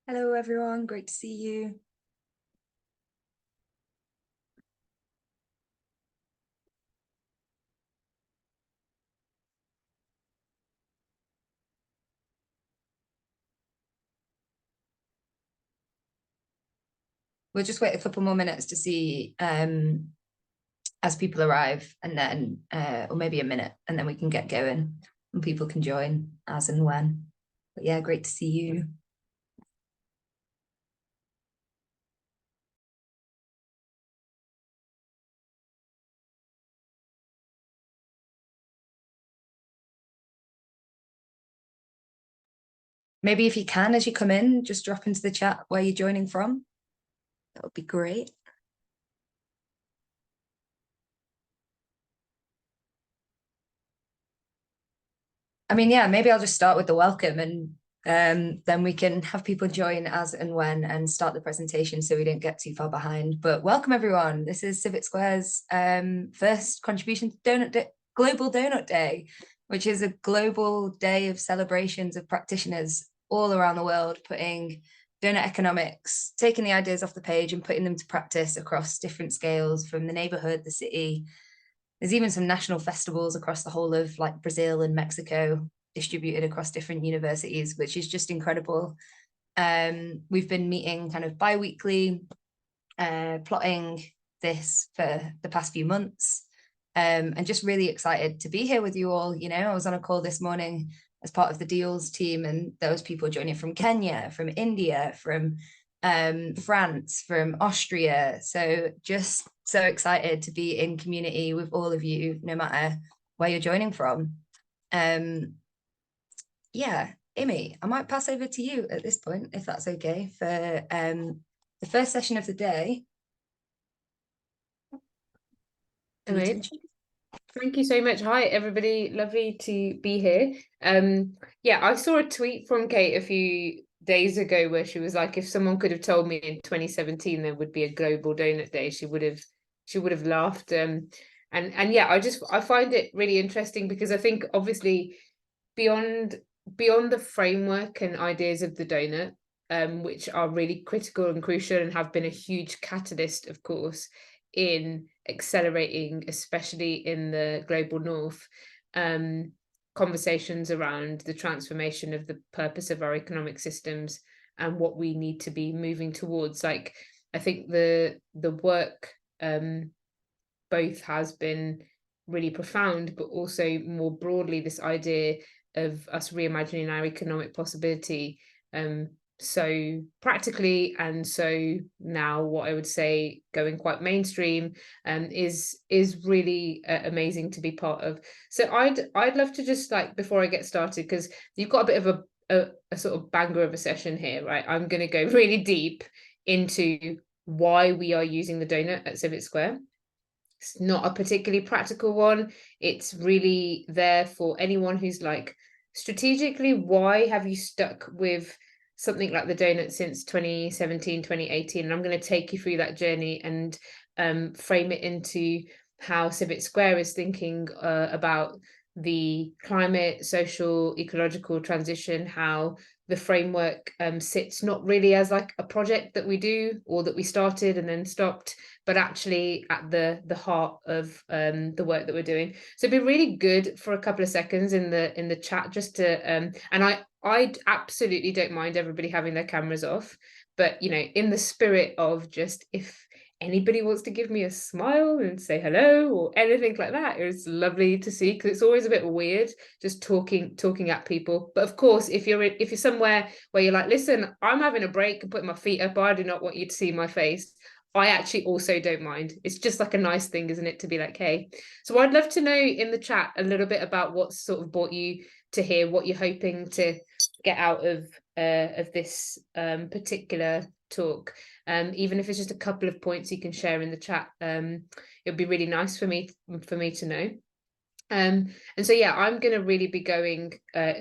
Hello everyone, great to see you. We'll just wait a couple more minutes to see as people arrive, and then or maybe a minute, and then we can get going and people can join as and when. But yeah, great to see you. Maybe if you can, as you come in, just drop into the chat where you're joining from. That would be great. I mean, yeah, maybe I'll just start with the welcome, and then we can have people join as and when and start the presentation so we don't get too far behind. But welcome everyone. This is CIVIC SQUARE's first contribution to Global Doughnut Day, which is a global day of celebrations of practitioners all around the world putting doughnut economics, taking the ideas off the page and putting them to practice across different scales, from the neighborhood, the city. There's even some national festivals across the whole of like Brazil and Mexico, distributed across different universities, which is just incredible. We've been meeting kind of bi-weekly, plotting this for the past few months, and just really excited to be here with you all. You know, I was on a call this morning as part of the deals team, and there was people joining from Kenya, from India, from France, from Austria. So just so excited to be in community with all of you, no matter where you're joining from. Yeah, Amy, I might pass over to you at this point, if that's okay, for the first session of the day. Great. Thank you so much. Hi, everybody. Lovely to be here. Yeah, I saw a tweet from Kate a few days ago where she was like, if someone could have told me in 2017 there would be a global donut day, she would have laughed. And yeah, I find it really interesting because I think obviously beyond the framework and ideas of the donut, which are really critical and crucial and have been a huge catalyst, of course, in accelerating, especially in the global north, conversations around the transformation of the purpose of our economic systems and what we need to be moving towards. Like, I think the work both has been really profound, but also more broadly this idea of us reimagining our economic possibility, so practically, and so now what I would say going quite mainstream, is really amazing to be part of. So I'd love to just, like, before I get started, because you've got a bit of a sort of banger of a session here, right? I'm going to go really deep into why we are using the donut at CIVIC SQUARE. It's not a particularly practical one. It's really there for anyone who's like, strategically, why have you stuck with something like the donut since 2017, 2018? And I'm going to take you through that journey and frame it into how CIVIC SQUARE is thinking about the climate, social, ecological transition, how the framework sits not really as like a project that we do or that we started and then stopped, but actually at the heart of the work that we're doing. So it'd be really good for a couple of seconds in the chat just to and I absolutely don't mind everybody having their cameras off, but you know, in the spirit of just, if anybody wants to give me a smile and say hello or anything like that, it's lovely to see, because it's always a bit weird just talking at people. But of course, if you're somewhere where you're like, listen, I'm having a break and putting my feet up, I do not want you to see my face, I actually also don't mind. It's just like a nice thing, isn't it, to be like, hey. So I'd love to know in the chat a little bit about what's sort of brought you to here, what you're hoping to get out of this particular talk. Even if it's just a couple of points you can share in the chat, it would be really nice for me to know. And so yeah, I'm going to really be going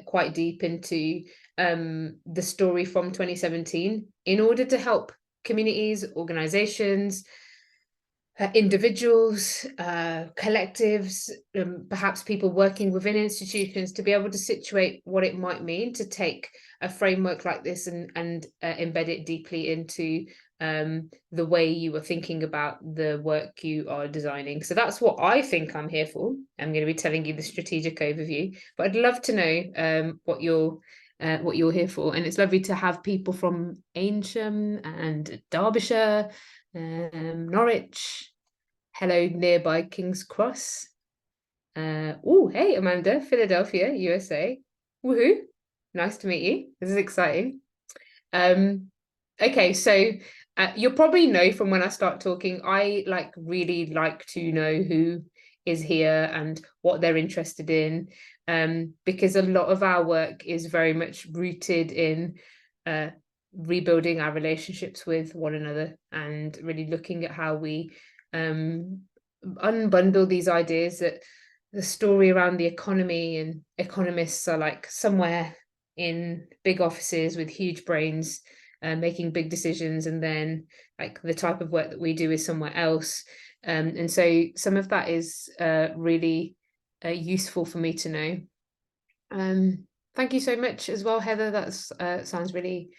quite deep into the story from 2017 in order to help communities, organizations, individuals, collectives, perhaps people working within institutions, to be able to situate what it might mean to take a framework like this and embed it deeply into the way you are thinking about the work you are designing. So that's what I think I'm here for. I'm going to be telling you the strategic overview, but I'd love to know what you're here for. And it's lovely to have people from Aynsham and Derbyshire, Norwich, hello nearby King's Cross. Oh, hey Amanda, Philadelphia, USA. Woohoo! Nice to meet you. This is exciting. Okay, so you'll probably know from when I start talking, I really like to know who is here and what they're interested in, because a lot of our work is very much rooted in rebuilding our relationships with one another and really looking at how we unbundle these ideas that the story around the economy and economists are like somewhere in big offices with huge brains making big decisions, and then like the type of work that we do is somewhere else. And so some of that is really useful for me to know. Thank you so much as well, Heather. That's sounds really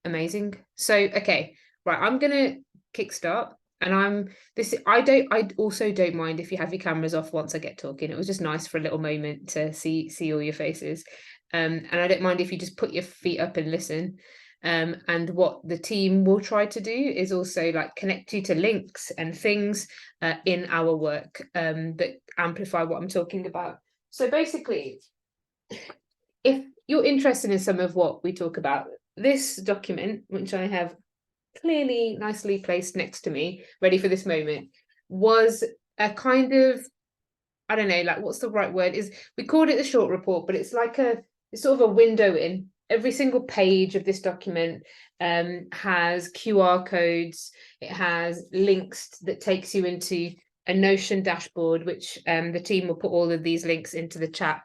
amazing. So okay, right, I'm gonna kickstart, and I also don't mind if you have your cameras off once I get talking. It was just nice for a little moment to see all your faces, and I don't mind if you just put your feet up and listen. And what the team will try to do is also like connect you to links and things in our work that amplify what I'm talking about. So basically, if you're interested in some of what we talk about, this document, which I have clearly nicely placed next to me, ready for this moment, was a kind of, I don't know, like what's the right word, is we called it the short report, but it's like it's sort of a window in. Every single page of this document has QR codes. It has links that takes you into a Notion dashboard, which the team will put all of these links into the chat,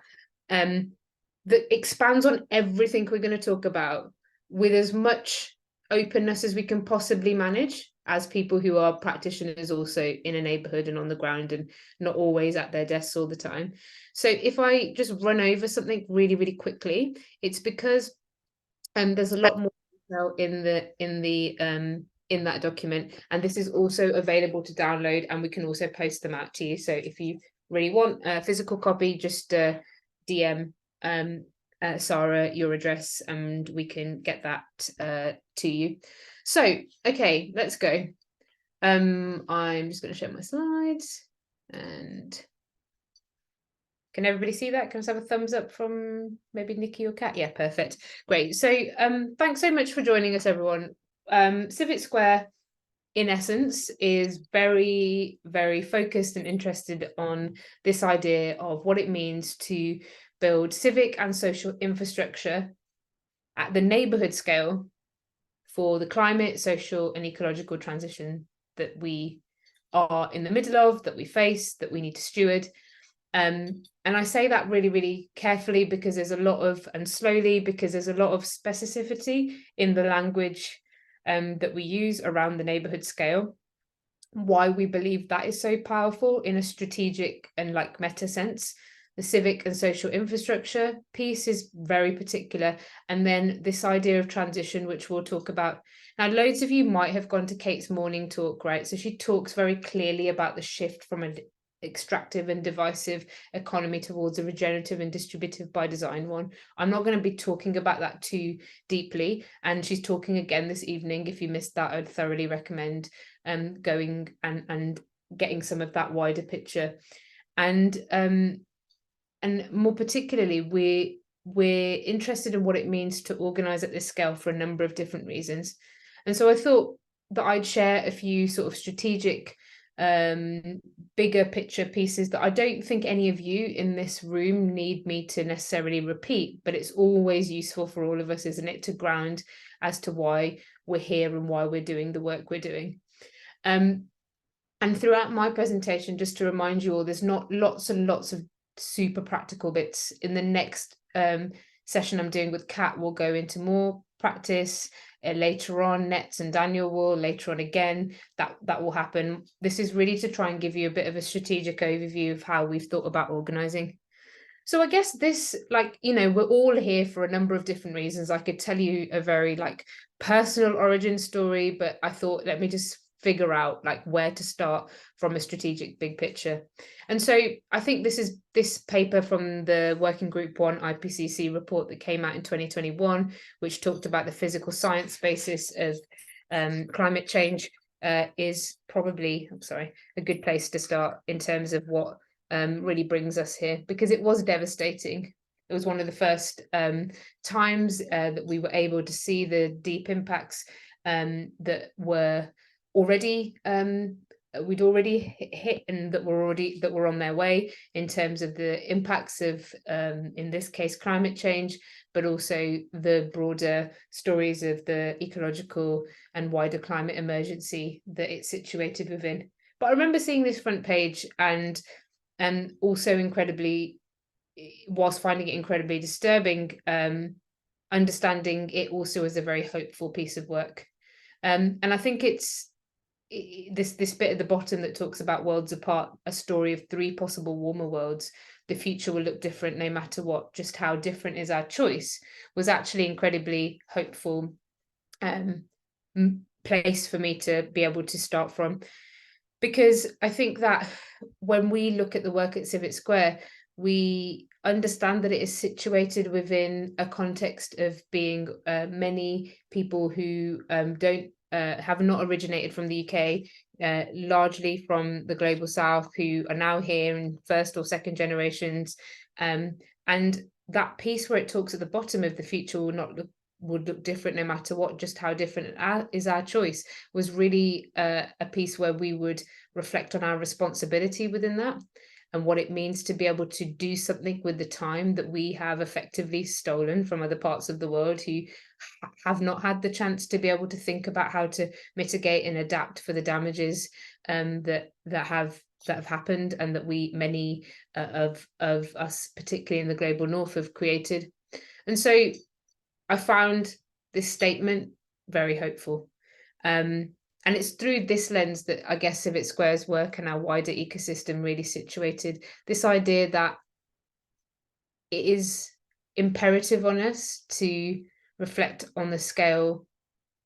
that expands on everything we're going to talk about with as much openness as we can possibly manage as people who are practitioners also in a neighbourhood and on the ground and not always at their desks all the time. So if I just run over something really, really quickly, it's because there's a lot more detail in that document, and this is also available to download, and we can also post them out to you. So if you really want a physical copy, just DM Sarah your address and we can get that to you. So okay, let's go. I'm just going to share my slides, and can everybody see that? Can I have a thumbs up from maybe Nikki or Kat? Yeah, perfect. Great. So thanks so much for joining us, everyone. CIVIC SQUARE, in essence, is very, very focused and interested on this idea of what it means to build civic and social infrastructure at the neighbourhood scale for the climate, social and ecological transition that we are in the middle of, that we face, that we need to steward. And I say that really, really carefully because there's a lot of, and slowly, because there's a lot of specificity in the language that we use around the neighbourhood scale. Why we believe that is so powerful in a strategic and like meta sense. The civic and social infrastructure piece is very particular. And then this idea of transition, which we'll talk about. Now, loads of you might have gone to Kate's morning talk, right? So she talks very clearly about the shift from an extractive and divisive economy towards a regenerative and distributive by design one. I'm not going to be talking about that too deeply. And she's talking again this evening. If you missed that, I'd thoroughly recommend going and getting some of that wider picture. And more particularly, we're interested in what it means to organise at this scale for a number of different reasons. And so I thought that I'd share a few sort of strategic, bigger picture pieces that I don't think any of you in this room need me to necessarily repeat, but it's always useful for all of us, isn't it, to ground as to why we're here and why we're doing the work we're doing. And throughout my presentation, just to remind you all, there's not lots and lots of super practical bits. In the next session I'm doing with Kat will go into more practice. Later on, Nets and Daniel will, later on again, that will happen. This is really to try and give you a bit of a strategic overview of how we've thought about organising. So I guess this, like, you know, we're all here for a number of different reasons. I could tell you a very like personal origin story, but I thought, let me just figure out like where to start from a strategic big picture. And so I think this paper from the Working Group 1 IPCC report that came out in 2021, which talked about the physical science basis of climate change, is probably, a good place to start in terms of what really brings us here, because it was devastating. It was one of the first times that we were able to see the deep impacts that were already we'd already hit, and that were on their way in terms of the impacts of in this case climate change, but also the broader stories of the ecological and wider climate emergency that it's situated within. But I remember seeing this front page and also incredibly, whilst finding it incredibly disturbing, understanding it also as a very hopeful piece of work. And I think it's this bit at the bottom that talks about worlds apart, a story of 3 possible warmer worlds. The future will look different no matter what. Just how different is our choice was actually incredibly hopeful place for me to be able to start from. Because I think that when we look at the work at CIVIC SQUARE, we understand that it is situated within a context of being many people who have not originated from the UK, largely from the global south, who are now here in first or second generations. And that piece where it talks at the bottom of the future would look different no matter what, just how different is our choice, was really a piece where we would reflect on our responsibility within that and what it means to be able to do something with the time that we have effectively stolen from other parts of the world who have not had the chance to be able to think about how to mitigate and adapt for the damages that have happened, and that many of us, particularly in the global north, have created. And so I found this statement very hopeful. And it's through this lens that I guess CIVIC SQUARE's work and our wider ecosystem really situated this idea that it is imperative on us to reflect on the scale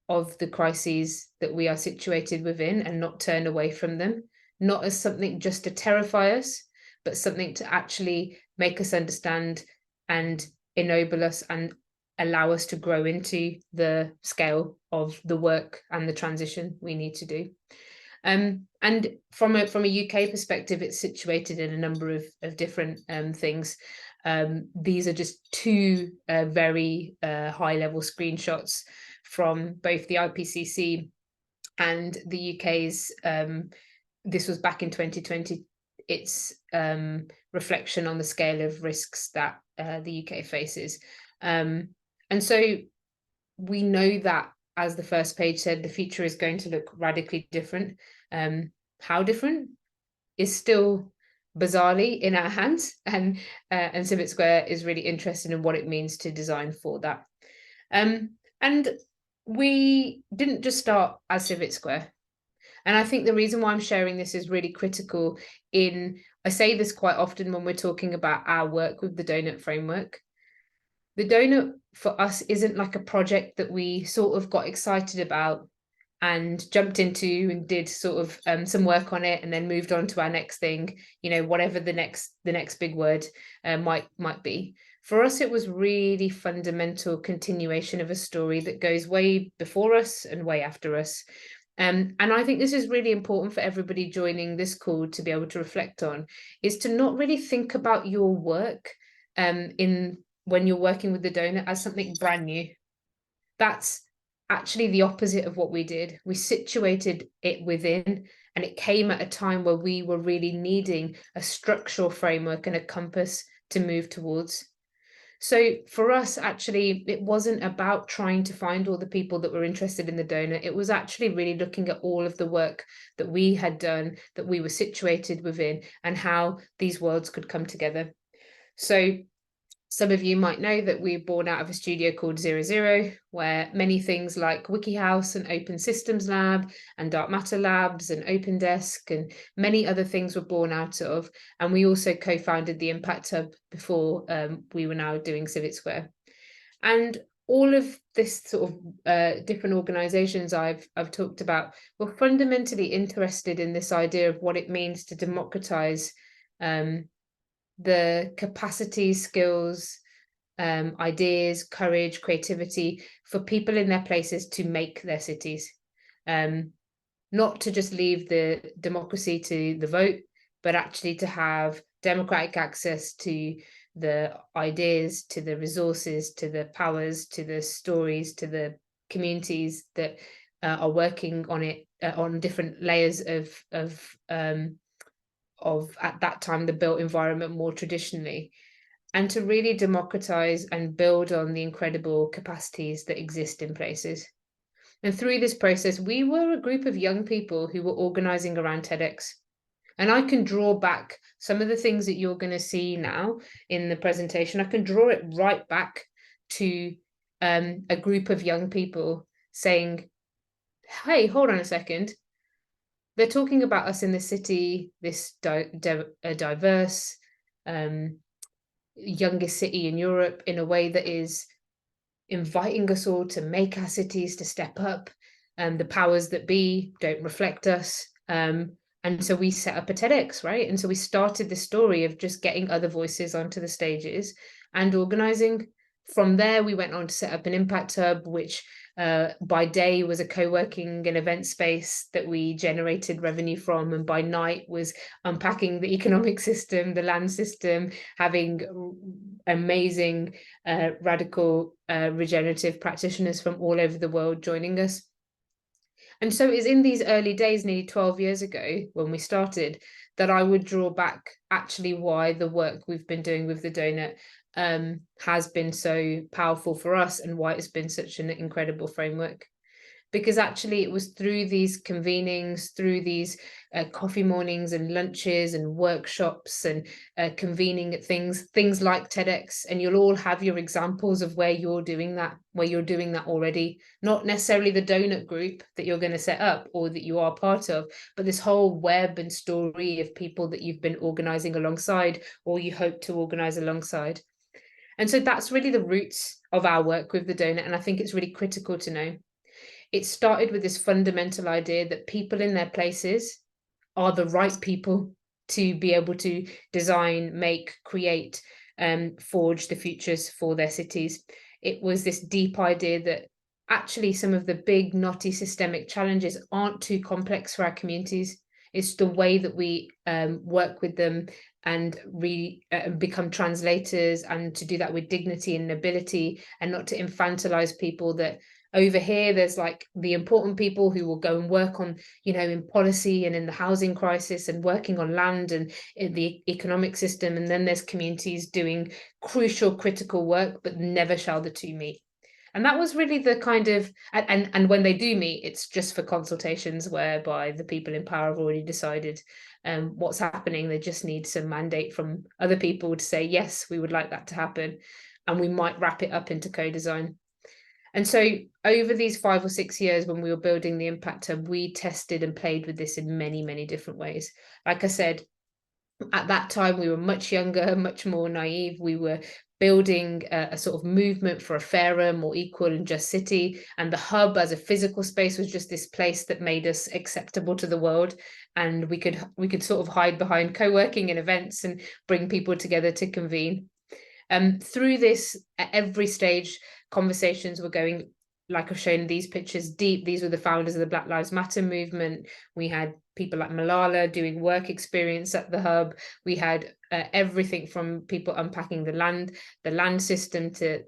of the crises that we are situated within and not turn away from them, not as something just to terrify us, but something to actually make us understand and enable us and allow us to grow into the scale of the work and the transition we need to do. And from a UK perspective, it's situated in a number of different things. These are just 2 very high-level screenshots from both the IPCC and the UK's, this was back in 2020, its reflection on the scale of risks that the UK faces. And so we know that, as the first page said, the future is going to look radically different. How different is still bizarrely in our hands, and CIVIC SQUARE is really interested in what it means to design for that. And we didn't just start as CIVIC SQUARE. And I think the reason why I'm sharing this is really critical I say this quite often when we're talking about our work with the Doughnut framework. The Doughnut for us isn't like a project that we sort of got excited about and jumped into and did sort of some work on it and then moved on to our next thing, you know, whatever the next big word might be. For us, it was really fundamental continuation of a story that goes way before us and way after us. And I think this is really important for everybody joining this call to be able to reflect on, is to not really think about your work when you're working with the Doughnut as something brand new. That's actually the opposite of what we did. We situated it within, and it came at a time where we were really needing a structural framework and a compass to move towards. So for us, actually, it wasn't about trying to find all the people that were interested in the Doughnut. It was actually really looking at all of the work that we had done, that we were situated within, and how these worlds could come together. So Some of you might know that we're born out of a studio called 00, where many things like WikiHouse and Open Systems Lab and Dark Matter Labs and Open Desk and many other things were born out of. And we also co-founded the Impact Hub before we were now doing CIVIC SQUARE. And all of this sort of different organizations I've talked about were fundamentally interested in this idea of what it means to democratize the capacity, skills, ideas, courage, creativity for people in their places to make their cities. Not to just leave the democracy to the vote, but actually to have democratic access to the ideas, to the resources, to the powers, to the stories, to the communities that are working on it on different layers of at that time the built environment more traditionally, and to really democratize and build on the incredible capacities that exist in places. And through this process, we were a group of young people who were organizing around TEDx. And I can draw back some of the things that you're going to see now in the presentation. I can draw it right back to a group of young people saying, hey, hold on a second. They're talking about us in the city, this diverse, youngest city in Europe, in a way that is inviting us all to make our cities, to step up, and the powers that be don't reflect us. And so we set up a TEDx, right? And so we started the story of just getting other voices onto the stages and organizing. From there, we went on to set up an impact hub, which by day was a co-working and event space that we generated revenue from, and by night was unpacking the economic system, the land system, having amazing radical regenerative practitioners from all over the world joining us. And so it's in these early days, nearly 12 years ago when we started, that I would draw back actually why the work we've been doing with the donut has been so powerful for us, and why it's been such an incredible framework. Because actually it was through these convenings, through these coffee mornings and lunches and workshops and convening at things like TEDx, and you'll all have your examples of where you're doing that already. Not necessarily the donut group that you're going to set up or that you are part of, but this whole web and story of people that you've been organizing alongside, or you hope to organize alongside. And so that's really the roots of our work with the donut, and I think it's really critical to know. It started with this fundamental idea that people in their places are the right people to be able to design, make, create, forge the futures for their cities. It was this deep idea that actually some of the big, knotty systemic challenges aren't too complex for our communities. It's the way that we work with them and become translators, and to do that with dignity and nobility, and not to infantilize people that over here there's like the important people who will go and work on, in policy and in the housing crisis and working on land and in the economic system, and then there's communities doing crucial, critical work, but never shall the two meet. And that was really the kind of, and when they do meet, it's just for consultations whereby the people in power have already decided what's happening. They just need some mandate from other people to say, yes, we would like that to happen. And we might wrap it up into co-design. And so over these 5 or 6 years when we were building the Impact Hub, we tested and played with this in many, many different ways. Like I said, at that time, we were much younger, much more naive. We were building a sort of movement for a fairer, more equal and just city. And the hub as a physical space was just this place that made us acceptable to the world. And we could sort of hide behind co-working and events and bring people together to convene. Through this, at every stage, conversations were going, like I've shown these pictures, deep. These were the founders of the Black Lives Matter movement. We had people like Malala doing work experience at the hub. We had everything from people unpacking the land system to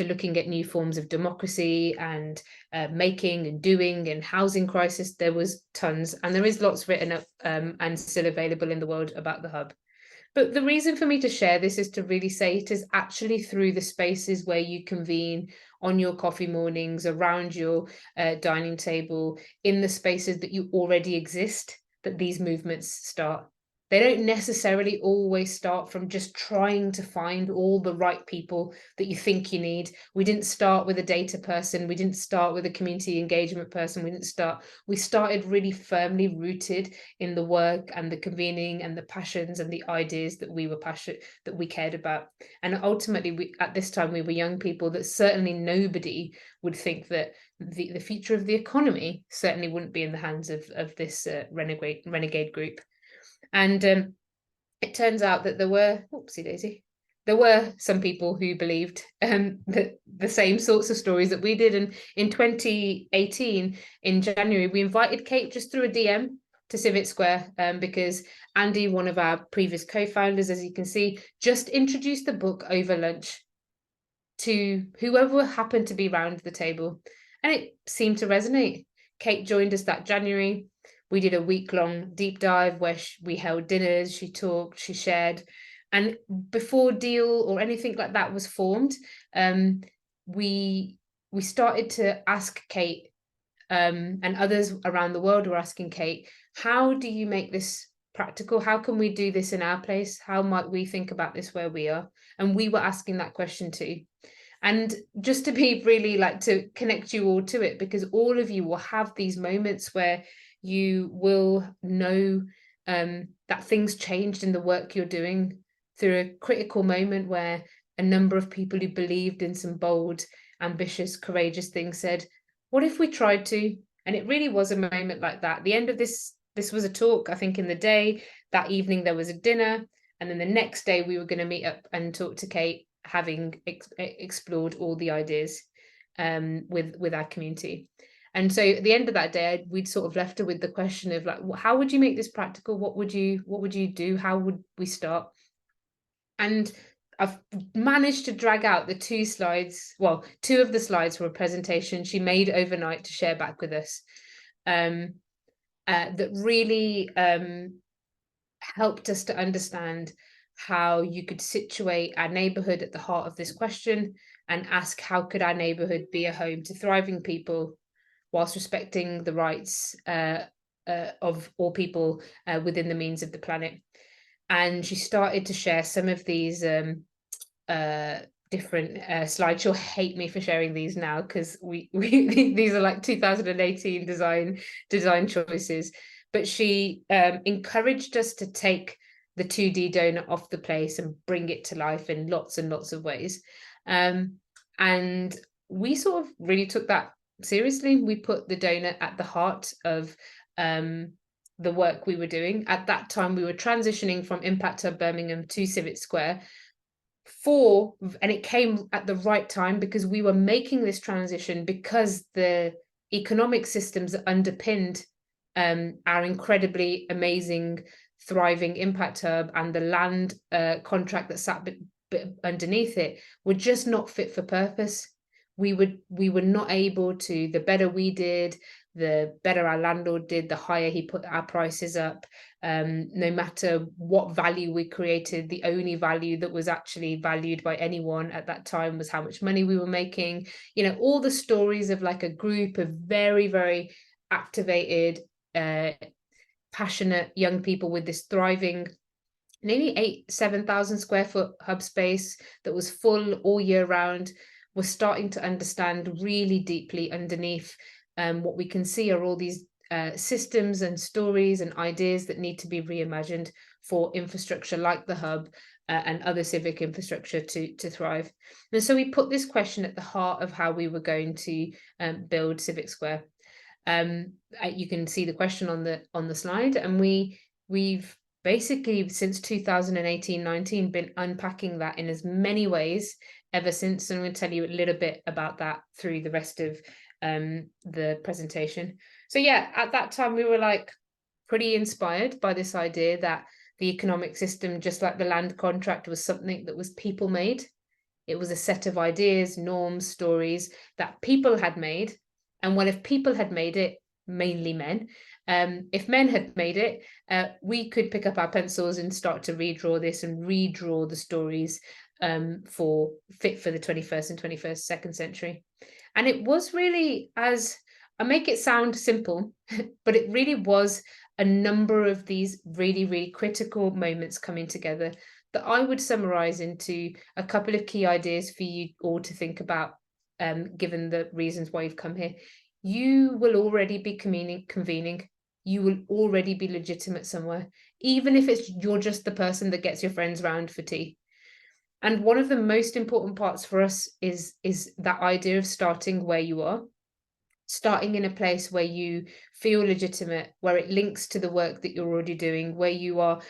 looking at new forms of democracy and making and doing and housing crisis. There was tons, and there is lots written up and still available in the world about the hub. But the reason for me to share this is to really say it is actually through the spaces where you convene on your coffee mornings, around your dining table, in the spaces that you already exist, that these movements start. They don't necessarily always start from just trying to find all the right people that you think you need. We didn't start with a data person. We didn't start with a community engagement person. We started really firmly rooted in the work and the convening and the passions and the ideas that we were passionate, that we cared about. And ultimately, at this time, we were young people that certainly nobody would think that the future of the economy certainly wouldn't be in the hands of this renegade group. And it turns out that there were, oopsie daisy, there were some people who believed that the same sorts of stories that we did. And in 2018, in January, we invited Kate just through a DM to Civic Square because Andy, one of our previous co-founders, as you can see, just introduced the book over lunch to whoever happened to be around the table. And it seemed to resonate. Kate joined us that January. We did a week-long deep dive where we held dinners, she talked, she shared. And before deal or anything like that was formed, we started to ask Kate, and others around the world were asking Kate, how do you make this practical? How can we do this in our place? How might we think about this where we are? And we were asking that question too. And just to be really to connect you all to it, because all of you will have these moments where you will know that things changed in the work you're doing through a critical moment where a number of people who believed in some bold, ambitious, courageous things said, what if we tried to? And it really was a moment like that. At the end of this was a talk, I think in the day, that evening there was a dinner. And then the next day we were going to meet up and talk to Kate, having explored all the ideas with our community. And so at the end of that day, we'd sort of left her with the question of how would you make this practical? What would you do? How would we start? And I've managed to drag out the two slides. Well, two of the slides were a presentation she made overnight to share back with us that really helped us to understand how you could situate our neighbourhood at the heart of this question and ask how could our neighbourhood be a home to thriving people whilst respecting the rights of all people within the means of the planet. And she started to share some of these different slides. She'll hate me for sharing these now because we these are 2018 design choices. But she encouraged us to take the 2D donut off the place and bring it to life in lots and lots of ways. And we sort of really took that seriously. We put the donut at the heart of the work we were doing. At that time, we were transitioning from Impact Hub Birmingham to Civic Square and it came at the right time because we were making this transition because the economic systems that underpinned our incredibly amazing, thriving Impact Hub and the land contract that sat underneath it were just not fit for purpose. We were not able to, the better we did, the better our landlord did, the higher he put our prices up. No matter what value we created, the only value that was actually valued by anyone at that time was how much money we were making. All the stories of a group of very, very activated, passionate young people with this thriving, nearly 7,000 square foot hub space that was full all year round. We're starting to understand really deeply underneath what we can see are all these systems and stories and ideas that need to be reimagined for infrastructure like the hub and other civic infrastructure to thrive. And so we put this question at the heart of how we were going to build Civic Square. You can see the question on the slide, and we've basically since 2018-19 been unpacking that in as many ways ever since, and I'm going to tell you a little bit about that through the rest of the presentation. So yeah, at that time we were pretty inspired by this idea that the economic system, just like the land contract, was something that was people made. It was a set of ideas, norms, stories that people had made. And well, if people had made it, mainly men, if men had made it, we could pick up our pencils and start to redraw this and redraw the stories for fit for the 21st and 22nd century. And it was really, as I make it sound simple, but it really was a number of these really, really critical moments coming together that I would summarize into a couple of key ideas for you all to think about, given the reasons why you've come here. You will already be convening. You will already be legitimate somewhere, even if you're just the person that gets your friends round for tea. And one of the most important parts for us is that idea of starting where you are, starting in a place where you feel legitimate, where it links to the work that you're already doing, where you are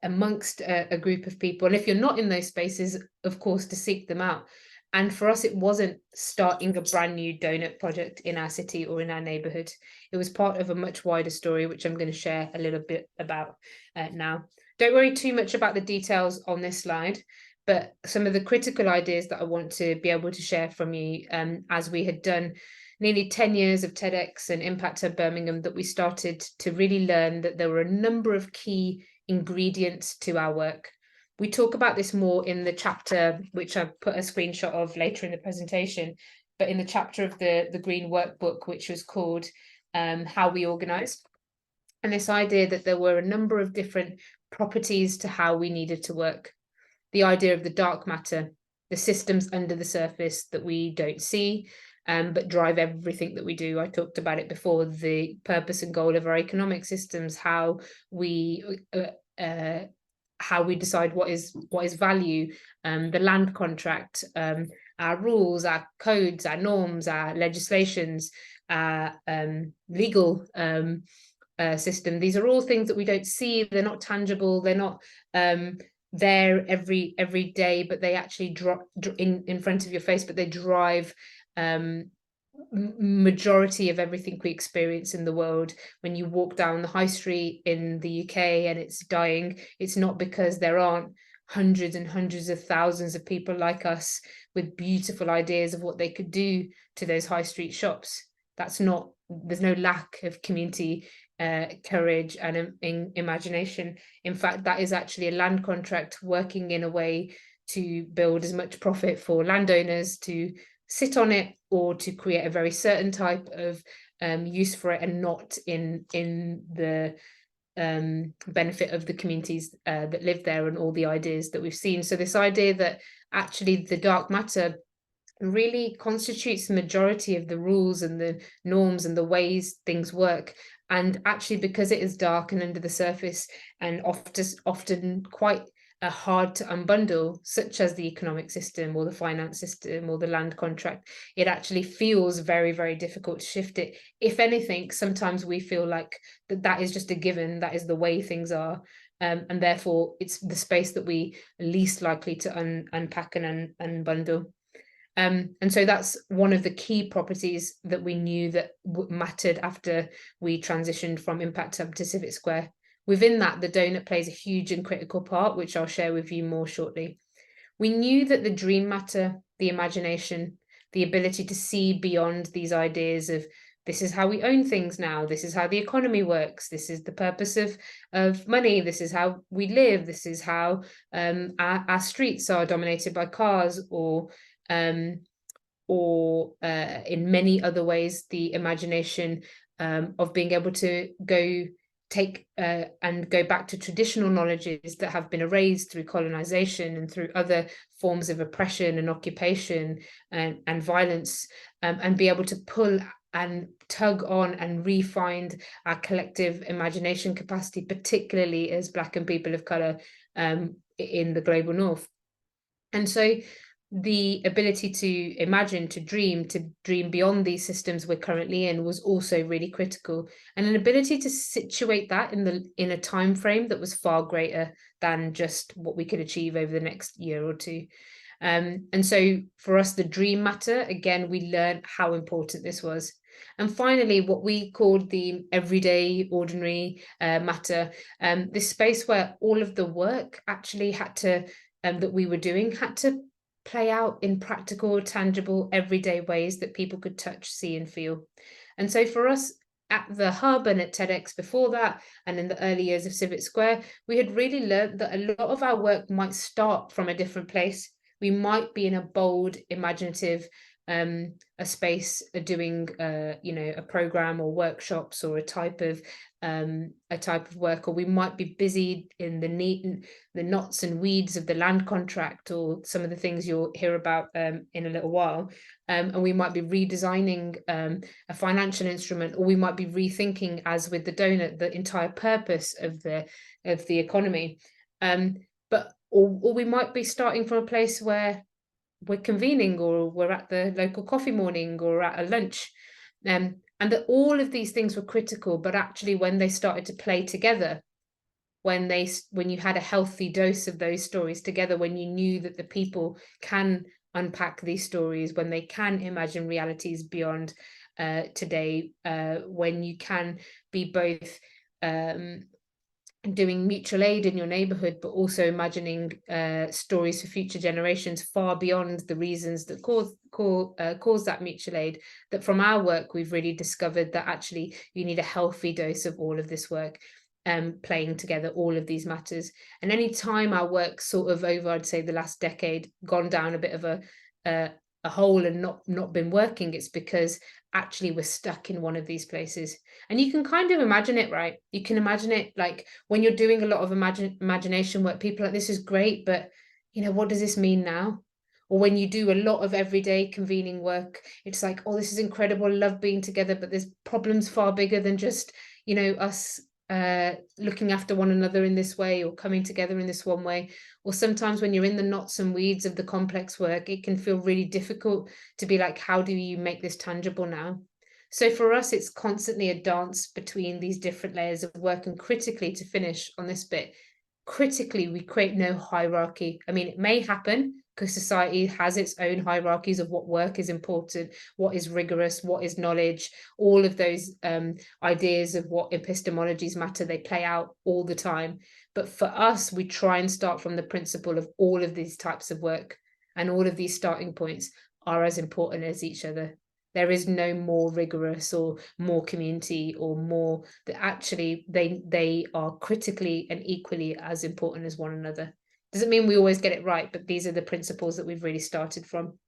amongst a group of people. And if you're not in those spaces, of course, to seek them out. And for us, it wasn't starting a brand new donut project in our city or in our neighbourhood. It was part of a much wider story, which I'm going to share a little bit about now. Don't worry too much about the details on this slide, but some of the critical ideas that I want to be able to share from you, as we had done nearly 10 years of TEDx and Impact Hub Birmingham, that we started to really learn that there were a number of key ingredients to our work. We talk about this more in the chapter, which I've put a screenshot of later in the presentation, but in the chapter of the Green Workbook, which was called How We Organise. And this idea that there were a number of different properties to how we needed to work. The idea of the dark matter, the systems under the surface that we don't see, but drive everything that we do. I talked about it before, the purpose and goal of our economic systems, how we decide what is value, the land contract, our rules, our codes, our norms, our legislations, our legal system. These are all things that we don't see. They're not tangible. They're not there every day, but they actually drop in front of your face, but they drive majority of everything we experience in the world. When you walk down the high street in the UK and it's dying, it's not because there aren't hundreds and hundreds of thousands of people like us with beautiful ideas of what they could do to those high street shops. There's no lack of community courage and imagination. In fact, that is actually a land contract working in a way to build as much profit for landowners to sit on it, or to create a very certain type of use for it, and not in the benefit of the communities that live there and all the ideas that we've seen. So this idea that actually the dark matter really constitutes the majority of the rules and the norms and the ways things work. And actually, because it is dark and under the surface and often quite hard to unbundle, such as the economic system or the finance system or the land contract, it actually feels very, very difficult to shift it. If anything, sometimes we feel like that is just a given, that is the way things are. And therefore, it's the space that we are least likely to unpack and unbundle. And so that's one of the key properties that we knew that mattered after we transitioned from Impact Hub to CIVIC Square. Within that, the donut plays a huge and critical part, which I'll share with you more shortly. We knew that the dream matter, the imagination, the ability to see beyond these ideas of this is how we own things now, this is how the economy works, this is the purpose of money, this is how we live, this is how our streets are dominated by cars, or in many other ways, the imagination of being able to take and go back to traditional knowledges that have been erased through colonization and through other forms of oppression and occupation and violence, and be able to pull and tug on and re-find our collective imagination capacity, particularly as Black and people of colour in the global north. And so the ability to imagine, to dream beyond these systems we're currently in was also really critical, and an ability to situate that in a time frame that was far greater than just what we could achieve over the next year or two. And so for us, the dream matter, again, we learned how important this was. And finally, what we called the everyday, ordinary matter, this space where all of the work actually had to, that we were doing, had to play out in practical, tangible, everyday ways that people could touch, see, and feel. And so for us at the Hub and at TEDx before that, and in the early years of CIVIC Square, we had really learned that a lot of our work might start from a different place. We might be in a bold, imaginative a space doing you know, a program or workshops or a type of work, or we might be busy in the knots and weeds of the land contract, or some of the things you'll hear about in a little while, and we might be redesigning a financial instrument, or we might be rethinking, as with the donut, the entire purpose of the economy, or we might be starting from a place where we're convening, or we're at the local coffee morning, or at a lunch, and that all of these things were critical, but actually when they started to play together, when you had a healthy dose of those stories together, when you knew that the people can unpack these stories, when they can imagine realities beyond today, when you can be both doing mutual aid in your neighborhood, but also imagining stories for future generations far beyond the reasons that cause that mutual aid, that from our work we've really discovered that actually you need a healthy dose of all of this work, playing together all of these matters. And any time our work sort of over, I'd say the last decade, gone down a bit of a hole and not been working, it's because actually we're stuck in one of these places. And you can kind of imagine it, right? You can imagine it like when you're doing a lot of imagination work, people are like, this is great, but you know, what does this mean now? Or when you do a lot of everyday convening work, it's like, oh, this is incredible, I love being together, but there's problems far bigger than just, you know, us looking after one another in this way, or coming together in this one way. Or sometimes when you're in the knots and weeds of the complex work, it can feel really difficult to be like, how do you make this tangible now? So for us, it's constantly a dance between these different layers of work. And critically, to finish on this bit, critically, we create no hierarchy. I mean, it may happen because society has its own hierarchies of what work is important, what is rigorous, what is knowledge, all of those ideas of what epistemologies matter, they play out all the time. But for us, we try and start from the principle of all of these types of work, and all of these starting points are as important as each other. There is no more rigorous or more community or more, that actually they are critically and equally as important as one another. Doesn't mean we always get it right, but these are the principles that we've really started from.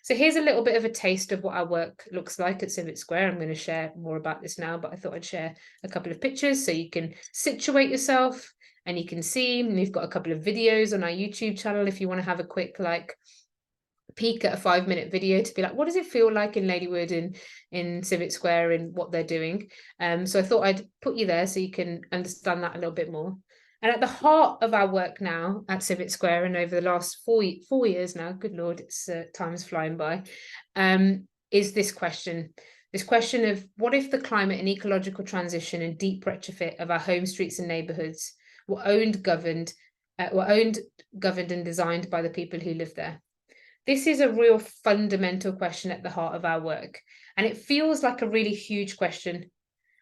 So here's a little bit of a taste of what our work looks like at Civic Square. I'm going to share more about this now, but I thought I'd share a couple of pictures so you can situate yourself and you can see. And we've got a couple of videos on our YouTube channel if you want to have a quick like peek at a 5-minute video to be like, what does it feel like in Ladywood, in Civic Square, and what they're doing. So I thought I'd put you there so you can understand that a little bit more. And at the heart of our work now at Civic Square, and over the last four years now, good Lord, it's time's flying by, is this question of what if the climate and ecological transition and deep retrofit of our home streets and neighbourhoods were owned, governed and designed by the people who live there? This is a real fundamental question at the heart of our work, and it feels like a really huge question.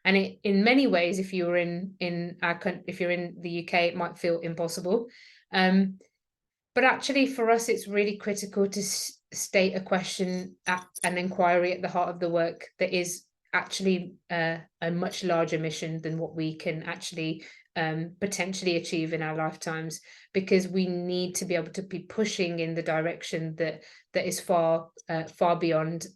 And it, in many ways, if you're in the UK, it might feel impossible. But actually, for us, it's really critical to state a question, an inquiry at the heart of the work that is actually a much larger mission than what we can actually potentially achieve in our lifetimes, because we need to be able to be pushing in the direction that is far beyond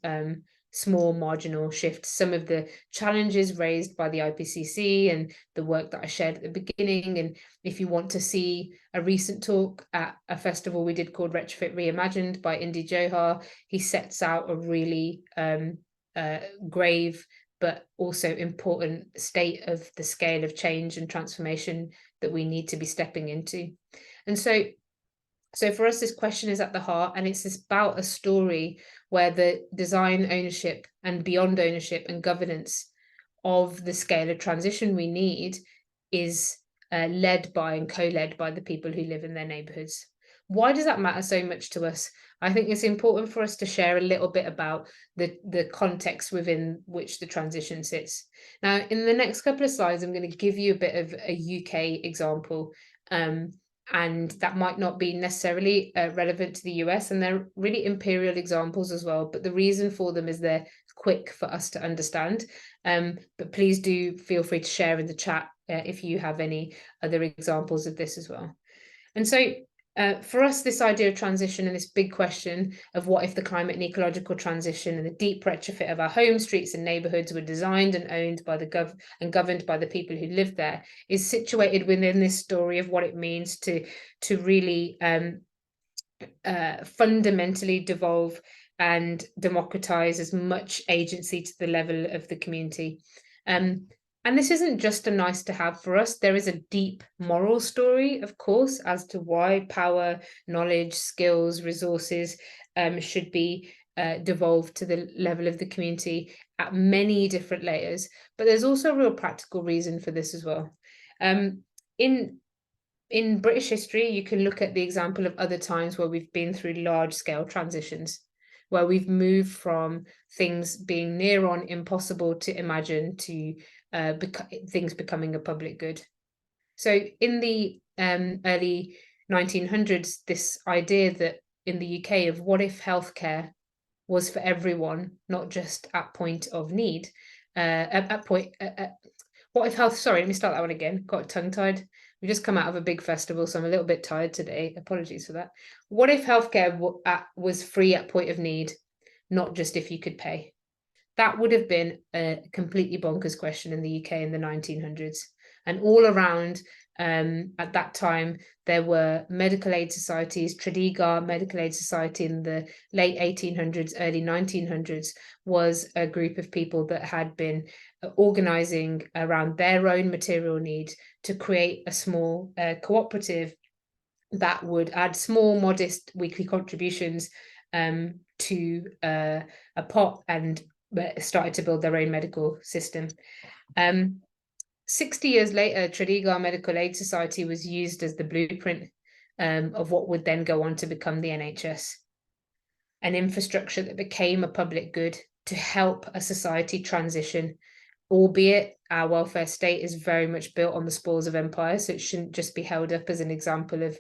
small marginal shifts. Some of the challenges raised by the IPCC and the work that I shared at the beginning, and if you want to see a recent talk at a festival we did called Retrofit Reimagined by Indy Johar, he sets out a really grave but also important state of the scale of change and transformation that we need to be stepping into. And so for us, this question is at the heart, and it's about a story where the design, ownership, and beyond ownership and governance of the scale of transition we need is led by and co-led by the people who live in their neighbourhoods. Why does that matter so much to us? I think it's important for us to share a little bit about the context within which the transition sits. Now, in the next couple of slides, I'm going to give you a bit of a UK example, and that might not be necessarily relevant to the US, and they're really imperial examples as well, but the reason for them is they're quick for us to understand. But please do feel free to share in the chat if you have any other examples of this as well. And so For us, this idea of transition and this big question of what if the climate and ecological transition and the deep retrofit of our homes, streets and neighbourhoods were designed and owned by the governed by the people who live there is situated within this story of what it means to really fundamentally devolve and democratize as much agency to the level of the community. And this isn't just a nice to have for us. There is a deep moral story, of course, as to why power, knowledge, skills, resources should be devolved to the level of the community at many different layers. But there's also a real practical reason for this as well. In British history, you can look at the example of other times where we've been through large-scale transitions, where we've moved from things being near on impossible to imagine to things becoming a public good. So in the early 1900s, this idea that in the UK of what if healthcare was for everyone, not just at point of need, what if health, sorry, let me start that one again, got tongue-tied. We just come out of a big festival, so I'm a little bit tired today. Apologies for that. What if healthcare was free at point of need, not just if you could pay? That would have been a completely bonkers question in the UK in the 1900s. And all around at that time, there were medical aid societies. Tredegar Medical Aid Society in the late 1800s, early 1900s was a group of people that had been organising around their own material need to create a small cooperative that would add small, modest weekly contributions to a pot and started to build their own medical system. 60 years later, Tredegar Medical Aid Society was used as the blueprint of what would then go on to become the NHS, an infrastructure that became a public good to help a society transition, albeit our welfare state is very much built on the spoils of empire, so it shouldn't just be held up as an example of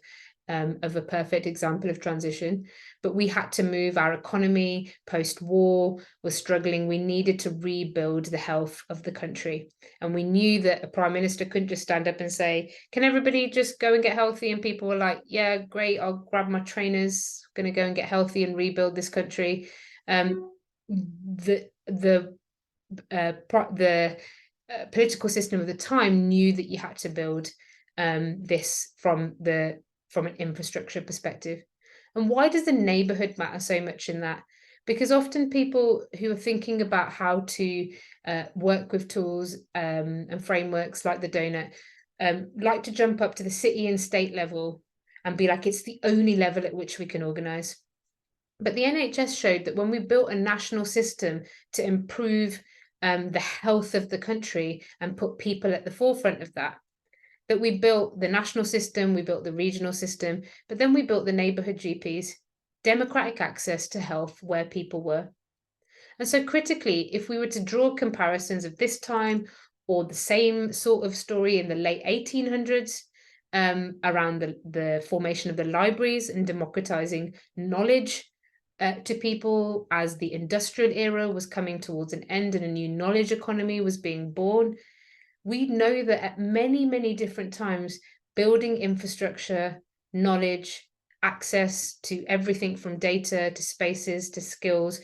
a perfect example of transition. But we had to move our economy post-war, was struggling. We needed to rebuild the health of the country. And we knew that a prime minister couldn't just stand up and say, can everybody just go and get healthy? And people were like, yeah, great, I'll grab my trainers, going to go and get healthy and rebuild this country. The political system of the time knew that you had to build this from an infrastructure perspective. And why does the neighborhood matter so much in that? Because often people who are thinking about how to work with tools and frameworks like the donut like to jump up to the city and state level and be like, it's the only level at which we can organize. But the NHS showed that when we built a national system to improve the health of the country and put people at the forefront of that we built the national system, we built the regional system, but then we built the neighbourhood GPs, democratic access to health where people were. And so critically, if we were to draw comparisons of this time or the same sort of story in the late 1800s, around the formation of the libraries and democratizing knowledge to people as the industrial era was coming towards an end and a new knowledge economy was being born, we know that at many, many different times, building infrastructure, knowledge, access to everything from data to spaces to skills,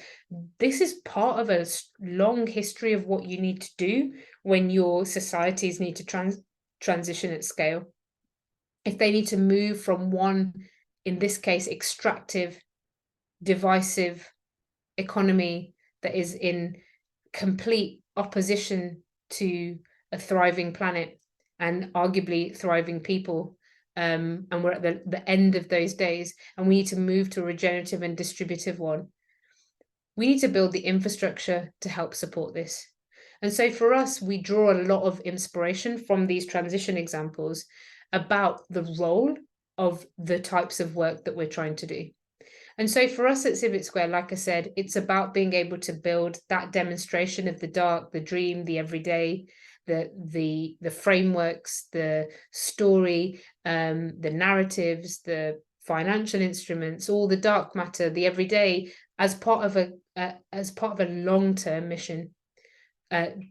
this is part of a long history of what you need to do when your societies need to transition at scale. If they need to move from one, in this case, extractive, divisive economy that is in complete opposition to a thriving planet and arguably thriving people, and we're at the end of those days, and we need to move to a regenerative and distributive one. We need to build the infrastructure to help support this. And so for us, we draw a lot of inspiration from these transition examples about the role of the types of work that we're trying to do. And so for us at CIVIC Square, like I said, it's about being able to build that demonstration of the dark, the dream, the everyday, the frameworks, the story, the narratives, the financial instruments, all the dark matter, the everyday, as part of a long-term mission,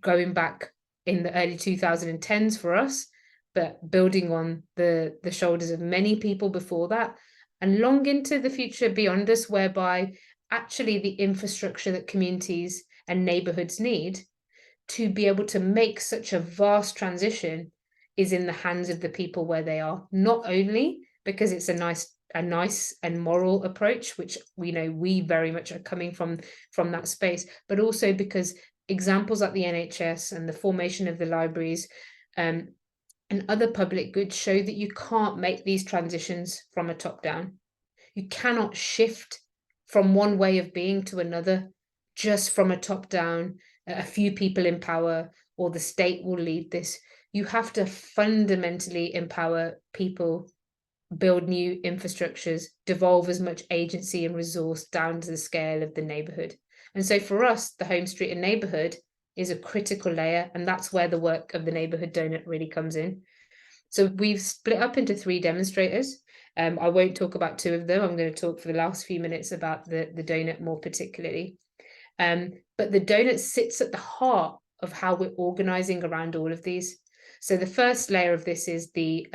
going back in the early 2010s for us, but building on the shoulders of many people before that, and long into the future beyond us, whereby actually the infrastructure that communities and neighborhoods need to be able to make such a vast transition is in the hands of the people where they are, not only because it's a nice and moral approach, which we know we very much are coming from that space, but also because examples like the NHS and the formation of the libraries and other public goods show that you can't make these transitions from a top down. You cannot shift from one way of being to another just from a top down, a few people in power, or the state will lead this. You have to fundamentally empower people, build new infrastructures, devolve as much agency and resource down to the scale of the neighborhood. And so for us, the home street and neighborhood is a critical layer, and that's where the work of the Neighbourhood Doughnut really comes in. So we've split up into 3 demonstrators. I won't talk about 2 of them. I'm going to talk for the last few minutes about the donut more particularly. But the donut sits at the heart of how we're organizing around all of these. So the first layer of this is the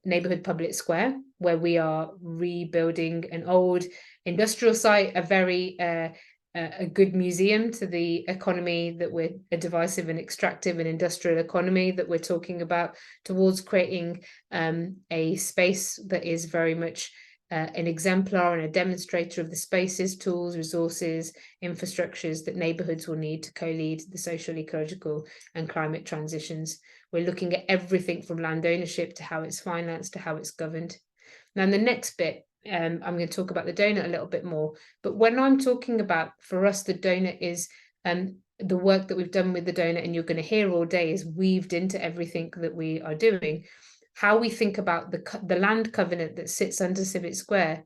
neighborhood public square, where we are rebuilding an old industrial site, a very a good museum to the economy that we're a divisive and extractive and industrial economy that we're talking about, towards creating a space that is very much an exemplar and a demonstrator of the spaces, tools, resources, infrastructures that neighbourhoods will need to co-lead the social, ecological and climate transitions. We're looking at everything from land ownership to how it's financed to how it's governed. Now, in the next bit, I'm going to talk about the donut a little bit more. But when I'm talking about, for us, the donut is the work that we've done with the donut, and you're going to hear all day, is weaved into everything that we are doing. How we think about the land covenant that sits under CIVIC SQUARE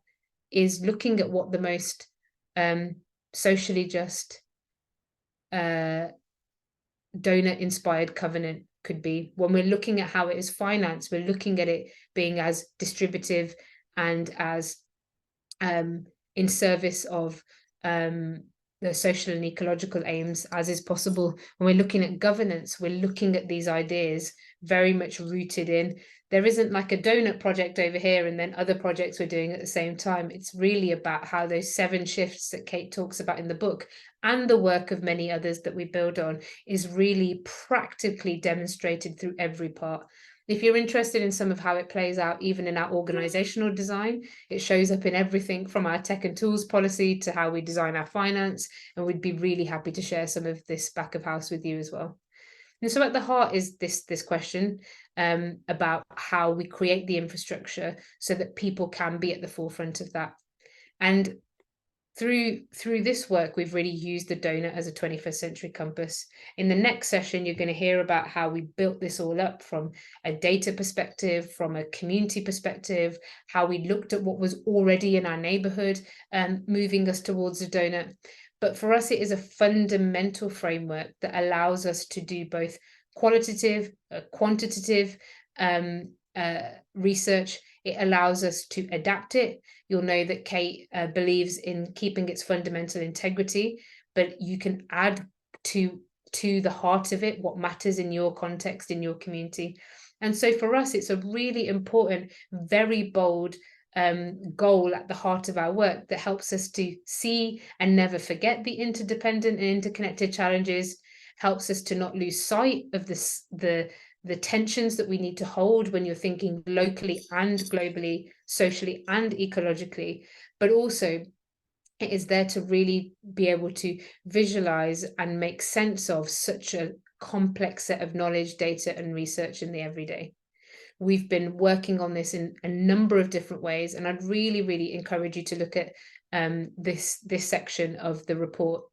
is looking at what the most socially just donut-inspired covenant could be. When we're looking at how it is financed, we're looking at it being as distributive and as in service of the social and ecological aims as is possible. When we're looking at governance, we're looking at these ideas very much rooted in, there isn't like a donut project over here and then other projects we're doing at the same time. It's really about how those 7 shifts that Kate talks about in the book, and the work of many others that we build on, is really practically demonstrated through every part. If you're interested in some of how it plays out, even in our organizational design, it shows up in everything from our tech and tools policy to how we design our finance. And we'd be really happy to share some of this back of house with you as well. And so at the heart is this question about how we create the infrastructure so that people can be at the forefront of that. And through this work, we've really used the donut as a 21st century compass. In the next session, you're going to hear about how we built this all up from a data perspective, from a community perspective, how we looked at what was already in our neighborhood, moving us towards the donut. But for us, it is a fundamental framework that allows us to do both qualitative, quantitative research. It allows us to adapt it. You'll know that Kate believes in keeping its fundamental integrity, but you can add to the heart of it what matters in your context, in your community. And so for us, it's a really important, very bold goal at the heart of our work that helps us to see and never forget the interdependent and interconnected challenges, helps us to not lose sight of the tensions that we need to hold when you're thinking locally and globally, socially and ecologically, but also it is there to really be able to visualize and make sense of such a complex set of knowledge, data and research in the everyday. We've been working on this in a number of different ways, and I'd really, really encourage you to look at this section of the report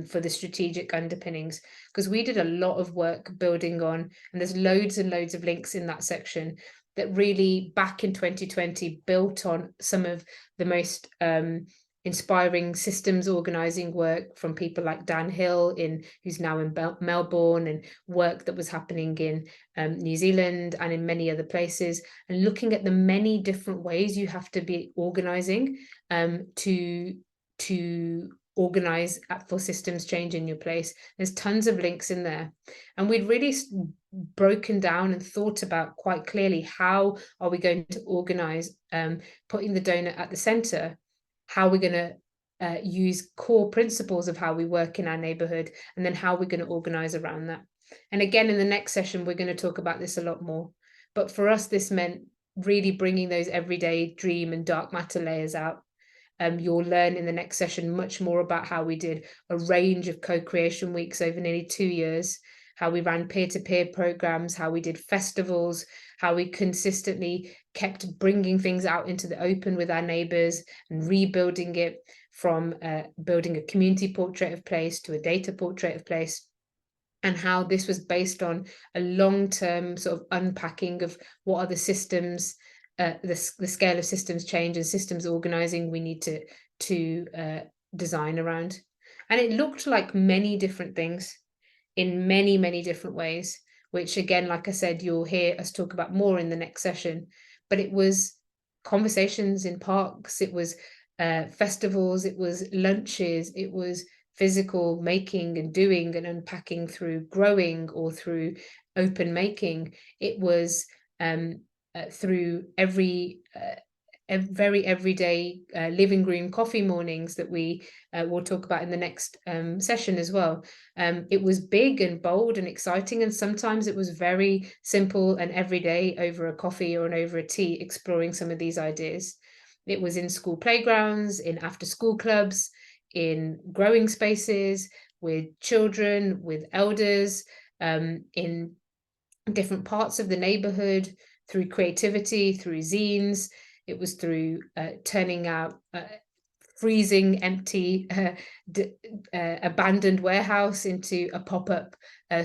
for the strategic underpinnings, because we did a lot of work building on, and there's loads and loads of links in that section that really back in 2020 built on some of the most inspiring systems organizing work from people like Dan Hill, who's now in Melbourne, and work that was happening in New Zealand and in many other places, and looking at the many different ways you have to be organizing to organize for systems change in your place. There's tons of links in there, and we'd really broken down and thought about quite clearly, how are we going to organize, putting the donut at the center, how we're going to use core principles of how we work in our neighborhood, and then how we're going to organize around that. And again, in the next session, we're going to talk about this a lot more. But for us, this meant really bringing those everyday dream and dark matter layers out. You'll learn in the next session much more about how we did a range of co-creation weeks over nearly 2 years, how we ran peer-to-peer programs, how we did festivals, how we consistently kept bringing things out into the open with our neighbours and rebuilding it from building a community portrait of place to a data portrait of place, and how this was based on a long-term sort of unpacking of what are the systems, the scale of systems change and systems organizing we need to design around. And it looked like many different things in many, many different ways, which again, like I said, you'll hear us talk about more in the next session. But it was conversations in parks, it was festivals, it was lunches, it was physical making and doing and unpacking through growing or through open making. It was through very everyday living room coffee mornings that we will talk about in the next session as well. It was big and bold and exciting, and sometimes it was very simple and everyday over a coffee or over a tea, exploring some of these ideas. It was in school playgrounds, in after school clubs, in growing spaces, with children, with elders, in different parts of the neighborhood, through creativity, through zines. It was through turning out freezing, empty, abandoned warehouse into a pop-up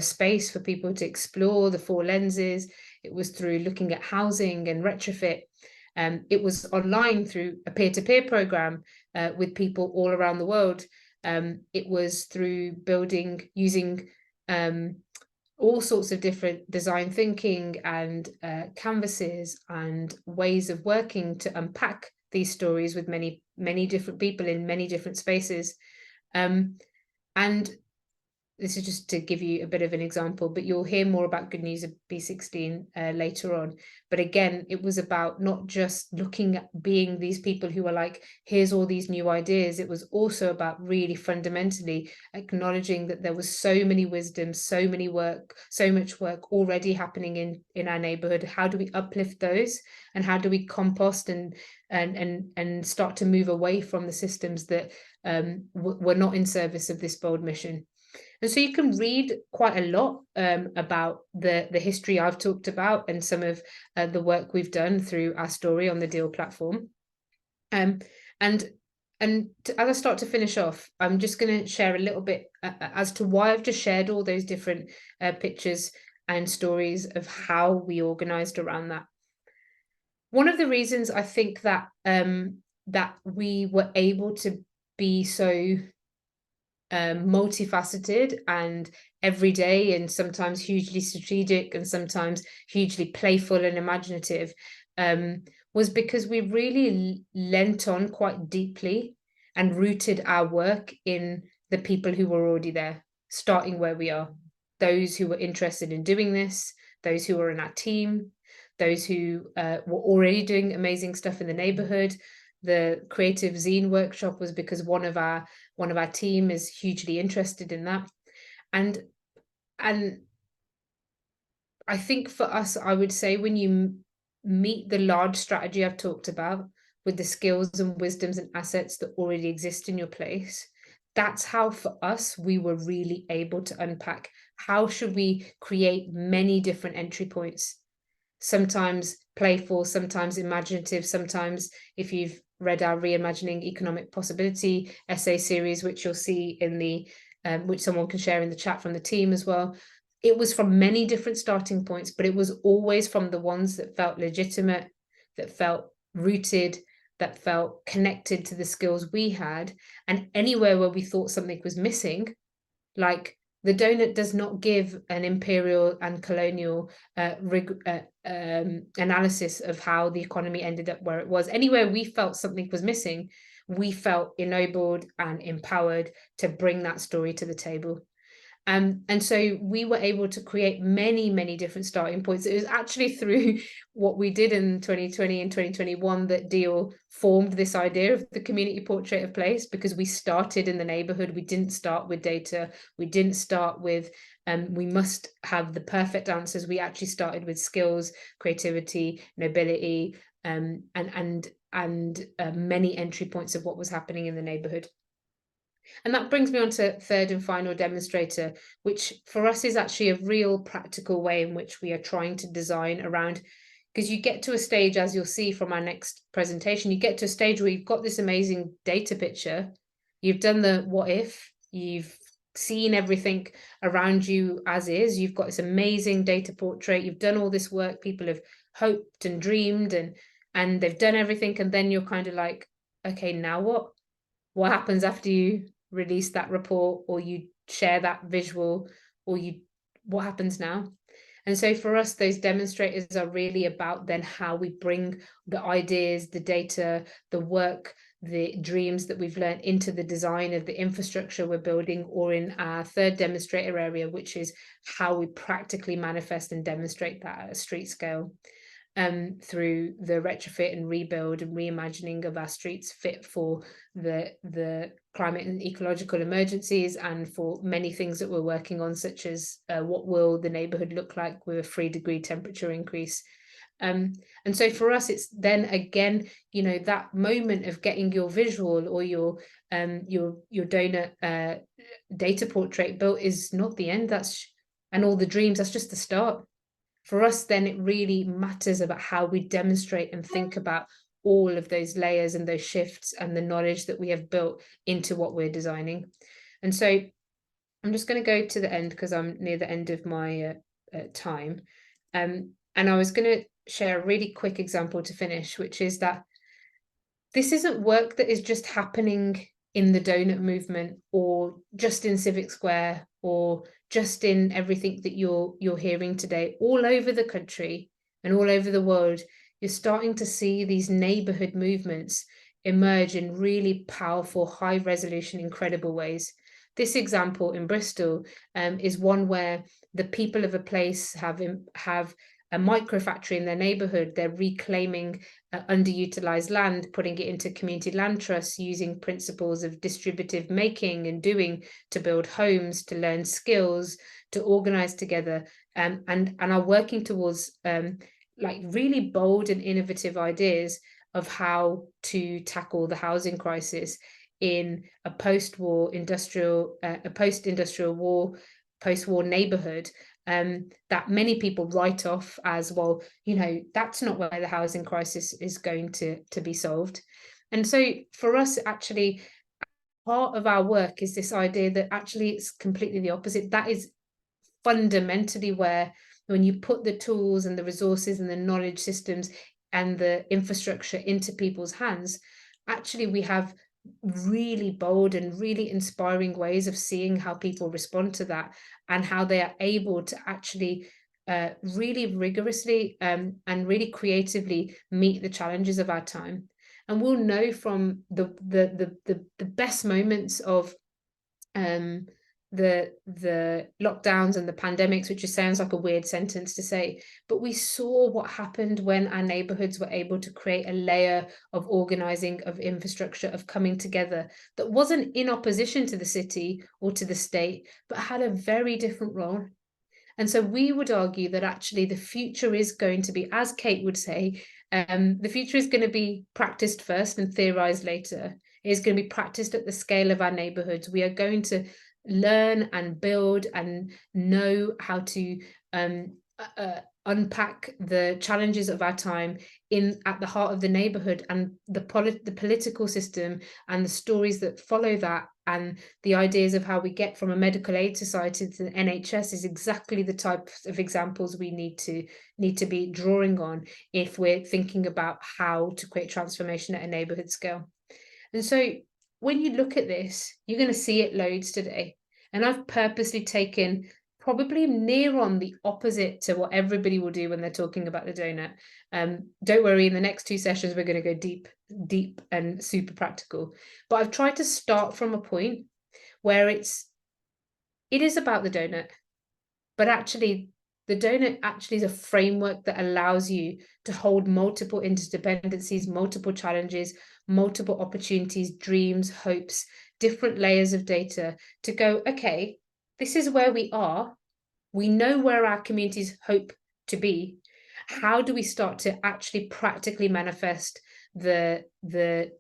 space for people to explore the 4 lenses. It was through looking at housing and retrofit. It was online through a peer-to-peer program with people all around the world. It was through building, using all sorts of different design thinking and canvases and ways of working to unpack these stories with many, many different people in many different spaces. And this is just to give you a bit of an example, but you'll hear more about Good News of B16 later on. But again, it was about not just looking at being these people who are like, here's all these new ideas. It was also about really fundamentally acknowledging that there was so many wisdoms, so much work already happening in our neighborhood. How do we uplift those, and how do we compost and start to move away from the systems that were not in service of this bold mission? And so you can read quite a lot about the history I've talked about and some of the work we've done through our story on the Deal platform. And as I start to finish off, I'm just going to share a little bit as to why I've just shared all those different pictures and stories of how we organized around that. One of the reasons I think that that we were able to be so multifaceted and everyday, and sometimes hugely strategic and sometimes hugely playful and imaginative, was because we really lent on quite deeply and rooted our work in the people who were already there, starting where we are, those who were interested in doing this, those who were in our team, those who were already doing amazing stuff in the neighborhood. The creative zine workshop was because one of our team is hugely interested in that. And I think for us, I would say, when you meet the large strategy I've talked about with the skills and wisdoms and assets that already exist in your place, that's how for us we were really able to unpack how should we create many different entry points, sometimes playful, sometimes imaginative, sometimes, if you've read our Reimagining Economic Possibility essay series, which you'll see in the which someone can share in the chat from the team as well, it was from many different starting points, but it was always from the ones that felt legitimate, that felt rooted, that felt connected to the skills we had. And anywhere where we thought something was missing, like the donut does not give an imperial and colonial analysis of how the economy ended up where it was. Anywhere we felt something was missing, we felt ennobled and empowered to bring that story to the table. And so we were able to create many, many different starting points. It was actually through what we did in 2020 and 2021 that Deal formed this idea of the community portrait of place, because we started in the neighborhood. We didn't start with data. We didn't start with, we must have the perfect answers. We actually started with skills, creativity, nobility, and many entry points of what was happening in the neighborhood. And that brings me on to third and final demonstrator, which for us is actually a real practical way in which we are trying to design around, because you get to a stage, as you'll see from our next presentation, you get to a stage where you've got this amazing data picture, you've done the what if, you've seen everything around you as is, you've got this amazing data portrait, you've done all this work, people have hoped and dreamed and they've done everything, and then you're kind of like, okay, now what happens after you release that report, or you share that visual, or what happens now? And so for us, those demonstrators are really about then how we bring the ideas, the data, the work, the dreams that we've learned into the design of the infrastructure we're building, or in our third demonstrator area, which is how we practically manifest and demonstrate that at a street scale. Through the retrofit and rebuild and reimagining of our streets fit for the climate and ecological emergencies, and for many things that we're working on, such as what will the neighborhood look like with a 3-degree temperature increase. And so for us, it's then again, you know, that moment of getting your visual or your donut data portrait built is not the end. And all the dreams, that's just the start. For us, then it really matters about how we demonstrate and think about all of those layers and those shifts and the knowledge that we have built into what we're designing. And so I'm just going to go to the end because I'm near the end of my time. And I was going to share a really quick example to finish, which is that this isn't work that is just happening in the donut movement, or just in Civic Square, or just in everything that you're hearing today. All over the country and all over the world, you're starting to see these neighborhood movements emerge in really powerful, high resolution, incredible ways. This example in Bristol is one where the people of a place have a micro factory in their neighborhood. They're reclaiming underutilized land, putting it into community land trusts, using principles of distributive making and doing to build homes, to learn skills, to organize together, and are working towards like really bold and innovative ideas of how to tackle the housing crisis in a post-war industrial, a post-industrial war, post-war neighborhood. That many people write off as, well, you know, that's not where the housing crisis is going to be solved. And so for us, actually, part of our work is this idea that actually it's completely the opposite. That is fundamentally where, when you put the tools and the resources and the knowledge systems and the infrastructure into people's hands, actually we have really bold and really inspiring ways of seeing how people respond to that, and how they are able to actually really rigorously and really creatively meet the challenges of our time. And we'll know from the best moments of the lockdowns and the pandemics, which just sounds like a weird sentence to say, but we saw what happened when our neighborhoods were able to create a layer of organizing, of infrastructure, of coming together that wasn't in opposition to the city or to the state, but had a very different role. And so we would argue that actually the future is going to be, as Kate would say, the future is going to be practiced first and theorized later. It is going to be practiced at the scale of our neighborhoods. We are going to learn and build and know how to unpack the challenges of our time at the heart of the neighborhood, and the political system and the stories that follow that, and the ideas of how we get from a medical aid society to the NHS is exactly the type of examples we need to be drawing on if we're thinking about how to create transformation at a neighborhood scale. And so when you look at this, you're going to see it loads today. And I've purposely taken probably near on the opposite to what everybody will do when they're talking about the donut. Don't worry, in the next 2 sessions, we're going to go deep and super practical. But I've tried to start from a point where it's it is about the donut, but actually the donut actually is a framework that allows you to hold multiple interdependencies, multiple challenges, multiple opportunities, dreams, hopes, different layers of data to go, okay, this is where we are. We know where our communities hope to be. How do we start to actually practically manifest the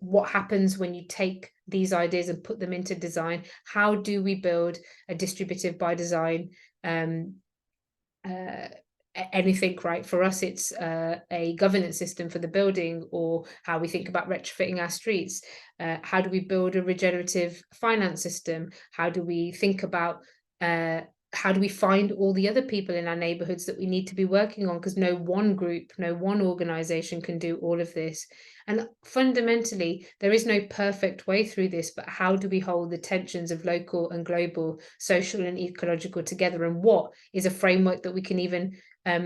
what happens when you take these ideas and put them into design? How do we build a distributive by design anything, right? For us, it's a governance system for the building, or how we think about retrofitting our streets. How do we build a regenerative finance system? How do we think about how do we find all the other people in our neighborhoods that we need to be working on? Because no one group, no one organization can do all of this. And fundamentally, there is no perfect way through this, but how do we hold the tensions of local and global, social and ecological together? And what is a framework that we can even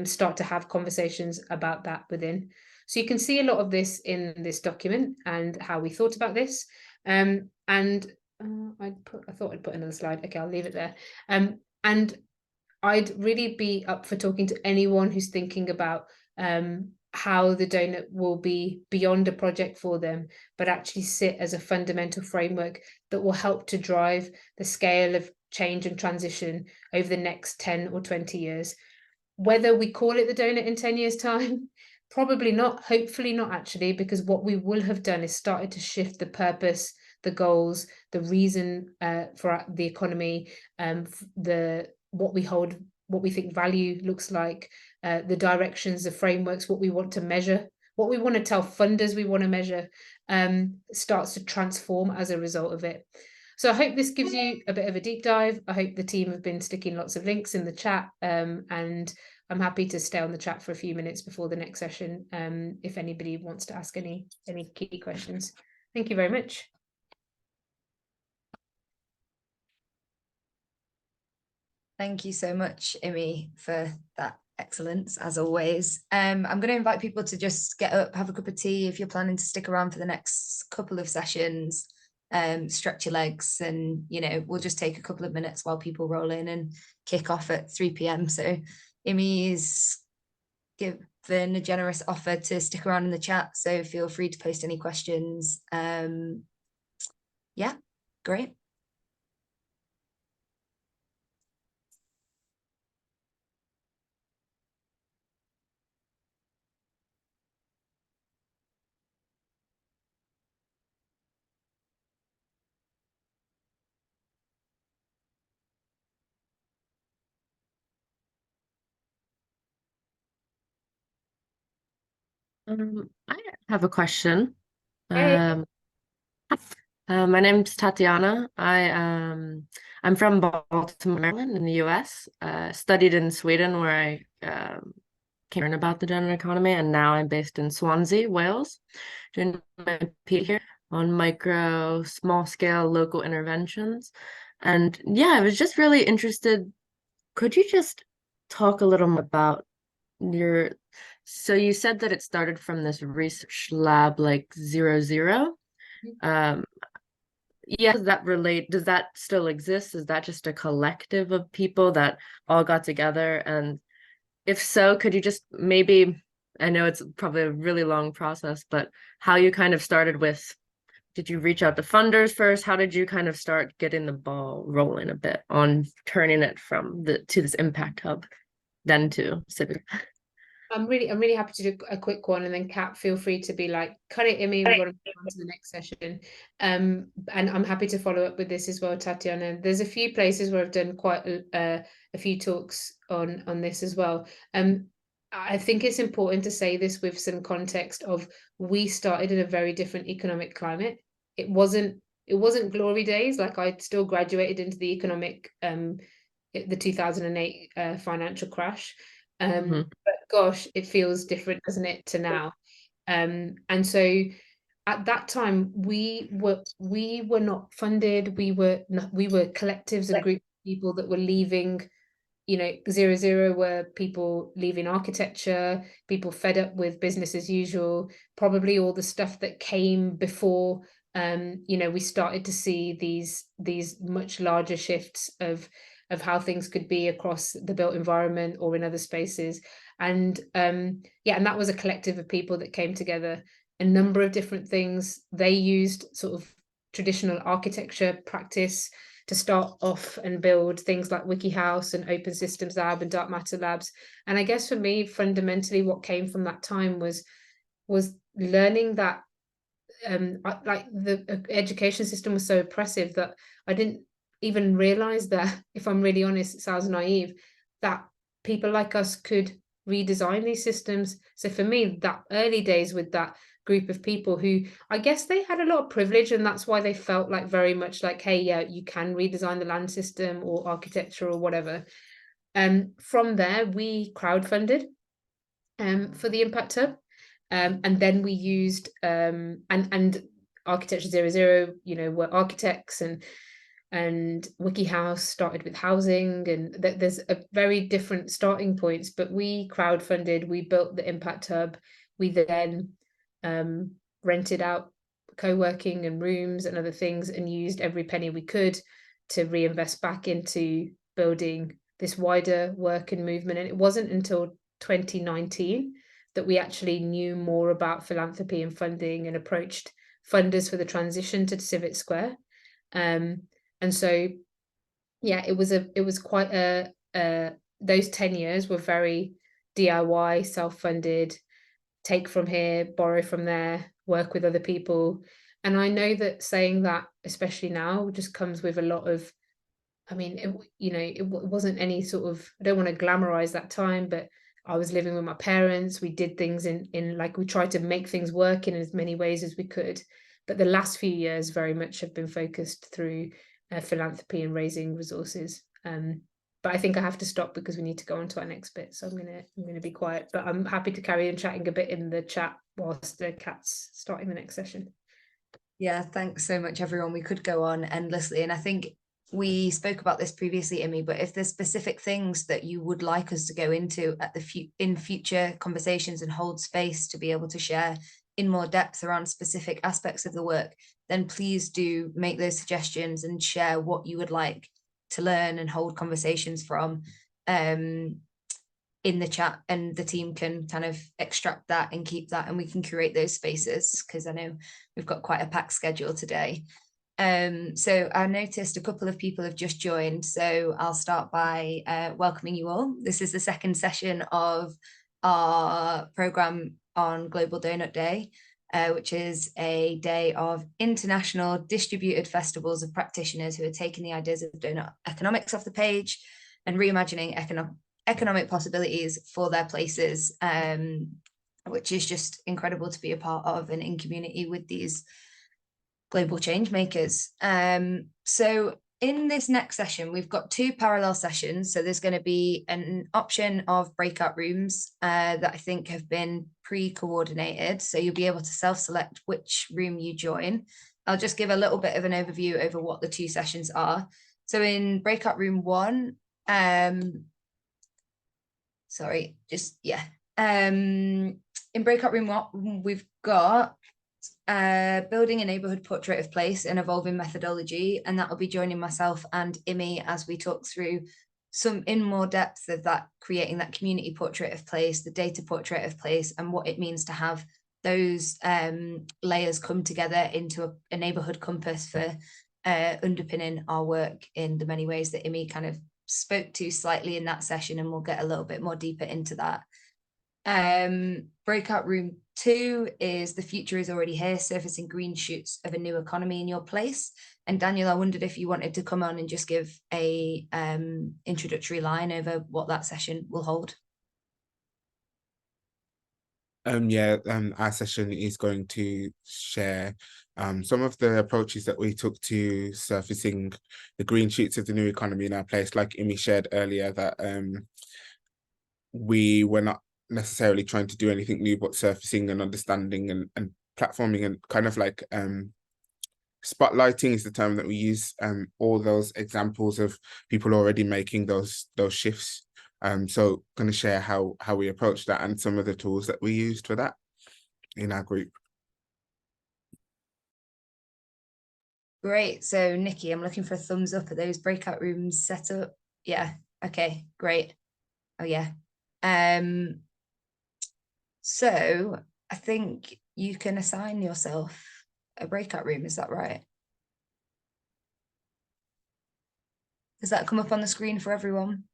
start to have conversations about that within? So you can see a lot of this in this document and how we thought about this. I thought I'd put another slide. Okay, I'll leave it there. And I'd really be up for talking to anyone who's thinking about how the donut will be beyond a project for them, but actually sit as a fundamental framework that will help to drive the scale of change and transition over the next 10 or 20 years. Whether we call it the donut in 10 years' time, probably not, hopefully not actually, because what we will have done is started to shift the purpose, the goals, the reason for the economy, what we hold, what we think value looks like, the directions, the frameworks, what we want to measure, what we want to tell funders we want to measure, starts to transform as a result of it. So I hope this gives you a bit of a deep dive. I hope the team have been sticking lots of links in the chat, and I'm happy to stay on the chat for a few minutes before the next session if anybody wants to ask any key questions. Thank you very much. Thank you so much, Imi, for that excellence, as always. I'm going to invite people to just get up, have a cup of tea if you're planning to stick around for the next couple of sessions. Stretch your legs, and we'll just take a couple of minutes while people roll in and kick off at 3 p.m. So Imi's given a generous offer to stick around in the chat, so feel free to post any questions. Yeah, great. I have a question. Hey. My name's Tatiana. I'm from Baltimore, Maryland, in the U.S. Studied in Sweden, where I came to learn about the donut economy, and now I'm based in Swansea, Wales, doing my PhD here on micro, small scale local interventions. And yeah, I was just really interested. Could you just talk a little more about so you said that it started from this research lab like 00. Yeah, does that still exist? Is that just a collective of people that all got together? And if so, could you just maybe, I know it's probably a really long process, but how you kind of started with, did you reach out to funders first? How did you kind of start getting the ball rolling a bit on turning it from to this impact hub, then to CIVIC? I'm really happy to do a quick one, and then Kat, feel free to be like, cut it, Imi, we've got to move on to the next session. And I'm happy to follow up with this as well, Tatiana. There's a few places where I've done quite a few talks on this as well. I think it's important to say this with some context of, we started in a very different economic climate. It wasn't glory days. Like, I still graduated into the economic the 2008 financial crash. But gosh, it feels different, doesn't it, to now? And so at that time, we were not funded. We were collectives and groups of people that were leaving. 00 were people leaving architecture, people fed up with business as usual, probably all the stuff that came before. We started to see these much larger shifts of of how things could be across the built environment or in other spaces. And yeah, and that was a collective of people that came together, a number of different things. They used sort of traditional architecture practice to start off and build things like WikiHouse and Open Systems Lab and Dark Matter Labs. And I guess for me, fundamentally, what came from that time was learning that like the education system was so oppressive that I didn't even realize that, if I'm really honest, it sounds naive, that people like us could redesign these systems. So for me, that early days with that group of people who, I guess they had a lot of privilege, and that's why they felt like very much like, hey, yeah, you can redesign the land system or architecture or whatever. From there, we crowdfunded for the Impact Hub. And then we used and Architecture 00, you know, were architects, and WikiHouse started with housing, and there's a very different starting points, but we crowdfunded, we built the Impact Hub, we then rented out co-working and rooms and other things, and used every penny we could to reinvest back into building this wider work and movement. And it wasn't until 2019 that we actually knew more about philanthropy and funding and approached funders for the transition to CIVIC SQUARE. And so, yeah, it was quite those 10 years were very DIY, self-funded, take from here, borrow from there, work with other people. And I know that saying that, especially now, just comes with a lot of, I mean, it wasn't any sort of, I don't want to glamorize that time, but I was living with my parents. We did things in like, we tried to make things work in as many ways as we could. But the last few years very much have been focused through philanthropy and raising resources. But I think I have to stop because we need to go on to our next bit. So I'm gonna be quiet, but I'm happy to carry on chatting a bit in the chat whilst the cat's starting the next session. Yeah, thanks so much, everyone. We could go on endlessly. And I think we spoke about this previously, Imi, but if there's specific things that you would like us to go into at in future conversations and hold space to be able to share in more depth around specific aspects of the work, then please do make those suggestions and share what you would like to learn and hold conversations from in the chat, and the team can kind of extract that and keep that, and we can curate those spaces, because I know we've got quite a packed schedule today. So I noticed a couple of people have just joined, so I'll start by welcoming you all. This is the second session of our programme on Global Doughnut Day, which is a day of international distributed festivals of practitioners who are taking the ideas of doughnut economics off the page and reimagining economic possibilities for their places, which is just incredible to be a part of and in community with these global change makers. So in this next session, we've got two parallel sessions. So there's going to be an option of breakout rooms that I think have been pre-coordinated. So you'll be able to self-select which room you join. I'll just give a little bit of an overview over what the two sessions are. So in breakout room one, in breakout room one, we've got building a neighbourhood portrait of place and evolving methodology, and that will be joining myself and Imi as we talk through some in more depth of that, creating that community portrait of place, the data portrait of place, and what it means to have those layers come together into a neighbourhood compass for underpinning our work in the many ways that Imi kind of spoke to slightly in that session, and we'll get a little bit more deeper into that. Breakout room 2 is the future is already here, surfacing green shoots of a new economy in your place. And Daniel, I wondered if you wanted to come on and just give a introductory line over what that session will hold. Our session is going to share some of the approaches that we took to surfacing the green shoots of the new economy in our place. Like Imi shared earlier, that we were not necessarily trying to do anything new, but surfacing and understanding and platforming and kind of like spotlighting is the term that we use, all those examples of people already making those shifts. So going to share how we approach that and some of the tools that we used for that in our group. Great. So Nikki, I'm looking for a thumbs up. Are those breakout rooms set up? Yeah. Okay, great. Oh yeah. So I think you can assign yourself a breakout room, is that right? Does that come up on the screen for everyone?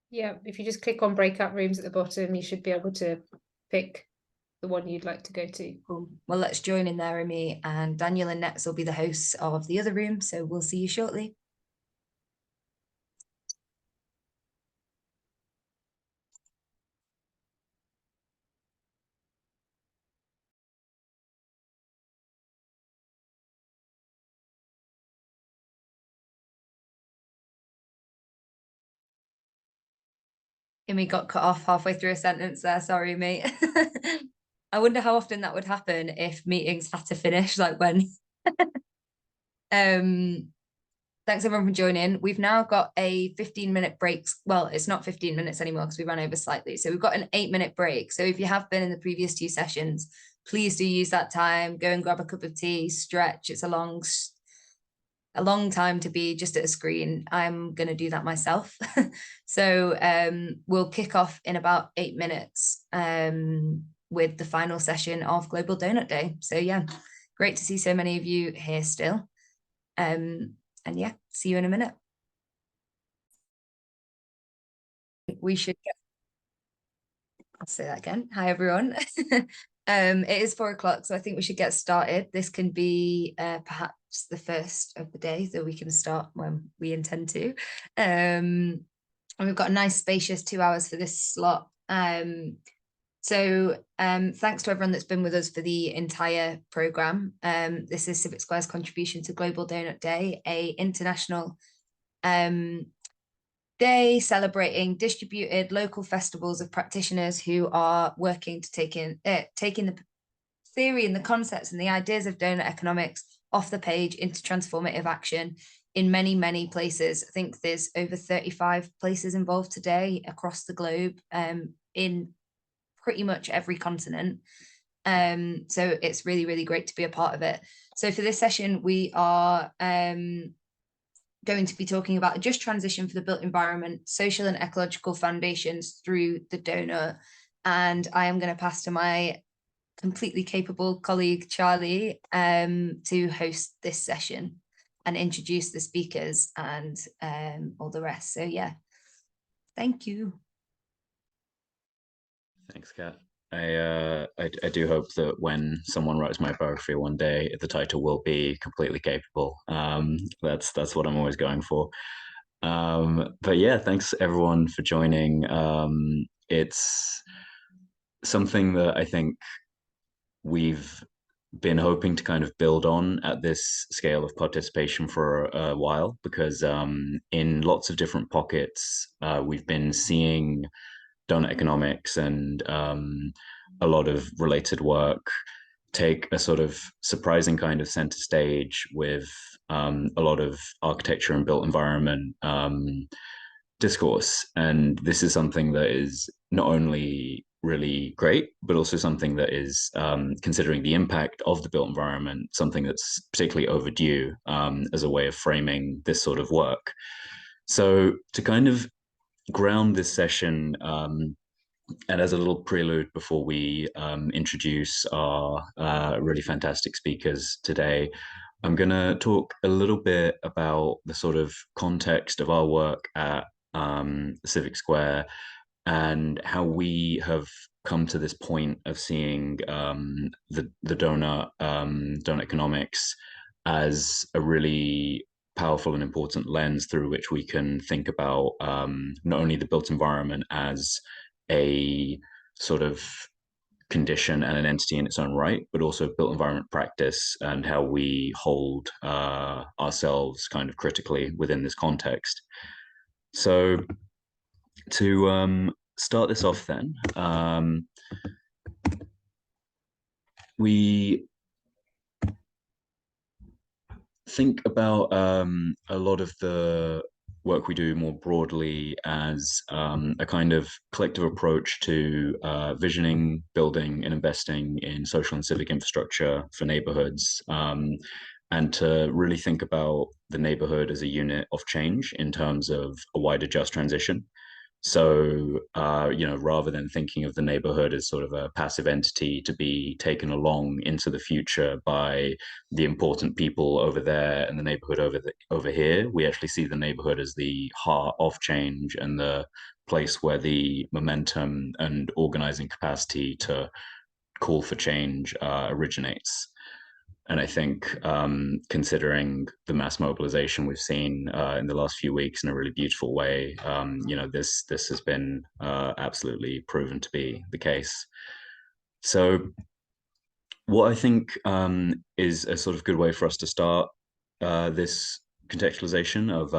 Yeah, if you just click on breakout rooms at the bottom, you should be able to pick the one you'd like to go to. Cool. Well, let's join in there, Amy, and Daniel and Nets will be the hosts of the other room, so we'll see you shortly. Amy got cut off halfway through a sentence there, sorry, mate. I wonder how often that would happen if meetings had to finish, like when. Thanks everyone for joining. We've now got a 15-minute break. Well, it's not 15 minutes anymore because we ran over slightly. So we've got an 8-minute break. So if you have been in the previous 2 sessions, please do use that time. Go and grab a cup of tea, stretch. It's a long time to be just at a screen. I'm going to do that myself. So we'll kick off in about 8 minutes with the final session of Global Donut Day. So yeah, great to see so many of you here still. And yeah, see you in a minute. We should get, I'll say that again. Hi, everyone. It is 4 o'clock, so I think we should get started. This can be perhaps the first of the day, so we can start when we intend to. And we've got a nice spacious 2 hours for this slot. So thanks to everyone that's been with us for the entire programme. This is Civic Square's contribution to Global Donut Day, a international day celebrating distributed local festivals of practitioners who are working to taking the theory and the concepts and the ideas of donut economics off the page into transformative action in many, many places. I think there's over 35 places involved today across the globe, in pretty much every continent. So it's really, really great to be a part of it. So for this session, we are going to be talking about a just transition for the built environment, social and ecological foundations through the donut. And I am going to pass to my completely capable colleague, Charlie, to host this session and introduce the speakers and all the rest. So yeah, thank you. Thanks, Kat. I do hope that when someone writes my biography one day, the title will be completely capable. That's what I'm always going for. But yeah, thanks everyone for joining. It's something that I think we've been hoping to kind of build on at this scale of participation for a while, because in lots of different pockets, we've been seeing donut economics and a lot of related work take a sort of surprising kind of center stage with a lot of architecture and built environment discourse. And this is something that is not only really great, but also something that is, considering the impact of the built environment, something that's particularly overdue as a way of framing this sort of work. So to kind of ground this session, and as a little prelude before we introduce our really fantastic speakers today, I'm going to talk a little bit about the sort of context of our work at Civic Square and how we have come to this point of seeing the donut economics as a really powerful and important lens through which we can think about not only the built environment as a sort of condition and an entity in its own right, but also built environment practice and how we hold ourselves kind of critically within this context. So to start this off then, we think about a lot of the work we do more broadly as a kind of collective approach to visioning, building, and investing in social and civic infrastructure for neighborhoods. and to really think about the neighborhood as a unit of change in terms of a wider just transition. So, rather than thinking of the neighborhood as sort of a passive entity to be taken along into the future by the important people over there and the neighborhood over here, we actually see the neighborhood as the heart of change and the place where the momentum and organizing capacity to call for change originates. And I think considering the mass mobilization we've seen in the last few weeks in a really beautiful way, this has been absolutely proven to be the case. So what I think is a sort of good way for us to start this contextualization of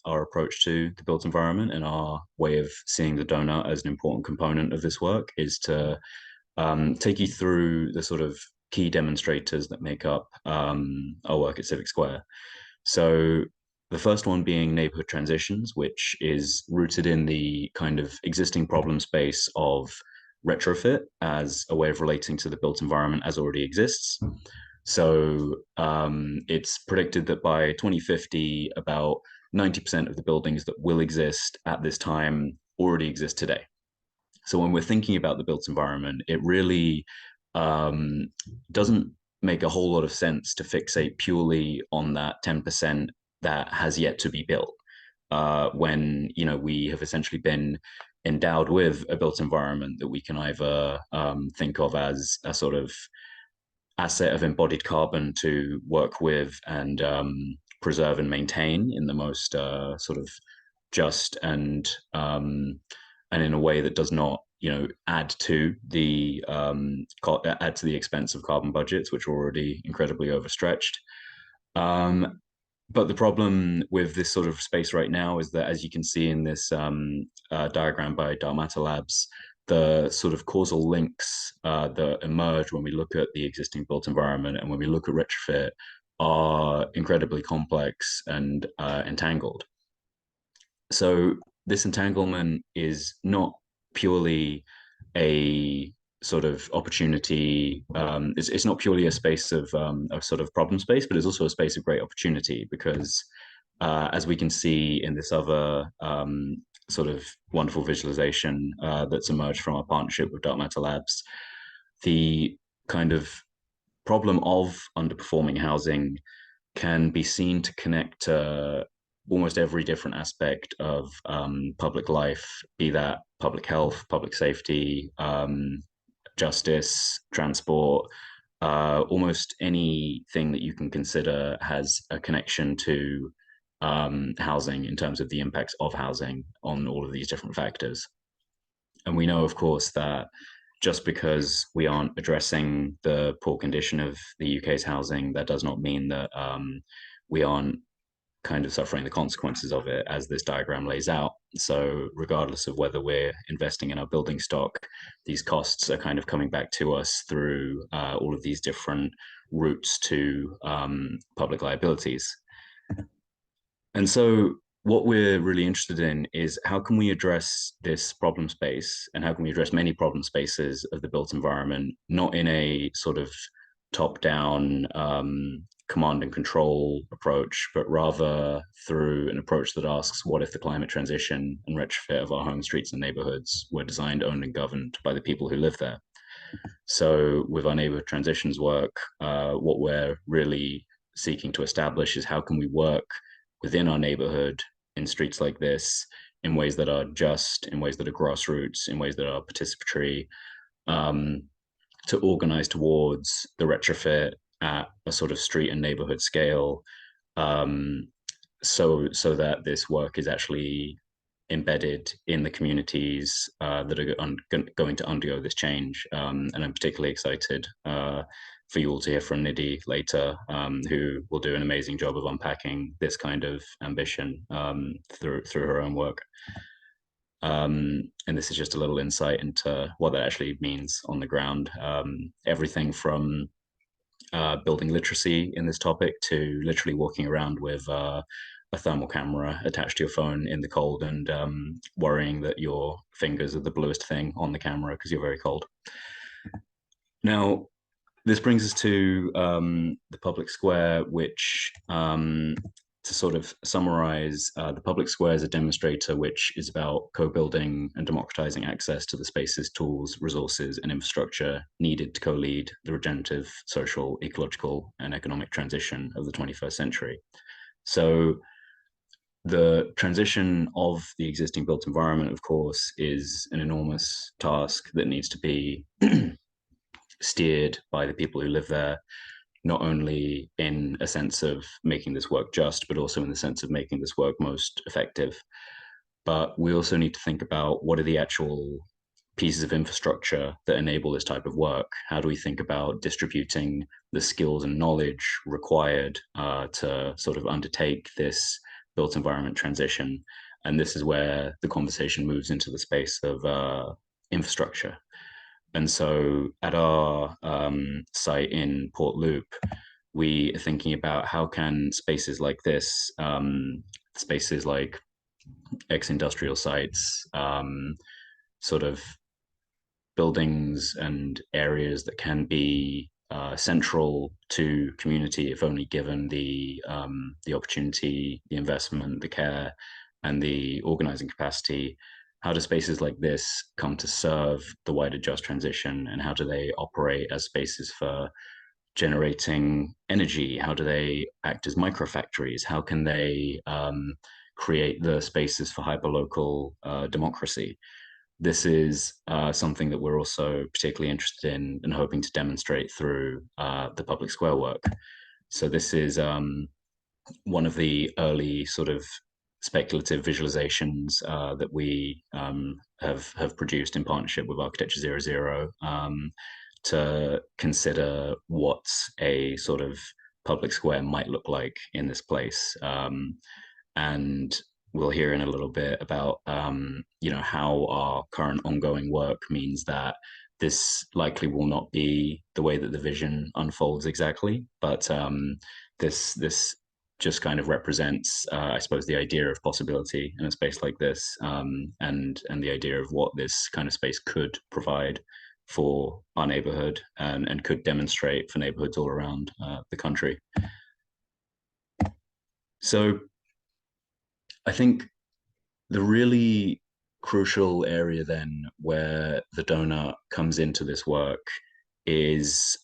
our approach to the built environment and our way of seeing the donut as an important component of this work is to take you through the sort of key demonstrators that make up our work at CIVIC SQUARE. So the first one being neighborhood transitions, which is rooted in the kind of existing problem space of retrofit as a way of relating to the built environment as already exists. So it's predicted that by 2050, about 90% of the buildings that will exist at this time already exist today. So when we're thinking about the built environment, it really doesn't make a whole lot of sense to fixate purely on that 10% that has yet to be built. When we have essentially been endowed with a built environment that we can either think of as a sort of asset of embodied carbon to work with and preserve and maintain in the most sort of just and in a way that does not add to the expense of carbon budgets, which are already incredibly overstretched. But the problem with this sort of space right now is that, as you can see in this diagram by Darmata Labs, the sort of causal links that emerge when we look at the existing built environment and when we look at retrofit are incredibly complex and entangled. So this entanglement is not purely a sort of opportunity. It's not purely a space of sort of problem space, but it's also a space of great opportunity because as we can see in this other sort of wonderful visualization that's emerged from our partnership with Darmata Labs, the kind of problem of underperforming housing can be seen to connect to almost every different aspect of public life, be that public health, public safety, justice, transport, almost anything that you can consider has a connection to housing in terms of the impacts of housing on all of these different factors. And we know, of course, that just because we aren't addressing the poor condition of the UK's housing, that does not mean that we aren't kind of suffering the consequences of it, as this diagram lays out. So regardless of whether we're investing in our building stock, these costs are kind of coming back to us through all of these different routes to public liabilities. And so what we're really interested in is how can we address this problem space and how can we address many problem spaces of the built environment, not in a sort of top-down command and control approach, but rather through an approach that asks, what if the climate transition and retrofit of our home streets and neighborhoods were designed, owned, and governed by the people who live there? So with our neighborhood transitions work, what we're really seeking to establish is how can we work within our neighborhood in streets like this in ways that are just, in ways that are grassroots, in ways that are participatory, to organize towards the retrofit at a sort of street and neighborhood scale, so that this work is actually embedded in the communities that are going to undergo this change. And I'm particularly excited for you all to hear from Nidhi later, who will do an amazing job of unpacking this kind of ambition through her own work. And this is just a little insight into what that actually means on the ground. Everything from building literacy in this topic to literally walking around with a thermal camera attached to your phone in the cold and worrying that your fingers are the bluest thing on the camera because you're very cold. Now, this brings us to the public square, which, to sort of summarize, the public square is a demonstrator which is about co-building and democratizing access to the spaces, tools, resources, and infrastructure needed to co-lead the regenerative, social, ecological, and economic transition of the 21st century. So the transition of the existing built environment, of course, is an enormous task that needs to be steered by the people who live there, not only in a sense of making this work just, but also in the sense of making this work most effective. But we also need to think about what are the actual pieces of infrastructure that enable this type of work. How do we think about distributing the skills and knowledge required to sort of undertake this built environment transition? And this is where the conversation moves into the space of infrastructure. And so at our site in Port Loop, we are thinking about how can spaces like this, spaces like ex-industrial sites, sort of buildings and areas that can be central to community if only given the opportunity, the investment, the care, and the organizing capacity. How do spaces like this come to serve the wider just transition, and how do they operate as spaces for generating energy? How do they act as microfactories? How can they create the spaces for hyperlocal democracy? This is something that we're also particularly interested in and hoping to demonstrate through the public square work. So this is one of the early sort of speculative visualizations that we have produced in partnership with Architecture 00 to consider what a sort of public square might look like in this place. And we'll hear in a little bit about how our current ongoing work means that this likely will not be the way that the vision unfolds exactly, but this just kind of represents, I suppose, the idea of possibility in a space like this, and the idea of what this kind of space could provide for our neighborhood and could demonstrate for neighborhoods all around the country. So I think the really crucial area then where the donut comes into this work is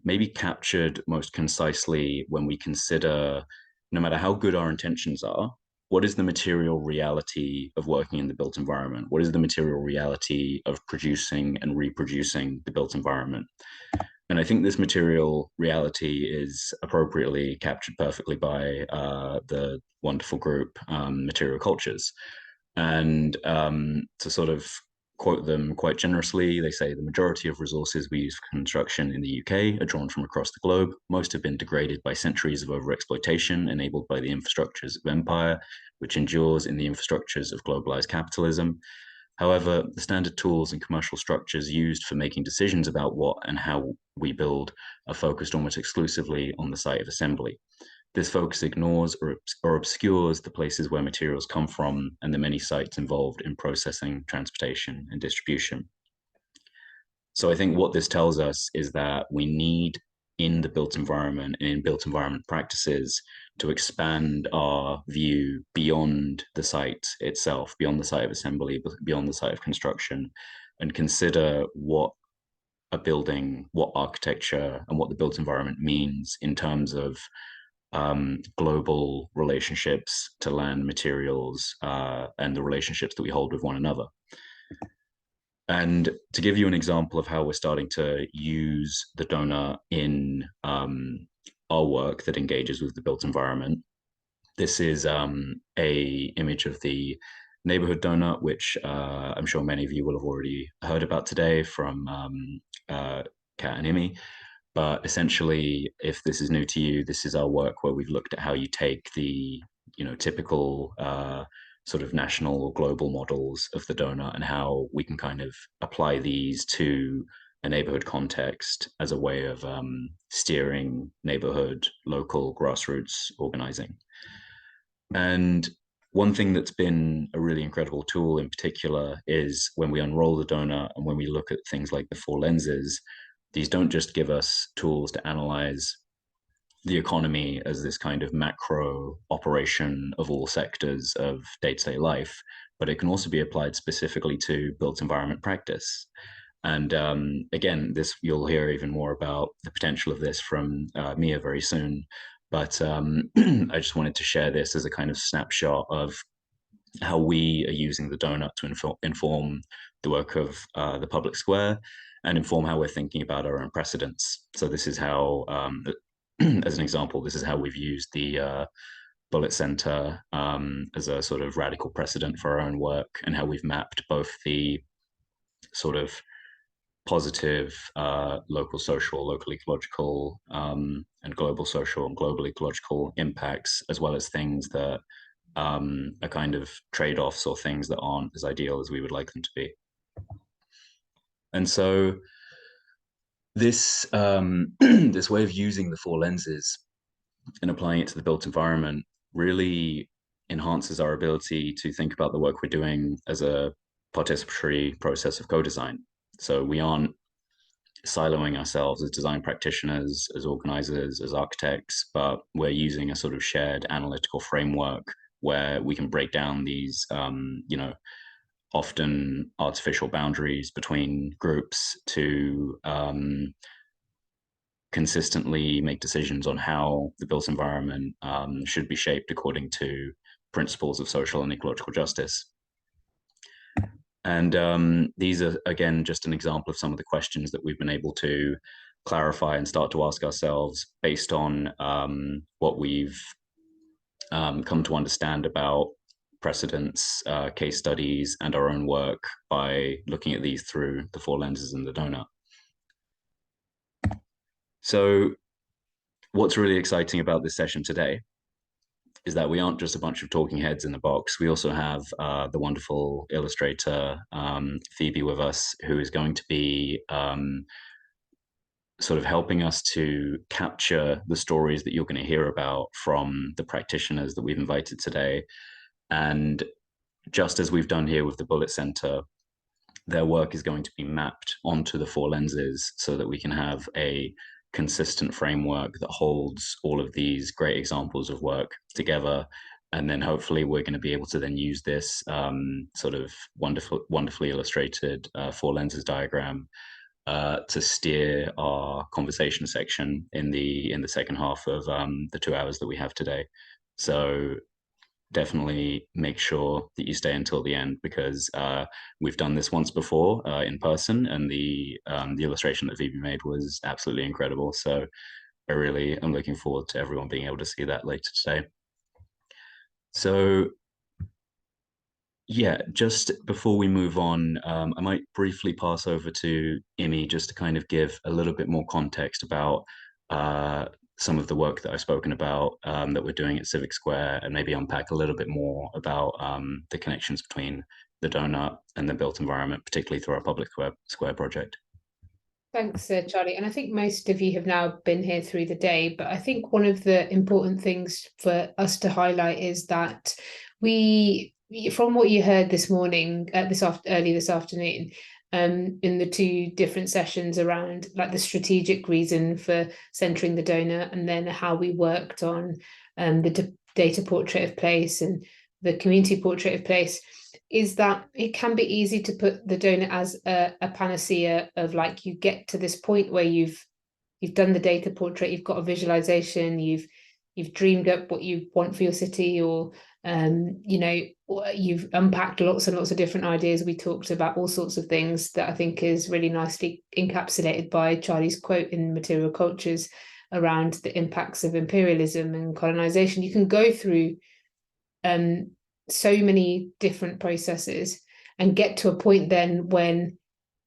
maybe captured most concisely when we consider, no matter how good our intentions are, what is the material reality of working in the built environment? What is the material reality of producing and reproducing the built environment? And I think this material reality is appropriately captured perfectly by the wonderful group Material Cultures. And to sort of quote them quite generously, they say the majority of resources we use for construction in the UK are drawn from across the globe. Most have been degraded by centuries of overexploitation enabled by the infrastructures of empire, which endures in the infrastructures of globalized capitalism. However, the standard tools and commercial structures used for making decisions about what and how we build are focused almost exclusively on the site of assembly. This focus ignores or obscures the places where materials come from and the many sites involved in processing, transportation, and distribution. So I think what this tells us is that we need, in the built environment and in built environment practices, to expand our view beyond the site itself, beyond the site of assembly, beyond the site of construction, and consider what a building, what architecture, and what the built environment means in terms of global relationships to land, materials, and the relationships that we hold with one another. And to give you an example of how we're starting to use the donut in our work that engages with the built environment, this is a image of the Neighbourhood Doughnut, which I'm sure many of you will have already heard about today from Kat and Imi. But essentially, if this is new to you, this is our work where we've looked at how you take the typical sort of national or global models of the donut and how we can kind of apply these to a neighborhood context as a way of steering neighborhood, local, grassroots organizing. And one thing that's been a really incredible tool in particular is when we unroll the donut and when we look at things like the four lenses, these don't just give us tools to analyze the economy as this kind of macro operation of all sectors of day-to-day life, but it can also be applied specifically to built environment practice. And again, this you'll hear even more about the potential of this from Mia very soon. But I just wanted to share this as a kind of snapshot of how we are using the donut to inform the work of the public square and inform how we're thinking about our own precedents. So this is how, as an example, this is how we've used the Bullet Center as a sort of radical precedent for our own work, and how we've mapped both the sort of positive local social, local ecological, and global social and global ecological impacts, as well as things that are kind of trade-offs or things that aren't as ideal as we would like them to be. And so this this way of using the four lenses and applying it to the built environment really enhances our ability to think about the work we're doing as a participatory process of co-design. So we aren't siloing ourselves as design practitioners, as organizers, as architects, but we're using a sort of shared analytical framework where we can break down these, you know, often artificial boundaries between groups to consistently make decisions on how the built environment should be shaped according to principles of social and ecological justice. And these are, again, just an example of some of the questions that we've been able to clarify and start to ask ourselves based on what we've come to understand about precedents, case studies, and our own work by looking at these through the four lenses in the donut. So what's really exciting about this session today is that we aren't just a bunch of talking heads in the box. We also have the wonderful illustrator, Phoebe, with us, who is going to be sort of helping us to capture the stories that you're going to hear about from the practitioners that we've invited today. And just as we've done here with the Bullet Center, their work is going to be mapped onto the four lenses so that we can have a consistent framework that holds all of these great examples of work together. And then hopefully we're going to be able to then use this sort of wonderfully illustrated four lenses diagram to steer our conversation section in the second half of the 2 hours that we have today. So definitely make sure that you stay until the end, because we've done this once before in person, and the illustration that Phoebe made was absolutely incredible. So I really am looking forward to everyone being able to see that later today. So yeah, just before we move on, I might briefly pass over to Imi just to kind of give a little bit more context about some of the work that I've spoken about that we're doing at CIVIC Square, and maybe unpack a little bit more about the connections between the donut and the built environment, particularly through our public square project. Thanks, Charlie. And I think most of you have now been here through the day, but I think one of the important things for us to highlight is that from what you heard this morning, early this afternoon, in the two different sessions around like the strategic reason for centering the donut, and then how we worked on the data portrait of place and the community portrait of place, is that it can be easy to put the donut as a panacea of like, you get to this point where you've done the data portrait, you've got a visualization, you've dreamed up what you want for your city, or you know, you've unpacked lots and lots of different ideas. We talked about all sorts of things that I think is really nicely encapsulated by Charlie's quote in Material Cultures around the impacts of imperialism and colonization. You can go through so many different processes and get to a point then when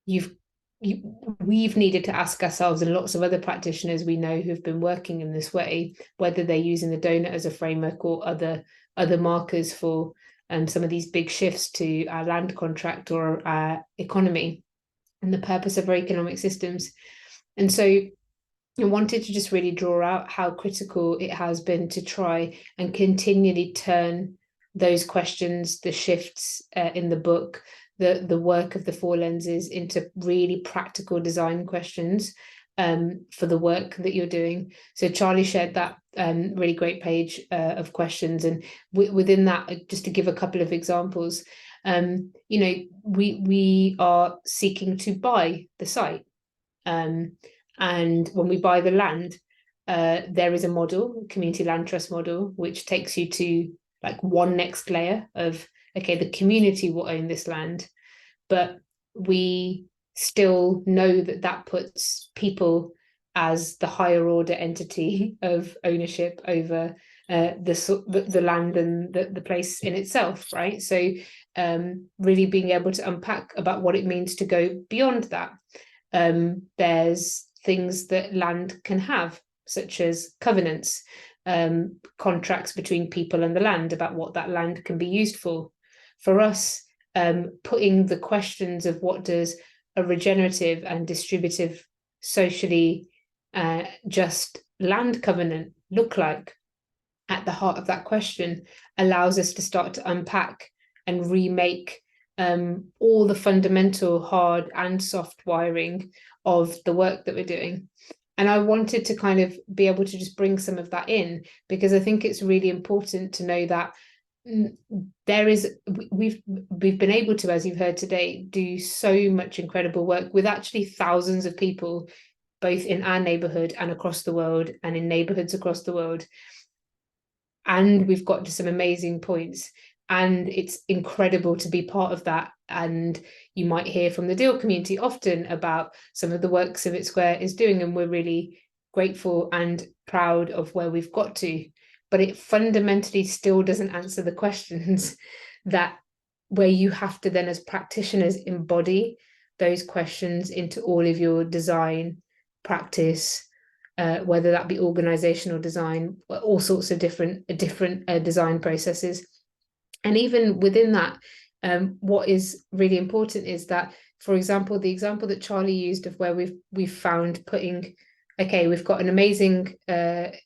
we've needed to ask ourselves, and lots of other practitioners we know who've been working in this way, whether they're using the donut as a framework or other markers for some of these big shifts to our land contract or our economy and the purpose of our economic systems. And so I wanted to just really draw out how critical it has been to try and continually turn those questions, the shifts in the book, the work of the four lenses, into really practical design questions, for the work that you're doing. So Charlie shared that really great page of questions, and within that, just to give a couple of examples, you know, we are seeking to buy the site, and when we buy the land, there is a model, community land trust model, which takes you to like one next layer of, okay, the community will own this land, but we still know that that puts people as the higher order entity of ownership over the land and the place in itself, right? So really being able to unpack about what it means to go beyond that. There's things that land can have, such as covenants, contracts between people and the land about what that land can be used for. For us, putting the questions of what does a regenerative and distributive, socially just land covenant look like at the heart of that question allows us to start to unpack and remake all the fundamental hard and soft wiring of the work that we're doing. And I wanted to kind of be able to just bring some of that in, because I think it's really important to know that there is, we've been able to, as you've heard today, do so much incredible work with actually thousands of people, both in our neighborhood and across the world, and in neighborhoods across the world. And we've got to some amazing points, and it's incredible to be part of that. And you might hear from the deal community often about some of the work CIVIC SQUARE is doing, and we're really grateful and proud of where we've got to. But it fundamentally still doesn't answer the questions that where you have to then, as practitioners, embody those questions into all of your design practice, whether that be organizational design, all sorts of different design processes. And even within that, what is really important is that, for example, the example that Charlie used of where we've found putting, okay, we've got an amazing,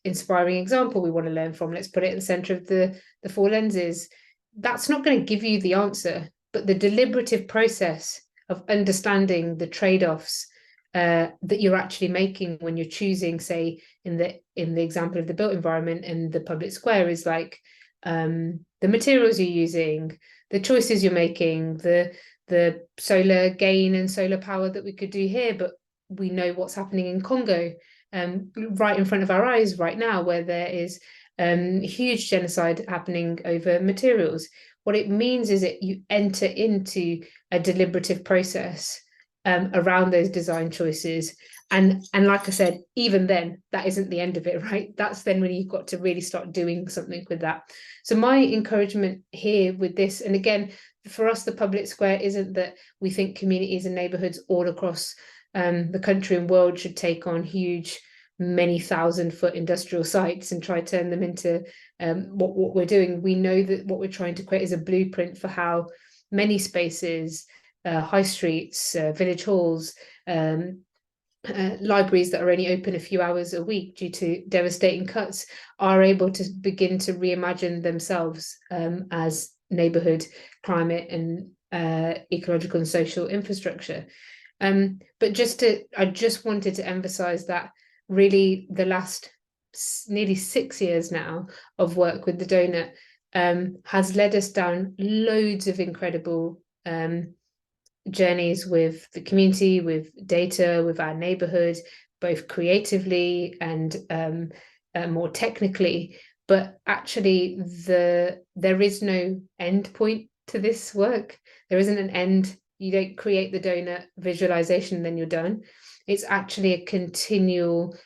inspiring example we want to learn from. Let's put it in the center of the four lenses. That's not going to give you the answer, but the deliberative process of understanding the trade-offs that you're actually making when you're choosing, say, in the example of the built environment and the public square, is like the materials you're using, the choices you're making, the solar gain and solar power that we could do here, but we know what's happening in Congo, right in front of our eyes right now, where there is huge genocide happening over materials. What it means is that you enter into a deliberative process around those design choices. And like I said, even then, that isn't the end of it, right? That's then when you've got to really start doing something with that. So my encouragement here with this, and again, for us, the public square isn't that we think communities and neighborhoods all across the country and world should take on huge, many 1,000-foot industrial sites and try to turn them into what we're doing. We know that what we're trying to create is a blueprint for how many spaces, high streets, village halls, libraries that are only open a few hours a week due to devastating cuts are able to begin to reimagine themselves as neighborhood, climate and ecological and social infrastructure. But I just wanted to emphasize that really the last nearly 6 years now of work with the Doughnut has led us down loads of incredible journeys with the community, with data, with our neighborhood, both creatively and more technically. But actually, there is no end point to this work. There isn't an end. You don't create the Doughnut visualization and then you're done. It's actually a continual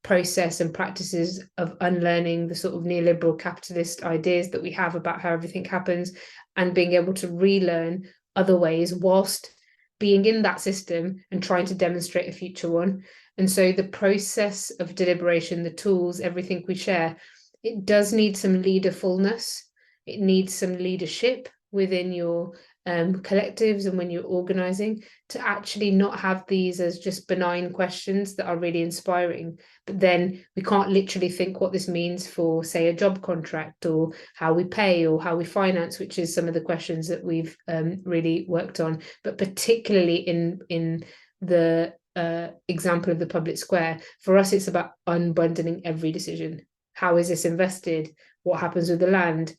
process and practices of unlearning the sort of neoliberal capitalist ideas that we have about how everything happens, and being able to relearn other ways whilst being in that system and trying to demonstrate a future one. And so the process of deliberation, the tools, everything we share, it does need some leaderfulness. It needs some leadership within your collectives and when you're organizing, to actually not have these as just benign questions that are really inspiring, but then we can't literally think what this means for, say, a job contract or how we pay or how we finance, which is some of the questions that we've really worked on, but particularly in the example of the public square, for us, it's about unbundling every decision. How is this invested? What happens with the land?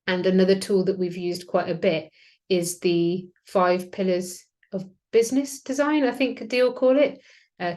And another tool that we've used quite a bit is the 5 pillars of business design, I think Adil call it.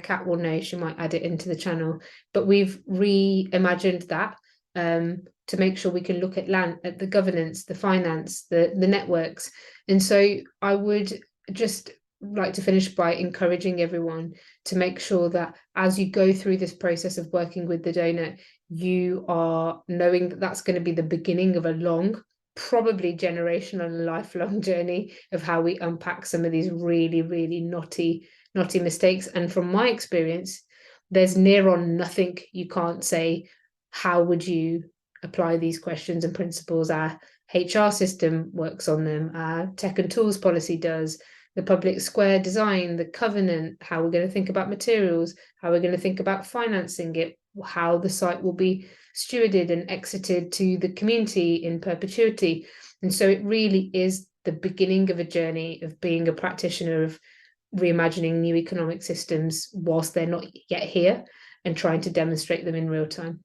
Kat will know, she might add it into the channel. But we've reimagined that to make sure we can look at land, at the governance, the finance, the networks. And so I would just like to finish by encouraging everyone to make sure that as you go through this process of working with the donut, you are knowing that that's going to be the beginning of a long, probably generational and lifelong journey of how we unpack some of these really, really knotty mistakes. And from my experience, there's near on nothing you can't say, how would you apply these questions and principles? Our HR system works on them, our tech and tools policy does, the public square design, the covenant, how we're going to think about materials, how we're going to think about financing it, how the site will be stewarded and exited to the community in perpetuity. And so it really is the beginning of a journey of being a practitioner of reimagining new economic systems whilst they're not yet here, and trying to demonstrate them in real time.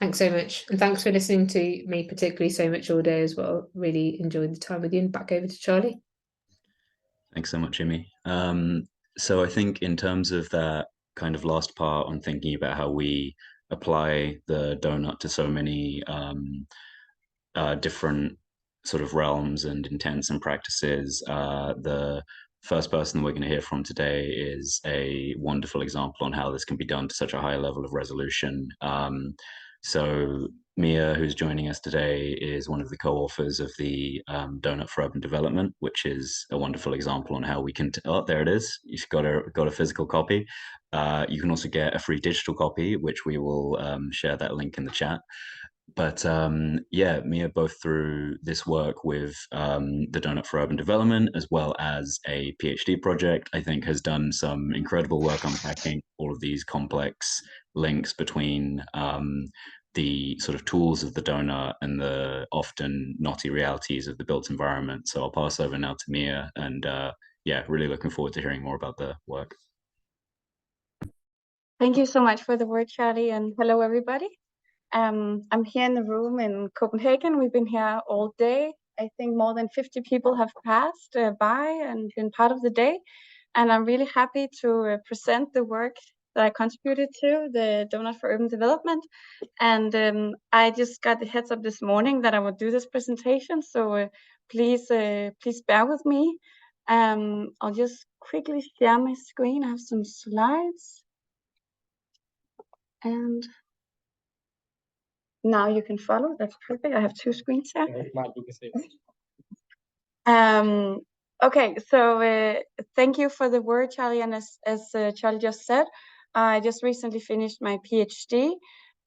Thanks so much. And thanks for listening to me particularly so much all day as well. Really enjoyed the time with you. And back over to Charlie. Thanks so much, Jimmy. So I think in terms of that kind of last part on thinking about how we apply the donut to so many different sort of realms and intents and practices, the first person we're going to hear from today is a wonderful example on how this can be done to such a high level of resolution. So Mia, who's joining us today, is one of the co-authors of the Doughnut for Urban Development, which is a wonderful example on how we can. Oh, there it is. You've got a physical copy. You can also get a free digital copy, which we will share that link in the chat. But yeah, Mia, both through this work with the Doughnut for Urban Development, as well as a PhD project, I think has done some incredible work unpacking all of these complex links between the sort of tools of the donut and the often knotty realities of the built environment. So I'll pass over now to Mia, and yeah, really looking forward to hearing more about the work. Thank you so much for the word, Charlie, and hello, everybody. I'm here in the room in Copenhagen. We've been here all day. I think more than 50 people have passed by and been part of the day. And I'm really happy to present the work that I contributed to, the Doughnut for Urban Development. And I just got the heads up this morning that I would do this presentation. So please bear with me. I'll just quickly share my screen. I have some slides. And now you can follow. That's perfect. I have 2 screens here. Okay, so thank you for the word, Charlie. And as Charlie just said, I just recently finished my PhD,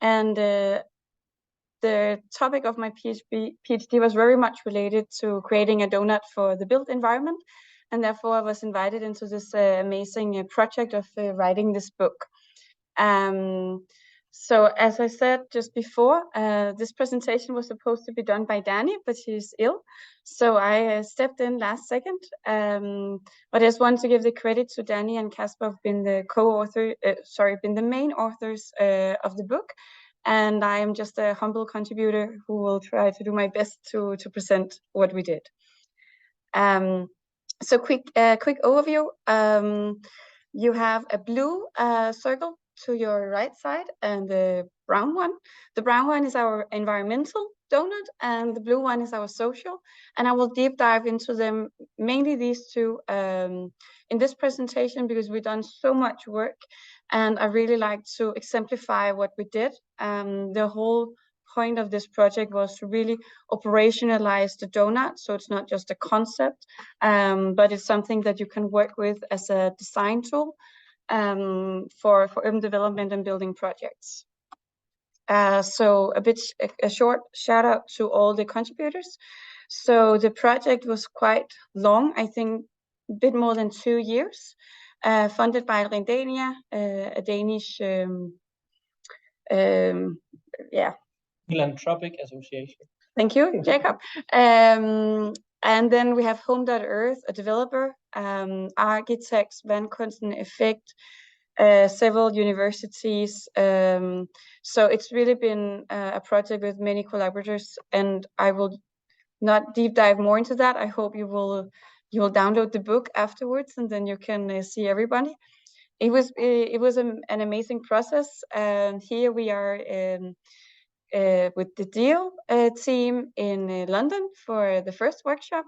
and the topic of my PhD was very much related to creating a donut for the built environment, and therefore I was invited into this amazing project of writing this book. So as I said just before, this presentation was supposed to be done by Danny, but she's ill. So I stepped in last second. But I just want to give the credit to Danny and Casper, who've been the been the main authors of the book. And I am just a humble contributor who will try to do my best to present what we did. So quick overview. You have a blue circle to your right side and the brown one. The brown one is our environmental donut and the blue one is our social. And I will deep dive into them, mainly these two in this presentation, because we've done so much work and I really like to exemplify what we did. The whole point of this project was to really operationalize the donut. So it's not just a concept, but it's something that you can work with as a design tool for urban development and building projects. So a short shout out to all the contributors. So the project was quite long, I think a bit more than 2 years, funded by Rendania, a Danish philanthropic association. Thank you, Jacob. And then we have Home.Earth, a developer, architects, Vandkunsten Effect, several universities. So it's really been a project with many collaborators, and I will not deep dive more into that. I hope you will download the book afterwards, and then you can see everybody. It was an amazing process, and here we are with the Deal team in London for the first workshop.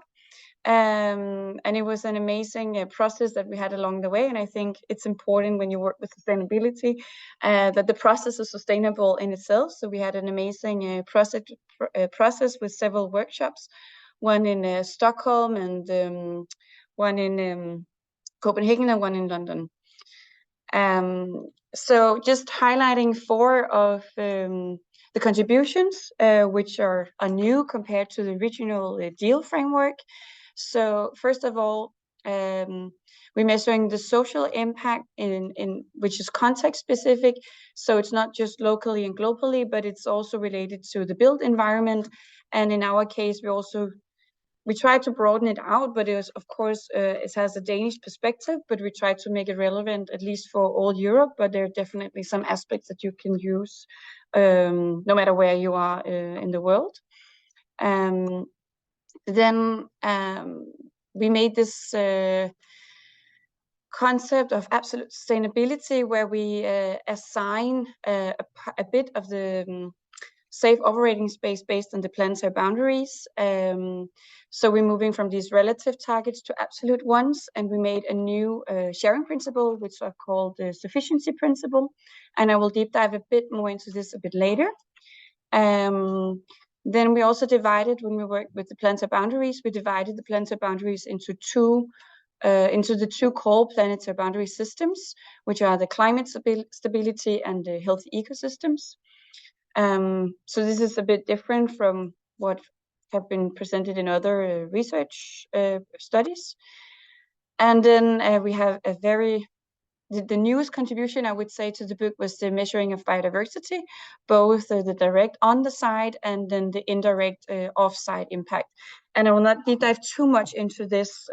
And it was an amazing process that we had along the way. And I think it's important when you work with sustainability that the process is sustainable in itself. So we had an amazing process with several workshops, one in Stockholm and one in Copenhagen and one in London. So just highlighting four of the contributions, which are new compared to the original Deal framework. So first of all, we're measuring the social impact in which is context specific. So it's not just locally and globally, but it's also related to the built environment. And in our case, we tried to broaden it out, but it was, of course, it has a Danish perspective, but we tried to make it relevant at least for all Europe. But there are definitely some aspects that you can use no matter where you are in the world. Then we made this concept of absolute sustainability, where we assign a bit of the safe operating space based on the planetary boundaries. So we're moving from these relative targets to absolute ones, and we made a new sharing principle, which are called the sufficiency principle. And I will deep dive a bit more into this a bit later. Then we also divided, when we worked with the planetary boundaries, we divided the planetary boundaries into the two core planetary boundary systems, which are the climate stability and the healthy ecosystems. So this is a bit different from what have been presented in other research studies. And then we have the newest contribution, I would say, to the book was the measuring of biodiversity, both the direct on the side and then the indirect off-site impact. And I will not deep dive too much into this,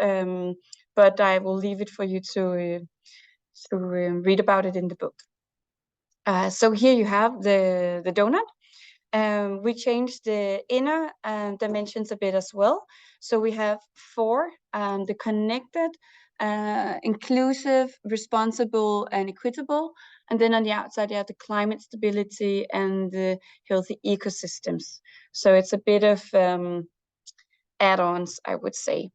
but I will leave it for you to read about it in the book. So here you have the donut. We changed the inner dimensions a bit as well. So we have four, the connected, inclusive, responsible, and equitable. And then on the outside, you have the climate stability and the healthy ecosystems. So it's a bit of add-ons, I would say.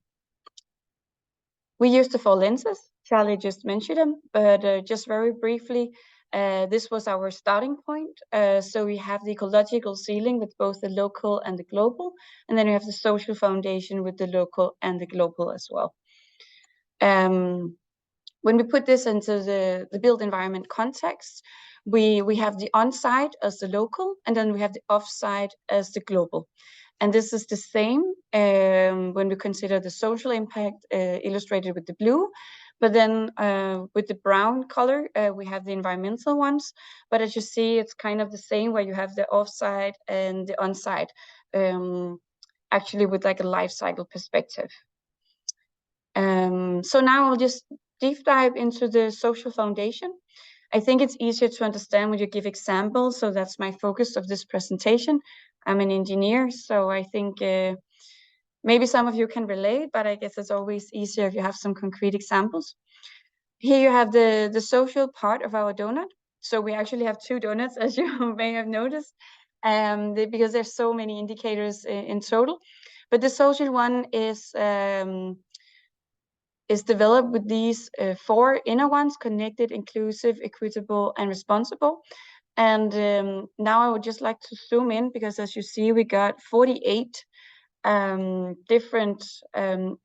We used the four lenses. Charlie just mentioned them, but just very briefly, this was our starting point. So we have the ecological ceiling with both the local and the global, and then we have the social foundation with the local and the global as well. When we put this into the built environment context, we have the on-site as the local, and then we have the off-site as the global. And this is the same when we consider the social impact illustrated with the blue. But then with the brown color, we have the environmental ones. But as you see, it's kind of the same, where you have the off-site and the on-site, actually with like a life cycle perspective. So now I'll just deep dive into the social foundation. I think it's easier to understand when you give examples, so that's my focus of this presentation. I'm an engineer, so I think maybe some of you can relate, but I guess it's always easier if you have some concrete examples. Here you have the social part of our donut. So we actually have two donuts, as you may have noticed, because there's so many indicators in total. But the social one is developed with these four inner ones: connected, inclusive, equitable, and responsible. And now I would just like to zoom in, because as you see, we got 48 different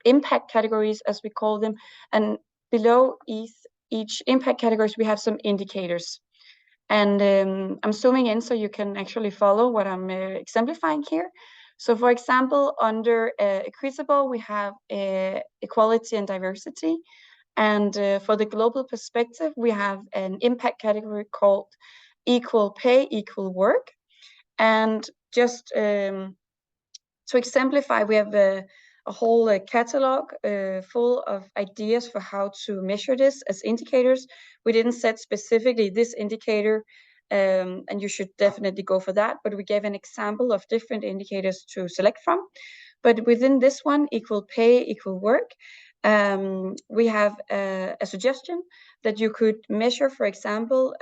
impact categories, as we call them. And below each impact categories, we have some indicators. And I'm zooming in so you can actually follow what I'm exemplifying here. So for example, under equitable, we have equality and diversity. And for the global perspective, we have an impact category called equal pay, equal work. And just To exemplify, we have a whole catalog full of ideas for how to measure this as indicators. We didn't set specifically this indicator, and you should definitely go for that, but we gave an example of different indicators to select from. But within this one, equal pay, equal work, we have a suggestion that you could measure, for example,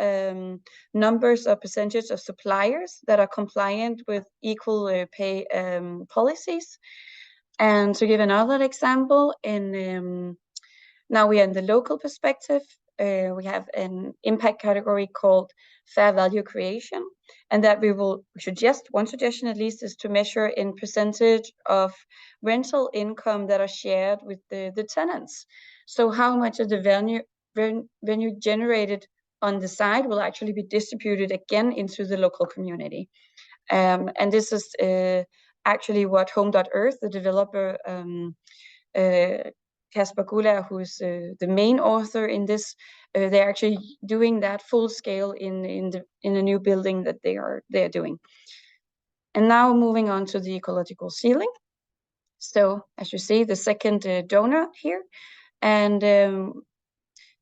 numbers or percentage of suppliers that are compliant with equal pay policies. And to give another example, now we are in the local perspective. We have an impact category called fair value creation, and that one suggestion at least is to measure in percentage of rental income that are shared with the tenants. So how much of the revenue generated on the side will actually be distributed again into the local community. And this is actually what Home.Earth, the developer, Kasper Guller, who's the main author in this, they're actually doing that full scale in a new building that they're doing. And now moving on to the ecological ceiling. So as you see, the second donut here, and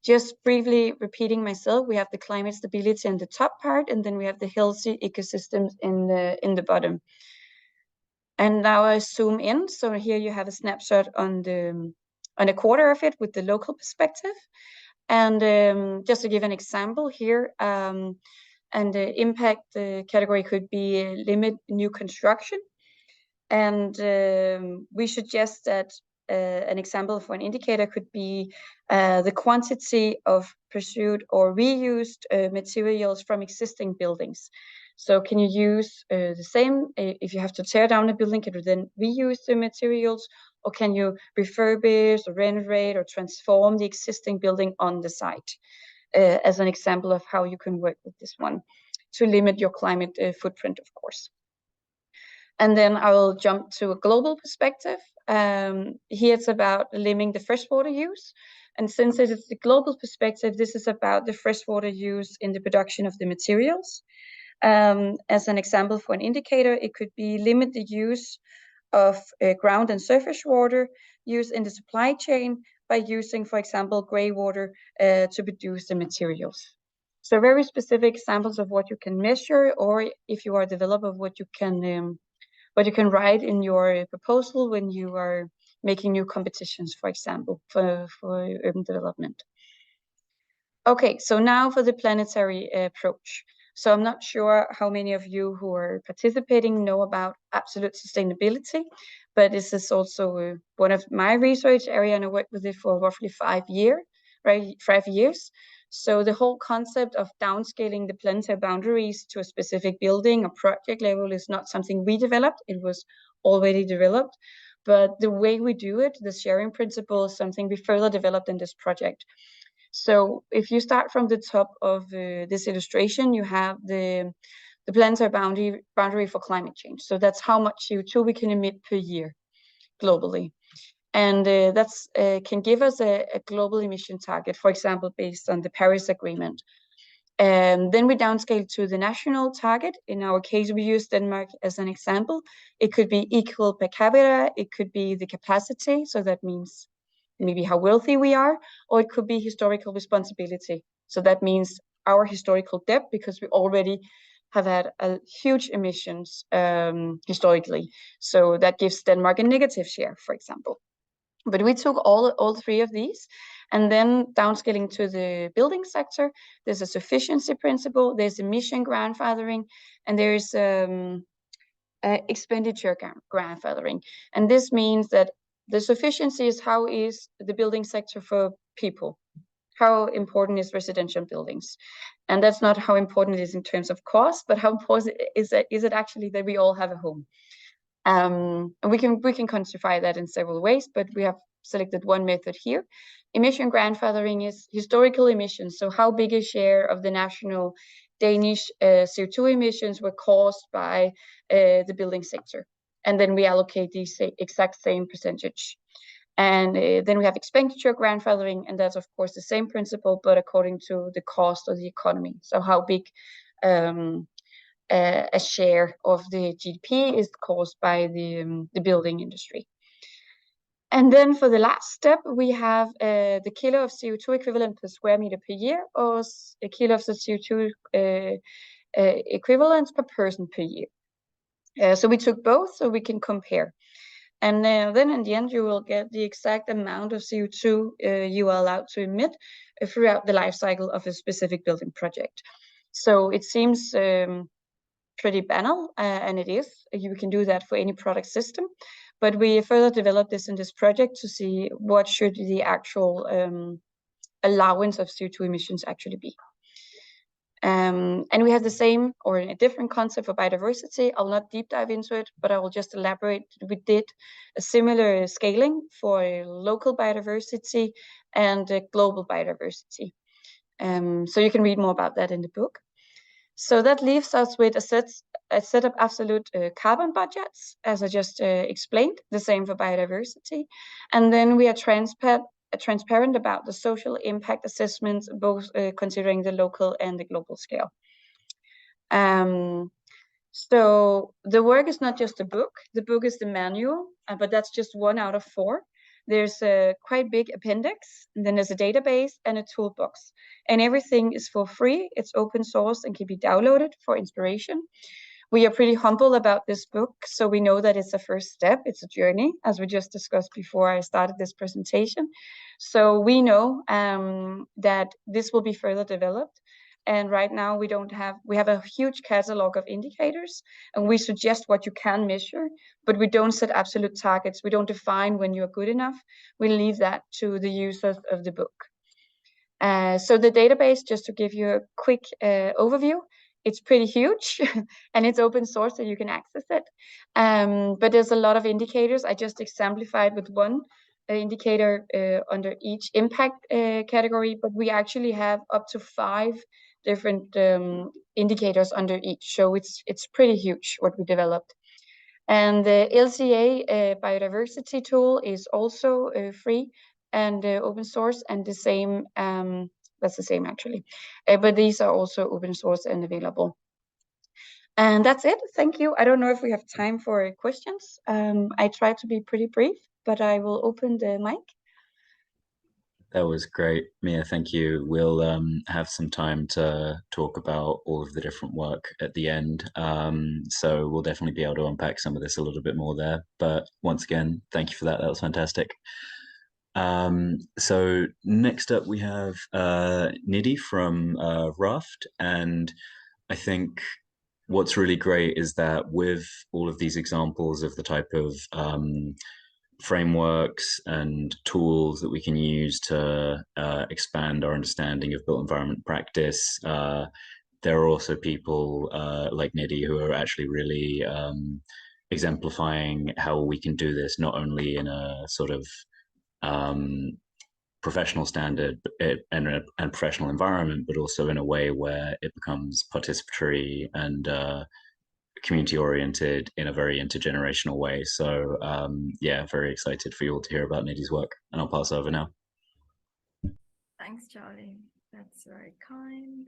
just briefly repeating myself, we have the climate stability in the top part, and then we have the healthy ecosystems in the bottom. And now I zoom in. So here you have a snapshot on a quarter of it with the local perspective. And just to give an example here, and the impact category could be limit new construction. And we suggest that an example for an indicator could be the quantity of pursued or reused materials from existing buildings. So can you use the same, if you have to tear down a building, can you then reuse the materials, or can you refurbish or renovate or transform the existing building on the site, as an example of how you can work with this one to limit your climate footprint, of course. And then I will jump to a global perspective. Here it's about limiting the freshwater use. And since it is the global perspective, this is about the freshwater use in the production of the materials. As an example for an indicator, it could be limit the use of ground and surface water used in the supply chain by using, for example, grey water to produce the materials. So very specific examples of what you can measure, or if you are a developer, what you can write in your proposal when you are making new competitions, for example, for urban development. Okay, so now for the planetary approach. So I'm not sure how many of you who are participating know about absolute sustainability, but this is also one of my research area, and I worked with it for roughly 5 years. So the whole concept of downscaling the planetary boundaries to a specific building or project level is not something we developed. It was already developed, but the way we do it, the sharing principle, is something we further developed in this project. So if you start from the top of this illustration, you have the planetary boundary for climate change. So that's how much CO2 we can emit per year globally. And that's can give us a global emission target, for example, based on the Paris Agreement. And then we downscale to the national target. In our case, we use Denmark as an example. It could be equal per capita, it could be the capacity, so that means maybe how wealthy we are, or it could be historical responsibility. So that means our historical debt, because we already have had a huge emissions historically. So that gives Denmark a negative share, for example. But we took all three of these, and then downscaling to the building sector, there's a sufficiency principle, there's emission grandfathering, and there's expenditure grandfathering. And this means that the sufficiency is how is the building sector for people, how important is residential buildings, and that's not how important it is in terms of cost, but how important is it actually that we all have a home. And we can quantify that in several ways, but we have selected one method here. Emission grandfathering is historical emissions, so how big a share of the national Danish CO2 emissions were caused by the building sector, and then we allocate the exact same percentage. And then we have expenditure grandfathering, and that's of course the same principle, but according to the cost of the economy. So how big a share of the GDP is caused by the building industry. And then for the last step, we have the kilo of CO2 equivalent per square meter per year, or a kilo of the CO2 equivalents per person per year. So we took both so we can compare. And then in the end, you will get the exact amount of CO2 you are allowed to emit throughout the life cycle of a specific building project. So it seems pretty banal, and it is. You can do that for any product system. But we further developed this in this project to see what should the actual allowance of CO2 emissions actually be. And we have the same or a different concept for biodiversity. I'll not deep dive into it, but I will just elaborate. We did a similar scaling for local biodiversity and global biodiversity. So you can read more about that in the book. So that leaves us with a set of absolute carbon budgets, as I just explained, the same for biodiversity. And then we are transparent about the social impact assessments, both considering the local and the global scale. So the work is not just a book. The book is the manual, but that's just 1 out of 4. There's a quite big appendix, and then there's a database and a toolbox. And everything is for free. It's open source and can be downloaded for inspiration. We are pretty humble about this book, so we know that it's a first step. It's a journey, as we just discussed before I started this presentation. So we know that this will be further developed. And right now we have a huge catalog of indicators, and we suggest what you can measure, but we don't set absolute targets. We don't define when you're good enough. We leave that to the users of the book. So the database, just to give you a quick overview, it's pretty huge and it's open source, so you can access it. But there's a lot of indicators. I just exemplified with one indicator under each impact category, but we actually have up to 5 different indicators under each. So it's pretty huge what we developed. And the LCA biodiversity tool is also free and open source, and the same, that's the same actually. But these are also open source and available. And that's it. Thank you. I don't know if we have time for questions. I try to be pretty brief, but I will open the mic. That was great, Mia. Thank you. We'll have some time to talk about all of the different work at the end. So we'll definitely be able to unpack some of this a little bit more there. But once again, thank you for that. That was fantastic. So next up we have Nidhi from Raft. And I think what's really great is that with all of these examples of the type of frameworks and tools that we can use to expand our understanding of built environment practice, there are also people like Nidhi who are actually really exemplifying how we can do this not only in a sort of professional standard and professional environment, but also in a way where it becomes participatory and community oriented in a very intergenerational way. So yeah, very excited for you all to hear about Nidhi's work, and I'll pass over now. Thanks, Charlie. That's very kind.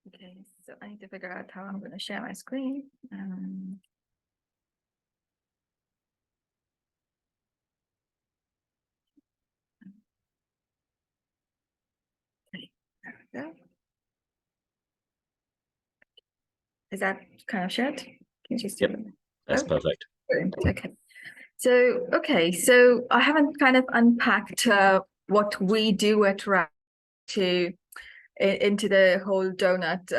Okay, so I need to figure out how I'm going to share my screen. Okay, there we go. Is that kind of shared? Can you just Yep, that's perfect. Okay. So I haven't kind of unpacked what we do at Raft into the whole donut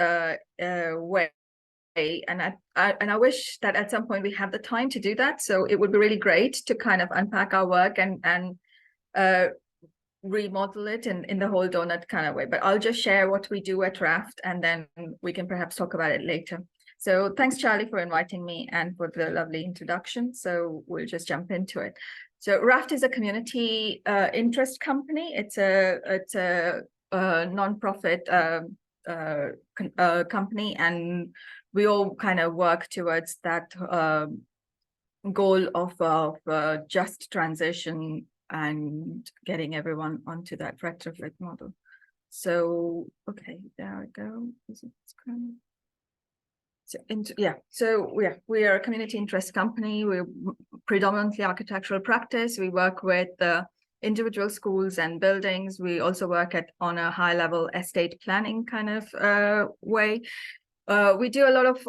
way, and I wish that at some point we have the time to do that. So it would be really great to kind of unpack our work and remodel it in the whole donut kind of way. But I'll just share what we do at Raft, and then we can perhaps talk about it later. So thanks, Charlie, for inviting me and for the lovely introduction. So we'll just jump into it. So Raft is a community interest company. It's a non-profit company, and we all kind of work towards that goal of just transition and getting everyone onto that retrofit model. So, okay, there we go. Is it screen? We are a community interest company. We're predominantly architectural practice. We work with the individual schools and buildings. We also work on a high level estate planning kind of way. We do a lot of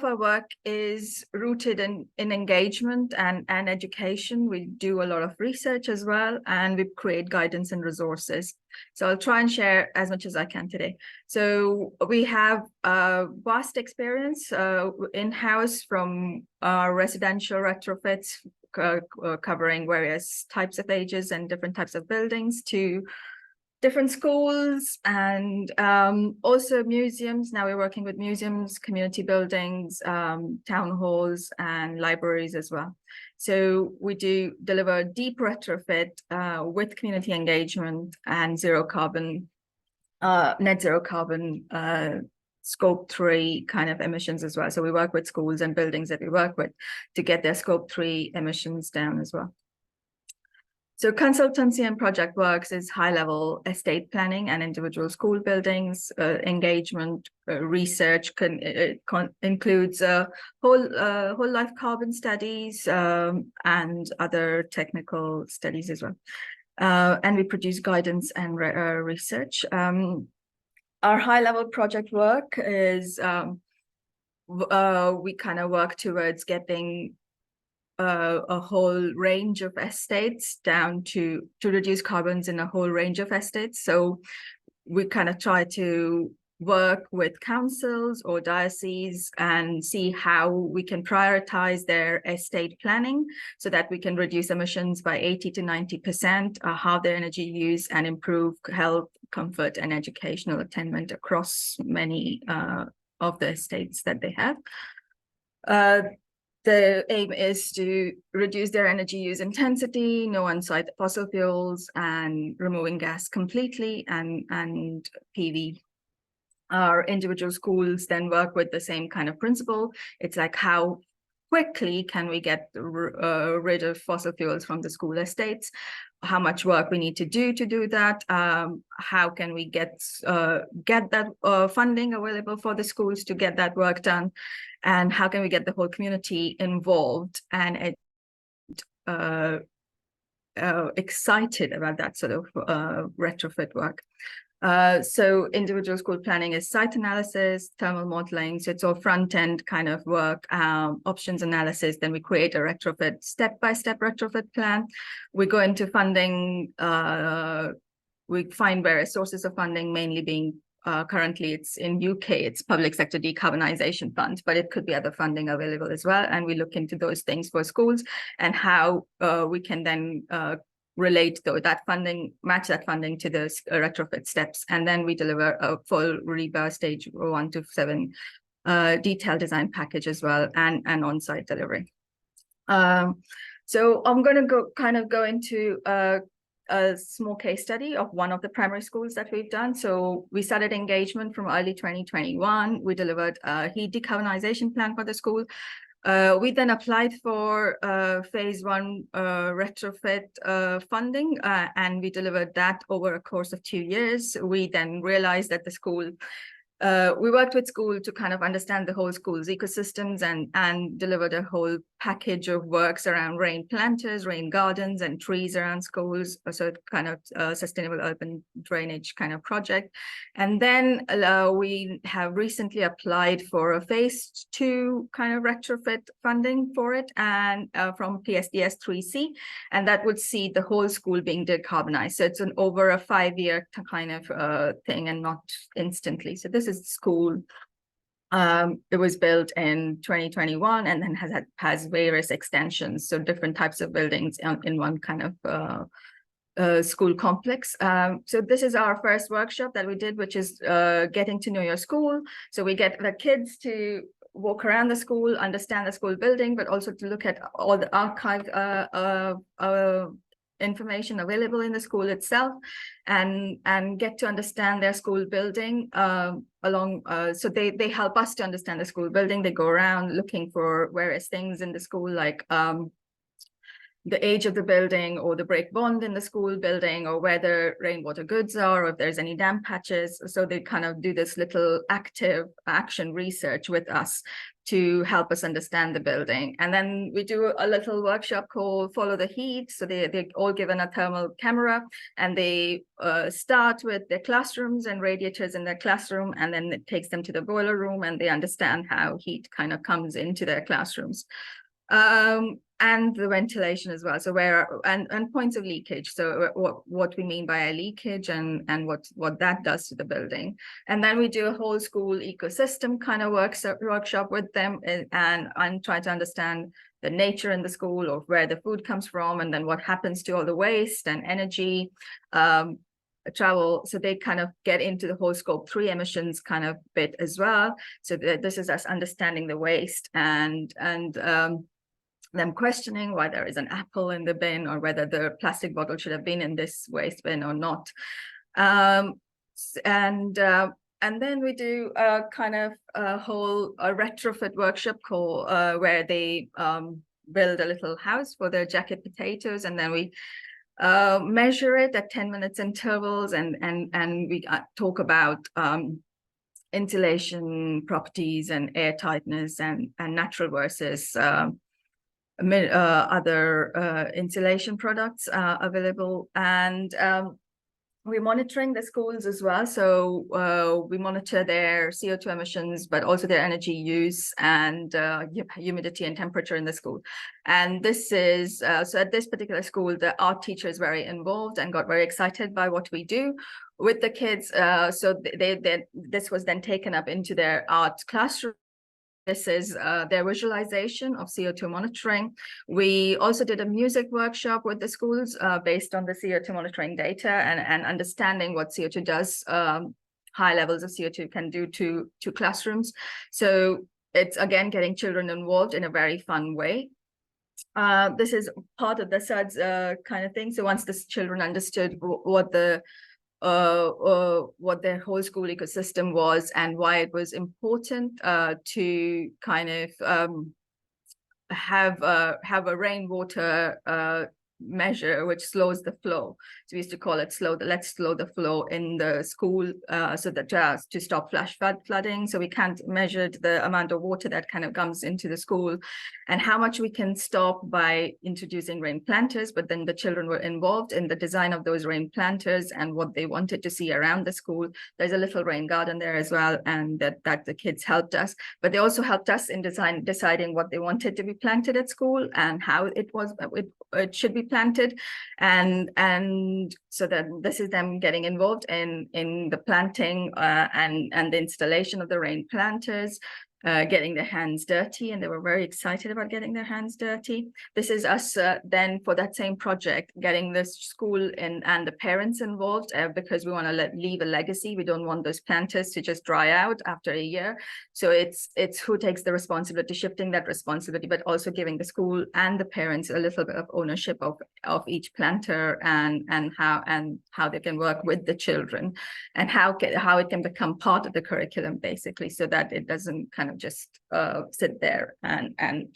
our work is rooted in engagement and education. We do a lot of research as well, and we create guidance and resources. So I'll try and share as much as I can today. So we have vast experience in-house from residential retrofits covering various types of ages and different types of buildings to different schools and also museums. Now we're working with museums, community buildings, town halls and libraries as well. So we do deliver deep retrofit with community engagement and net zero carbon scope 3 kind of emissions as well. So we work with schools and buildings that we work with to get their scope 3 emissions down as well. So consultancy and project works is high-level estate planning and individual school buildings. Engagement research includes whole life carbon studies and other technical studies as well. And we produce guidance and research. Our high-level project work is we kind of work towards getting a whole range of estates down to reduce carbons in a whole range of estates. So we kind of try to work with councils or dioceses and see how we can prioritize their estate planning so that we can reduce emissions by 80 to 90%, halve their energy use and improve health, comfort and educational attainment across many of the estates that they have. The aim is to reduce their energy use intensity, no on-site fossil fuels, and removing gas completely, and PV. Our individual schools then work with the same kind of principle. It's like, how quickly can we get rid of fossil fuels from the school estates? How much work we need to do that? How can we get that funding available for the schools to get that work done? And how can we get the whole community involved and excited about that sort of retrofit work? So individual school planning is site analysis, thermal modeling. So it's all front-end kind of work, options analysis. Then we create a retrofit, step-by-step retrofit plan. We go into funding. We find various sources of funding, mainly being currently it's in UK, it's public sector decarbonisation fund, but it could be other funding available as well. And we look into those things for schools and how we can then relate that funding, match that funding to the retrofit steps. And then we deliver a full REBA stage 1 to 7 detailed design package as well, and on-site delivery. So I'm going to go into a small case study of one of the primary schools that we've done. So we started engagement from early 2021. We delivered a heat decarbonization plan for the school. We then applied for phase 1 retrofit funding, and we delivered that over a course of 2 years. We then realized that the school, we worked with school to kind of understand the whole school's ecosystems and delivered a whole package of works around rain planters, rain gardens and trees around schools. So kind of sustainable urban drainage kind of project. And then we have recently applied for a phase 2 kind of retrofit funding for it, and from PSDS 3C, and that would see the whole school being decarbonized. So it's an over a 5-year kind of thing and not instantly. So this is the school. It was built in 2021 and then has various extensions, so different types of buildings in one kind of school complex. So this is our first workshop that we did, which is getting to know your school. So we get the kids to walk around the school, understand the school building, but also to look at all the archive information available in the school itself, and get to understand their school building so they help us to understand the school building. They go around looking for various things in the school, like the age of the building or the break bond in the school building, or where the rainwater goods are, or if there's any damp patches. So they kind of do this little active action research with us to help us understand the building. And then we do a little workshop called Follow the Heat. So they're all given a thermal camera, and they start with their classrooms and radiators in their classroom, and then it takes them to the boiler room, and they understand how heat kind of comes into their classrooms. And the ventilation as well. So and points of leakage. So what we mean by a leakage and what that does to the building. And then we do a whole school ecosystem kind of workshop with them, and try to understand the nature in the school, of where the food comes from, and then what happens to all the waste and energy, travel. So they kind of get into the whole scope 3 emissions kind of bit as well. So this is us understanding the waste, and them questioning why there is an apple in the bin, or whether the plastic bottle should have been in this waste bin or not. And then we do a kind of a retrofit workshop call, where they build a little house for their jacket potatoes, and then we measure it at 10 minutes intervals, and we talk about insulation properties and air tightness and natural versus other insulation products available. And we're monitoring the schools as well. So we monitor their CO2 emissions, but also their energy use and humidity and temperature in the school. And this is, so at this particular school, the art teacher is very involved and got very excited by what we do with the kids. So this was then taken up into their art classroom. This is their visualization of CO2 monitoring. We also did a music workshop with the schools based on the CO2 monitoring data, and understanding what CO2 does, high levels of CO2 can do to classrooms. So it's, again, getting children involved in a very fun way. This is part of the SUDS kind of thing. So once the children understood what their whole school ecosystem was, and why it was important to kind of have a rainwater measure which slows the flow. So we used to call it let's slow the flow in the school, so that to stop flash flooding. So we can't measure the amount of water that kind of comes into the school, and how much we can stop by introducing rain planters. But then the children were involved in the design of those rain planters and what they wanted to see around the school. There's a little rain garden there as well, and that the kids helped us, but they also helped us in deciding what they wanted to be planted at school and how it should be planted. And so that this is them getting involved in the planting and the installation of the rain planters, getting their hands dirty, and they were very excited about getting their hands dirty. This is us then for that same project, getting the school and the parents involved, because we want to leave a legacy. We don't want those planters to just dry out after a year. So it's who takes the responsibility, shifting that responsibility, but also giving the school and the parents a little bit of ownership of each planter, and how they can work with the children, and how it can become part of the curriculum, basically, so that it doesn't kind of just sit there and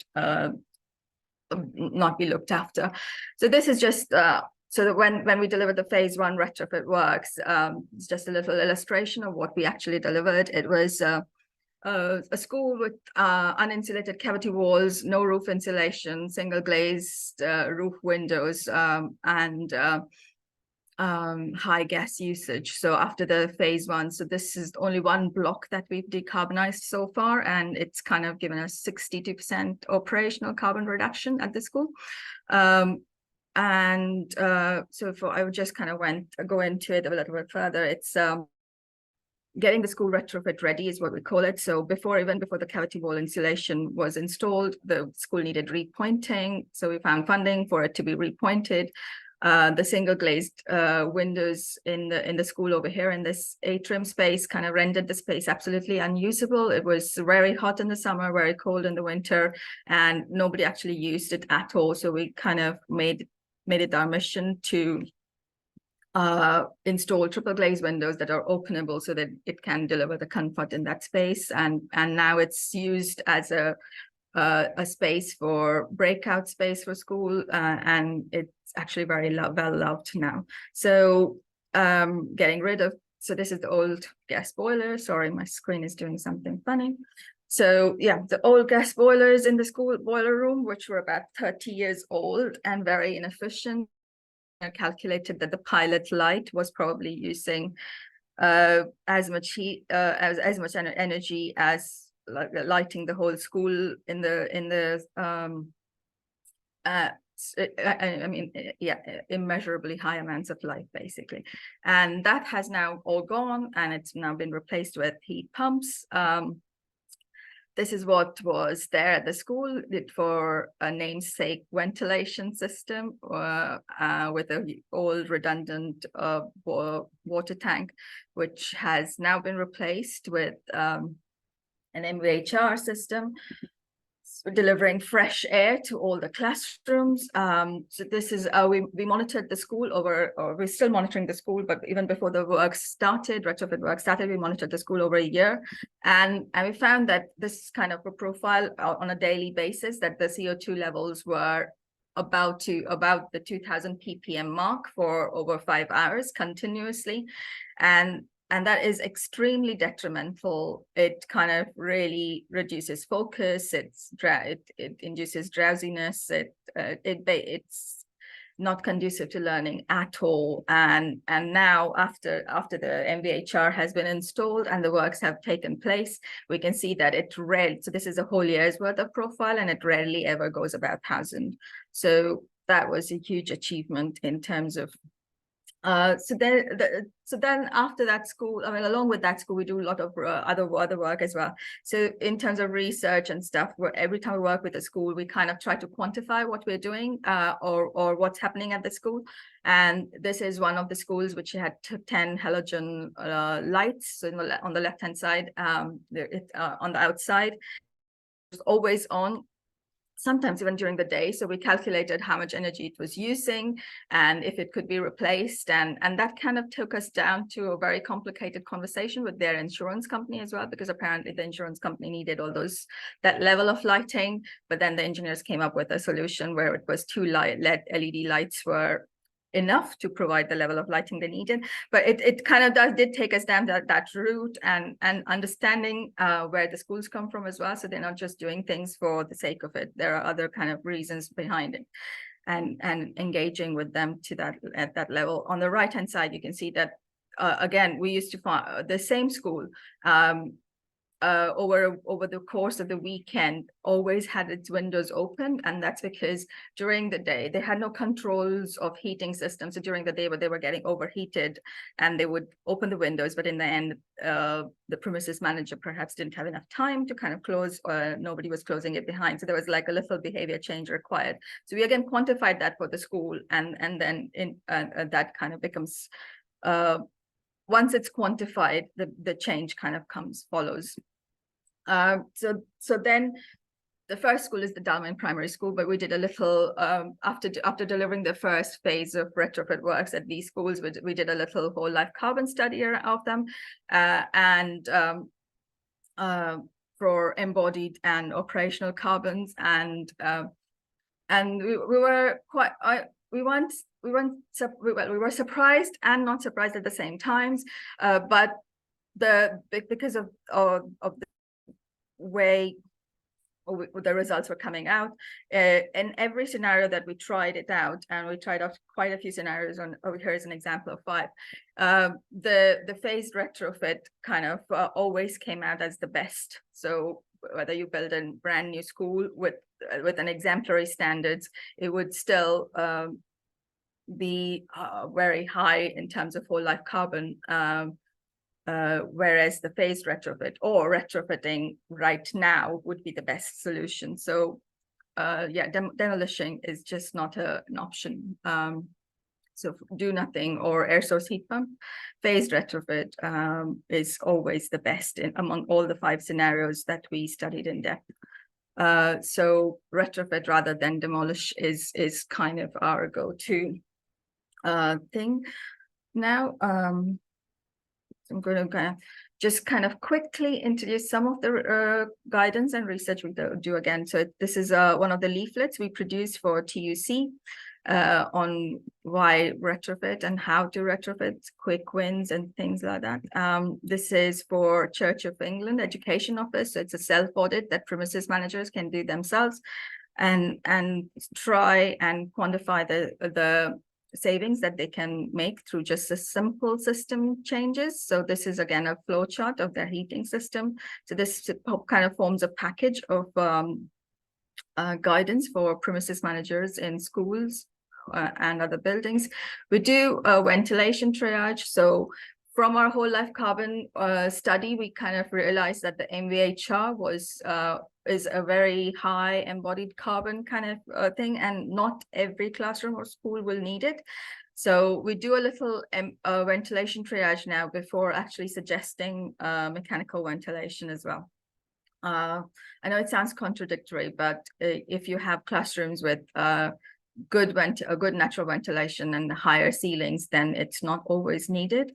not be looked after. So this is just so that when we delivered the phase 1 retrofit works, it's just a little illustration of what we actually delivered. It was a school with uninsulated cavity walls, no roof insulation, single glazed roof windows, and high gas usage. So after the phase 1, so this is only one block that we've decarbonized so far, and it's kind of given us 62% operational carbon reduction at the school. So I would just kind of go into it a little bit further. It's getting the school retrofit ready is what we call it. So even before the cavity wall insulation was installed, the school needed repointing. So we found funding for it to be repointed. The single glazed windows in the school over here in this atrium space kind of rendered the space absolutely unusable. It was very hot in the summer, very cold in the winter, and nobody actually used it at all. So we kind of made it our mission to install triple glazed windows that are openable so that it can deliver the comfort in that space. And now it's used as a a space for breakout space for school, and it's actually very well loved now. So getting rid of, so this is the old gas boiler. Sorry, my screen is doing something funny. So yeah, the old gas boilers in the school boiler room, which were about 30 years old and very inefficient. I calculated that the pilot light was probably using as much heat, as much energy as lighting the whole school in the I mean, yeah, immeasurably high amounts of light, basically. And that has now all gone, and it's now been replaced with heat pumps. This is what was there at the school, for a namesake ventilation system with an old redundant water tank, which has now been replaced with an MVHR system, delivering fresh air to all the classrooms. So this is we monitored the school over, or we're still monitoring the school, but even before the work started, retrofit work started, we monitored the school over a year, and we found that this kind of a profile on a daily basis, that the CO2 levels were about the 2000 ppm mark for over 5 hours continuously, and that is extremely detrimental. It kind of really reduces focus. It induces drowsiness. It's not conducive to learning at all. And now after the MVHR has been installed and the works have taken place, we can see that it rarely. So this is a whole year's worth of profile, and it rarely ever goes above 1000. So that was a huge achievement in terms of. So then after that school, I mean, along with that school, we do a lot of other work as well. So in terms of research and stuff, where every time we work with a school, we kind of try to quantify what we're doing or what's happening at the school. And this is one of the schools which had 10 halogen lights. So on the left hand side, on the outside, it's always on. Sometimes even during the day. So we calculated how much energy it was using and if it could be replaced. And that kind of took us down to a very complicated conversation with their insurance company as well, because apparently the insurance company needed all that level of lighting. But then the engineers came up with a solution where it was 2 LED lights were enough to provide the level of lighting they needed. But it kind of did take us down that route, and understanding where the schools come from as well. So they're not just doing things for the sake of it. There are other kind of reasons behind it, and engaging with them at that level. On the right hand side, you can see that again, we used to find the same school over the course of the weekend always had its windows open, and that's because during the day they had no controls of heating systems. So during the day, they were getting overheated, and they would open the windows, but in the end the premises manager perhaps didn't have enough time to kind of close, or nobody was closing it behind. So there was like a little behavior change required. So we again quantified that for the school, and then that kind of becomes once it's quantified, the change kind of follows. So then the first school is the Dalman Primary School, but we did a little, after delivering the first phase of retrofit works at these schools, we did a little whole life carbon study of them, and for embodied and operational carbons, and we were quite, we were surprised and not surprised at the same times, but because of the way the results were coming out, in every scenario that we tried it out, and we tried out quite a few scenarios over here is an example of 5, the phased retrofit kind of always came out as the best. So whether you build a brand new school with an exemplary standards, it would still be very high in terms of whole life carbon, whereas the phased retrofit or retrofitting right now would be the best solution. So yeah, demolishing is just not an option. So do nothing or air source heat pump. Phased retrofit is always the best among all the 5 scenarios that we studied in depth. So retrofit rather than demolish is kind of our go-to thing. Now, I'm going to just kind of quickly introduce some of the guidance and research we do again. So this is one of the leaflets we produced for TUC on why retrofit and how to retrofit, quick wins and things like that. This is for Church of England Education Office. So it's a self-audit that premises managers can do themselves and try and quantify the savings that they can make through just a simple system changes. So this is again a flow chart of their heating system. So this kind of forms a package of guidance for premises managers in schools and other buildings. We do ventilation triage. So from our whole life carbon study, we kind of realized that the MVHR is a very high embodied carbon kind of thing, and not every classroom or school will need it. So we do a little ventilation triage now before actually suggesting mechanical ventilation as well. I know it sounds contradictory, but if you have classrooms with good natural ventilation and higher ceilings, then it's not always needed.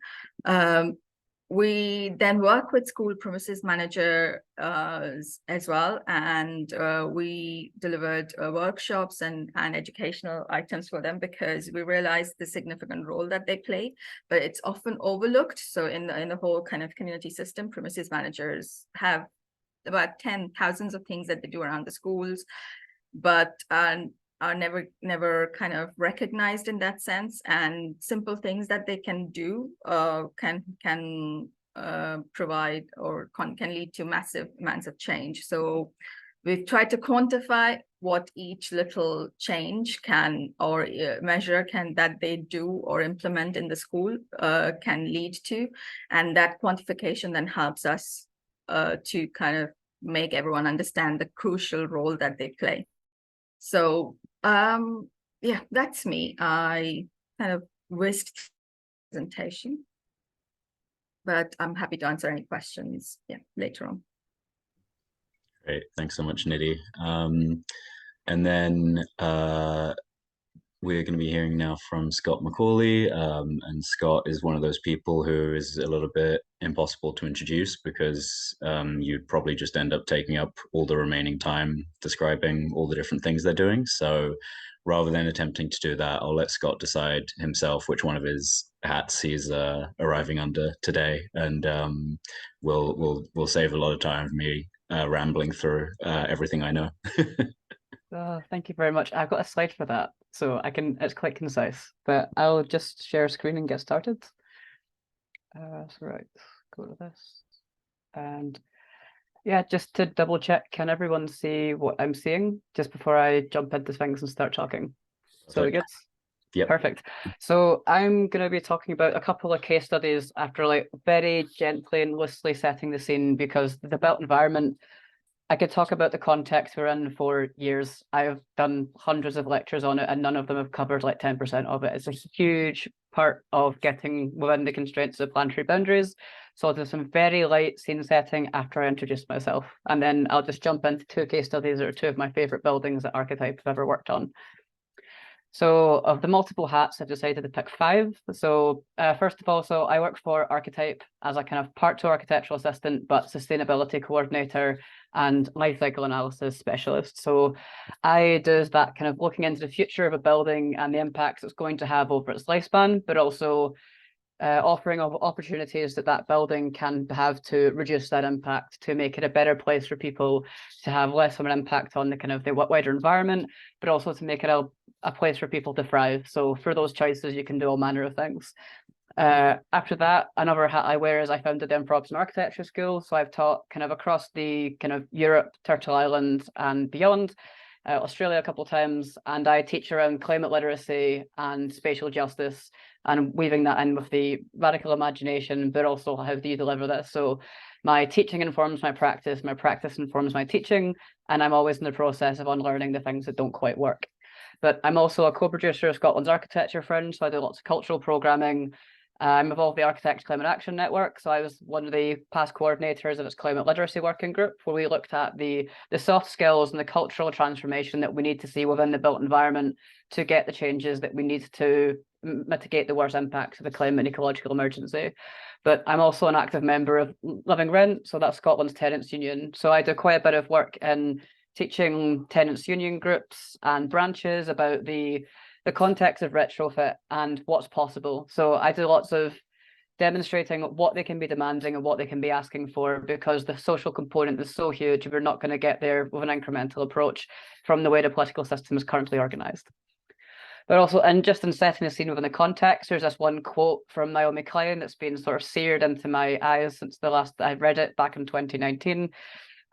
We then work with school premises manager as well, and we delivered workshops and educational items for them because we realized the significant role that they play, but it's often overlooked. So in the whole kind of community system, premises managers have about 10,000 of things that they do around the schools, but are never kind of recognized in that sense, and simple things that they can do can provide or can lead to massive amounts of change. So we've tried to quantify what each little change can or measure that they do or implement in the school can lead to, and that quantification then helps us to kind of make everyone understand the crucial role that they play. So yeah, that's me. I kind of whisked presentation, but I'm happy to answer any questions later on. Great, thanks so much, Nidhi. And then we're going to be hearing now from Scott Macaulay, and Scott is one of those people who is a little bit impossible to introduce because you'd probably just end up taking up all the remaining time describing all the different things they're doing. So rather than attempting to do that, I'll let Scott decide himself which one of his hats he's arriving under today, and we'll save a lot of time for me rambling through everything I know. Thank you very much. I've got a slide for that, so it's quite concise, but I'll just share screen and get started. So right, go to this. And yeah, just to double check, can everyone see what I'm seeing just before I jump into things and start talking? So we good? Yep. Perfect. So I'm going to be talking about a couple of case studies after like very gently and loosely setting the scene, because the built environment, I could talk about the context we're in for years. I've done hundreds of lectures on it and none of them have covered like 10% of it. It's a huge part of getting within the constraints of planetary boundaries. So I'll do some very light scene setting after I introduce myself. And then I'll just jump into two case studies that are two of my favorite buildings that Archetype have ever worked on. So of the multiple hats, I've decided to pick 5. So first of all, so I work for Archetype as a kind of part 2 architectural assistant, but sustainability coordinator and life cycle analysis specialist. So I do that kind of looking into the future of a building and the impacts it's going to have over its lifespan, but also offering opportunities that building can have to reduce that impact, to make it a better place for people, to have less of an impact on the kind of the wider environment, but also to make it a place for people to thrive. So for those choices, you can do all manner of things. After that, another hat I wear is I founded the Improbs Architecture School. So I've taught kind of across the kind of Europe, Turtle Island and beyond, Australia a couple of times, and I teach around climate literacy and spatial justice, and weaving that in with the radical imagination, but also how do you deliver this? So my teaching informs my practice informs my teaching, and I'm always in the process of unlearning the things that don't quite work. But I'm also a co-producer of Scotland's Architecture Fringe, so I do lots of cultural programming. I'm involved in the Architects Climate Action Network, so I was one of the past coordinators of its climate literacy working group, where we looked at the soft skills and the cultural transformation that we need to see within the built environment to get the changes that we need to mitigate the worst impacts of the climate and ecological emergency. But I'm also an active member of Living Rent, so that's Scotland's tenants union. So I do quite a bit of work in teaching tenants union groups and branches about the context of retrofit and what's possible. So I do lots of demonstrating what they can be demanding and what they can be asking for, because the social component is so huge, we're not going to get there with an incremental approach from the way the political system is currently organised. But also, and just in setting the scene within the context, there's this one quote from Naomi Klein that's been sort of seared into my eyes since the last I read it back in 2019.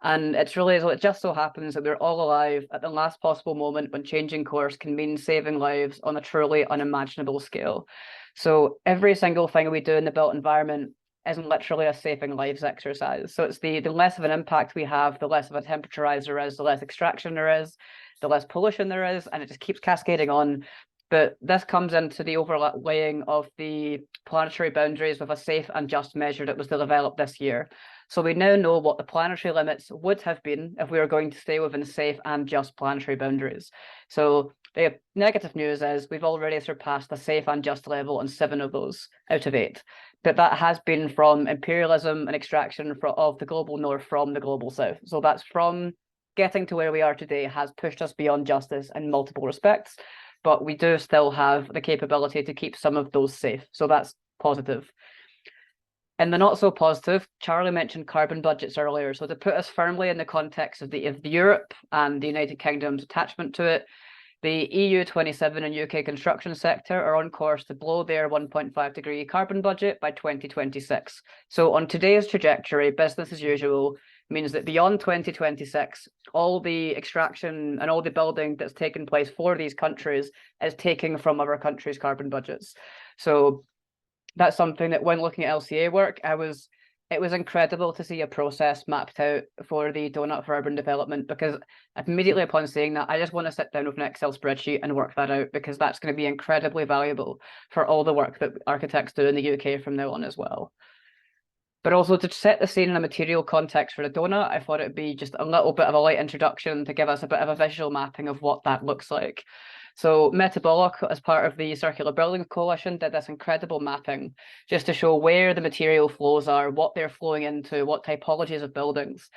And it's really, it just so happens that we're all alive at the last possible moment when changing course can mean saving lives on a truly unimaginable scale. So every single thing we do in the built environment isn't literally a saving lives exercise. So it's the less of an impact we have, the less of a temperature rise there is, the less extraction there is, the less pollution there is, and it just keeps cascading on. But this comes into the overlaying of the planetary boundaries with a safe and just measure that was developed this year. So we now know what the planetary limits would have been if we were going to stay within safe and just planetary boundaries. So the negative news is we've already surpassed the safe and just level on 7 of those out of 8. But that has been from imperialism and extraction of the global north from the global south. So that's from getting to where we are today has pushed us beyond justice in multiple respects. But we do still have the capability to keep some of those safe. So that's positive. And the not so positive, Charlie mentioned carbon budgets earlier. So to put us firmly in the context of the Europe and the United Kingdom's attachment to it, the EU 27 and UK construction sector are on course to blow their 1.5 degree carbon budget by 2026. So on today's trajectory, business as usual means that beyond 2026, all the extraction and all the building that's taken place for these countries is taking from other countries' carbon budgets. So that's something that when looking at LCA work, it was incredible to see a process mapped out for the Doughnut for urban development, because immediately upon seeing that, I just want to sit down with an Excel spreadsheet and work that out, because that's going to be incredibly valuable for all the work that architects do in the UK from now on as well. But also to set the scene in a material context for the Doughnut, I thought it would be just a little bit of a light introduction to give us a bit of a visual mapping of what that looks like. So Metabolic, as part of the Circular Buildings Coalition, did this incredible mapping just to show where the material flows are, what they're flowing into, what typologies of buildings.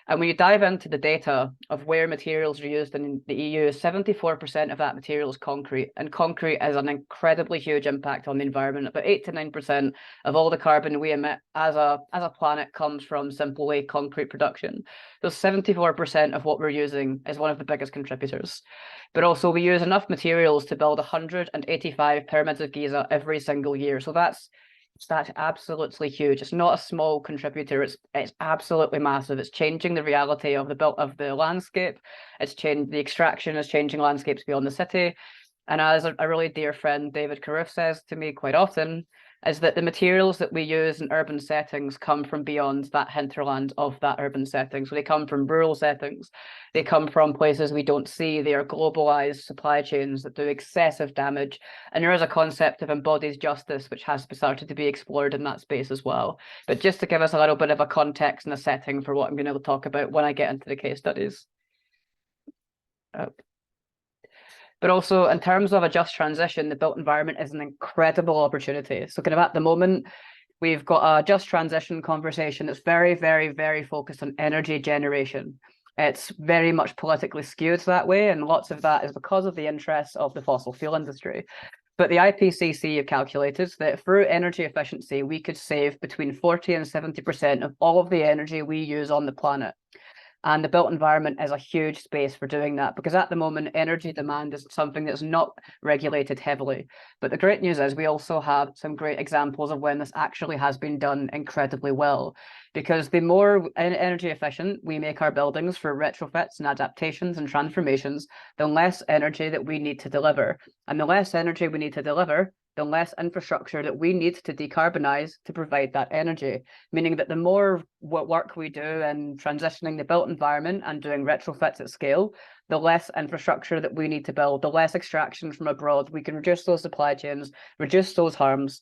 And when you dive into the data of where materials are used in the EU, 74% of that material is concrete, and concrete has an incredibly huge impact on the environment. About 8 to 9% of all the carbon we emit as a planet comes from simply concrete production. So 74% of what we're using is one of the biggest contributors. But also we use enough materials to build 185 pyramids of Giza every single year. So that's absolutely huge. It's not a small contributor. It's absolutely massive. It's changing the reality of the landscape. The extraction is changing landscapes beyond the city. And as a really dear friend, David Carruth, says to me quite often, is that the materials that we use in urban settings come from beyond that hinterland of that urban setting. So they come from rural settings. They come from places we don't see. They are globalized supply chains that do excessive damage. And there is a concept of embodied justice, which has started to be explored in that space as well. But just to give us a little bit of a context and a setting for what I'm going to talk about when I get into the case studies. But also in terms of a just transition, the built environment is an incredible opportunity. So kind of at the moment, we've got a just transition conversation that's very, very, very focused on energy generation. It's very much politically skewed that way, and lots of that is because of the interests of the fossil fuel industry. But the IPCC have calculated that through energy efficiency, we could save between 40 and 70% of all of the energy we use on the planet. And the built environment is a huge space for doing that, because at the moment, energy demand is something that's not regulated heavily. But the great news is we also have some great examples of when this actually has been done incredibly well, because the more energy efficient we make our buildings for retrofits and adaptations and transformations, the less energy that we need to deliver. And the less energy we need to deliver, the less infrastructure that we need to decarbonize to provide that energy, meaning that the more work we do in transitioning the built environment and doing retrofits at scale, the less infrastructure that we need to build, the less extraction from abroad. We can reduce those supply chains, reduce those harms.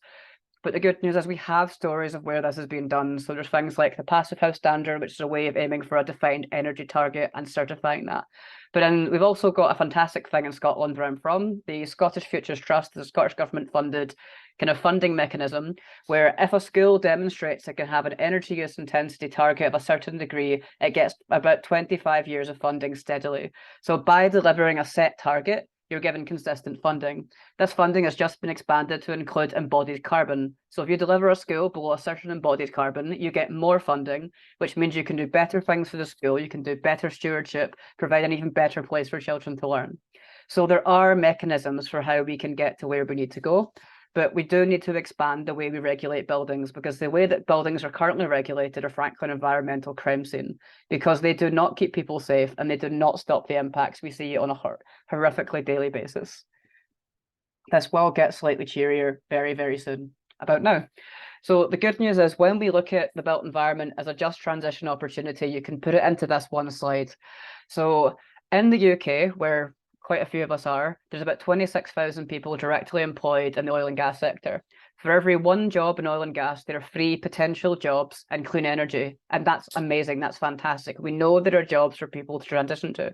But the good news is we have stories of where this has been done. So there's things like the Passive House Standard, which is a way of aiming for a defined energy target and certifying that. But then we've also got a fantastic thing in Scotland, where I'm from. The Scottish Futures Trust, the Scottish government funded kind of funding mechanism, where if a school demonstrates it can have an energy use intensity target of a certain degree, it gets about 25 years of funding steadily. So by delivering a set target, you're given consistent funding. This funding has just been expanded to include embodied carbon. So if you deliver a school below a certain embodied carbon, you get more funding, which means you can do better things for the school, you can do better stewardship, provide an even better place for children to learn. So there are mechanisms for how we can get to where we need to go. But we do need to expand the way we regulate buildings, because the way that buildings are currently regulated are frankly an environmental crime scene, because they do not keep people safe and they do not stop the impacts we see on a horrifically daily basis. This will get slightly cheerier very, very soon, about now. So the good news is when we look at the built environment as a just transition opportunity, you can put it into this one slide. So in the UK, where quite a few of us are, there's about 26,000 people directly employed in the oil and gas sector. For every one job in oil and gas, there are 3 potential jobs in clean energy. And that's amazing. That's fantastic. We know there are jobs for people to transition to.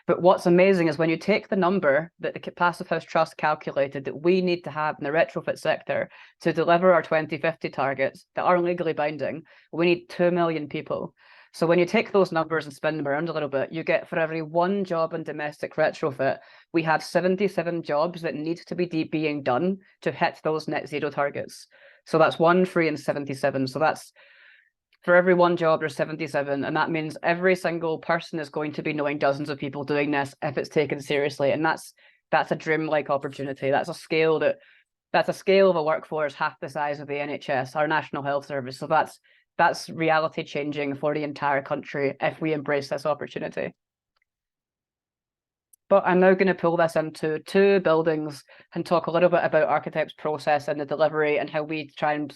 But what's amazing is when you take the number that the Passive House Trust calculated that we need to have in the retrofit sector to deliver our 2050 targets that are legally binding, we need 2 million people. So when you take those numbers and spin them around a little bit, you get for every one job in domestic retrofit, we have 77 jobs that need to be being done to hit those net zero targets. So that's 1, 3, and 77. So that's for every one job, there's 77. And that means every single person is going to be knowing dozens of people doing this if it's taken seriously. And that's a dream-like opportunity. That's a scale of a workforce half the size of the NHS, our National Health Service. So that's reality changing for the entire country if we embrace this opportunity. But I'm now going to pull this into 2 buildings and talk a little bit about architects' process and the delivery and how we try and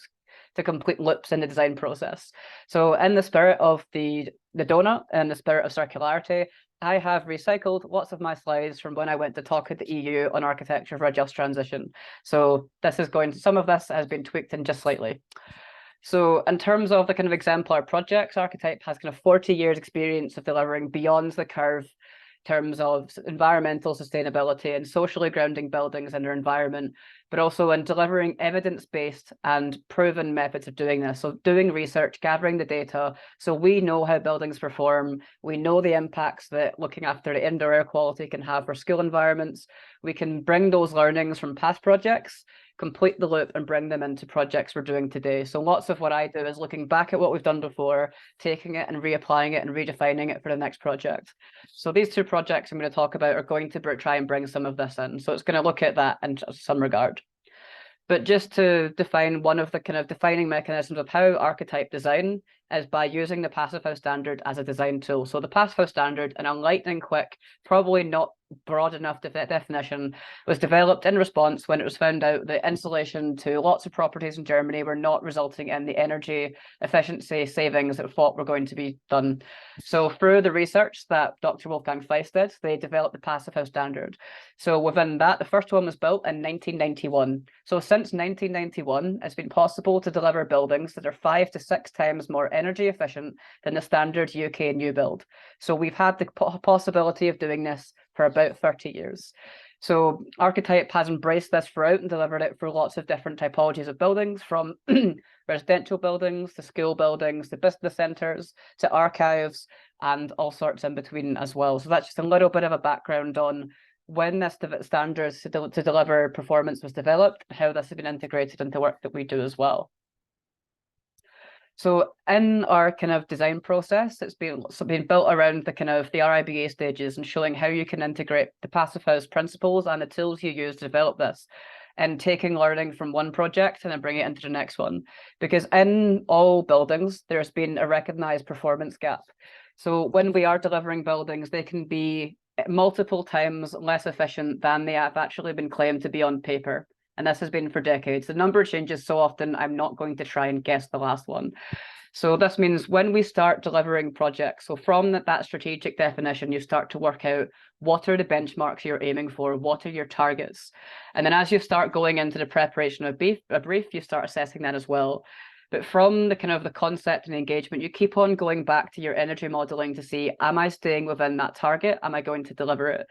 to complete loops in the design process. So in the spirit of the donut and the spirit of circularity, I have recycled lots of my slides from when I went to talk at the EU on architecture for a just transition. So some of this has been tweaked in just slightly. So in terms of the kind of exemplar projects, Archetype has kind of 40 years experience of delivering beyond the curve in terms of environmental sustainability and socially grounding buildings in their environment, but also in delivering evidence-based and proven methods of doing this. So doing research, gathering the data, so we know how buildings perform, we know the impacts that looking after the indoor air quality can have for school environments. We can bring those learnings from past projects, complete the loop and bring them into projects we're doing today. So lots of what I do is looking back at what we've done before, taking it and reapplying it and redefining it for the next project. So these 2 projects I'm going to talk about are going to try and bring some of this in. So it's going to look at that in some regard. But just to define one of the kind of defining mechanisms of how archetype design is by using the Passive House Standard as a design tool. So the Passive House Standard, in a lightning quick, probably not broad enough definition, was developed in response when it was found out that insulation to lots of properties in Germany were not resulting in the energy efficiency savings that thought were going to be done. So through the research that Dr. Wolfgang Fleiss did, they developed the Passive House Standard. So within that, the first one was built in 1991. So since 1991, it's been possible to deliver buildings that are 5 to 6 times more energy efficient than the standard UK new build. So we've had the possibility of doing this for about 30 years. So Archetype has embraced this throughout and delivered it for lots of different typologies of buildings, from residential buildings to school buildings to business centres to archives and all sorts in between as well. So that's just a little bit of a background on when this standards to deliver performance was developed, how this has been integrated into work that we do as well. So in our kind of design process, it's been built around the kind of the RIBA stages and showing how you can integrate the Passive House principles and the tools you use to develop this, and taking learning from one project and then bring it into the next one. Because in all buildings, there's been a recognized performance gap. So when we are delivering buildings, they can be multiple times less efficient than they have actually been claimed to be on paper. And this has been for decades. The number changes so often, I'm not going to try and guess the last one. So this means when we start delivering projects, so from that strategic definition, you start to work out what are the benchmarks you're aiming for, what are your targets? And then as you start going into the preparation of a brief, you start assessing that as well. But from the kind of the concept and engagement, you keep on going back to your energy modeling to see, am I staying within that target? Am I going to deliver it?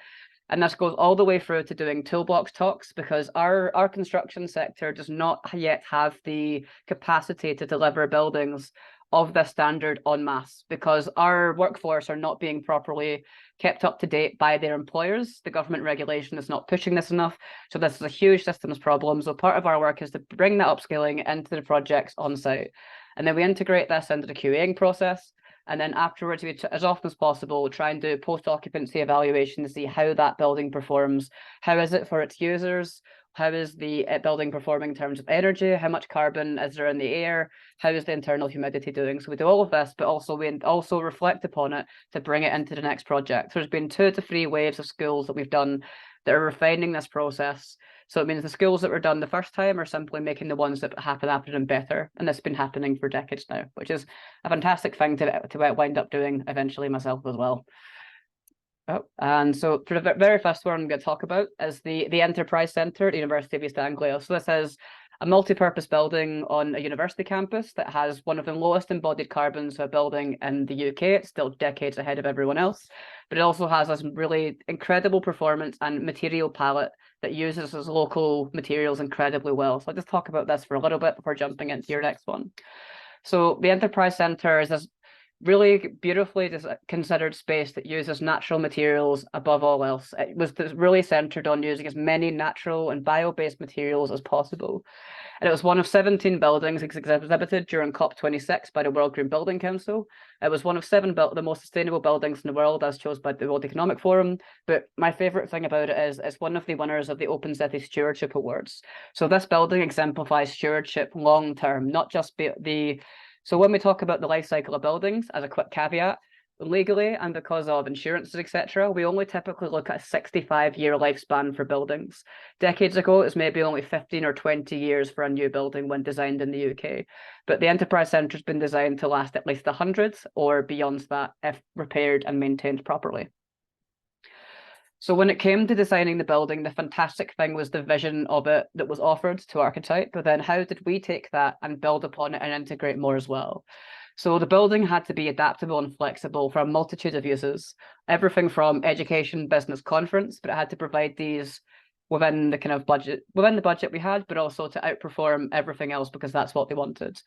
And this goes all the way through to doing toolbox talks, because our construction sector does not yet have the capacity to deliver buildings of this standard en masse, because our workforce are not being properly kept up to date by their employers. The government regulation is not pushing this enough. So this is a huge systems problem. So part of our work is to bring that upskilling into the projects on site. And then we integrate this into the QAing process. And then afterwards, we, as often as possible, try and do post-occupancy evaluation to see how that building performs. How is it for its users? How is the building performing in terms of energy? How much carbon is there in the air? How is the internal humidity doing? So we do all of this, but also we also reflect upon it to bring it into the next project. So there's been 2 to 3 waves of schools that we've done that are refining this process. So it means the schools that were done the first time are simply making the ones that happen after them better. And that's been happening for decades now, which is a fantastic thing to wind up doing eventually myself as well. Oh, and so for the very first one I'm going to talk about is the Enterprise Centre at the University of East Anglia. So this is a multi-purpose building on a university campus that has one of the lowest embodied carbons of a building in the UK. It's still decades ahead of everyone else, but it also has this really incredible performance and material palette that uses its local materials incredibly well. So I'll just talk about this for a little bit before jumping into your next one. So the Enterprise Centre is this really beautifully considered space that uses natural materials above all else. It was really centered on using as many natural and bio-based materials as possible. And it was one of 17 buildings exhibited during COP26 by the World Green Building Council. It was one of 7 the most sustainable buildings in the world as chosen by the World Economic Forum. But my favorite thing about it is it's one of the winners of the Open City Stewardship Awards. So this building exemplifies stewardship long-term, not just So when we talk about the life cycle of buildings, as a quick caveat, legally and because of insurances, etc., we only typically look at a 65-year lifespan for buildings. Decades ago, it was maybe only 15 or 20 years for a new building when designed in the UK. But the Enterprise Centre has been designed to last at least 100 or beyond that if repaired and maintained properly. So when it came to designing the building, the fantastic thing was the vision of it that was offered to architect, but then how did we take that and build upon it and integrate more as well? So the building had to be adaptable and flexible for a multitude of uses, everything from education, business, conference, but it had to provide these within the kind of budget, within the budget we had, but also to outperform everything else because that's what they wanted.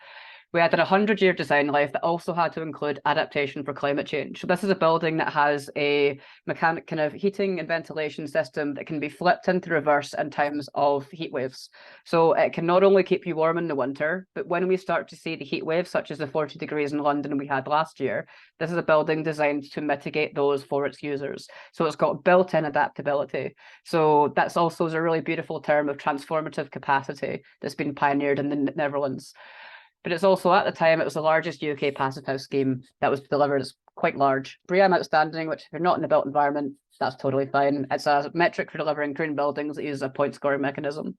We had a 100-year design life that also had to include adaptation for climate change. So this is a building that has a mechanic kind of heating and ventilation system that can be flipped into reverse in times of heat waves. So it can not only keep you warm in the winter, but when we start to see the heat waves, such as the 40 degrees in London we had last year, this is a building designed to mitigate those for its users. So it's got built-in adaptability. So that's also a really beautiful term of transformative capacity that's been pioneered in the Netherlands. But it's also, at the time, it was the largest UK passive house scheme that was delivered. It's quite large. BREEAM outstanding, which if you're not in the built environment, that's totally fine. It's a metric for delivering green buildings that uses a point scoring mechanism.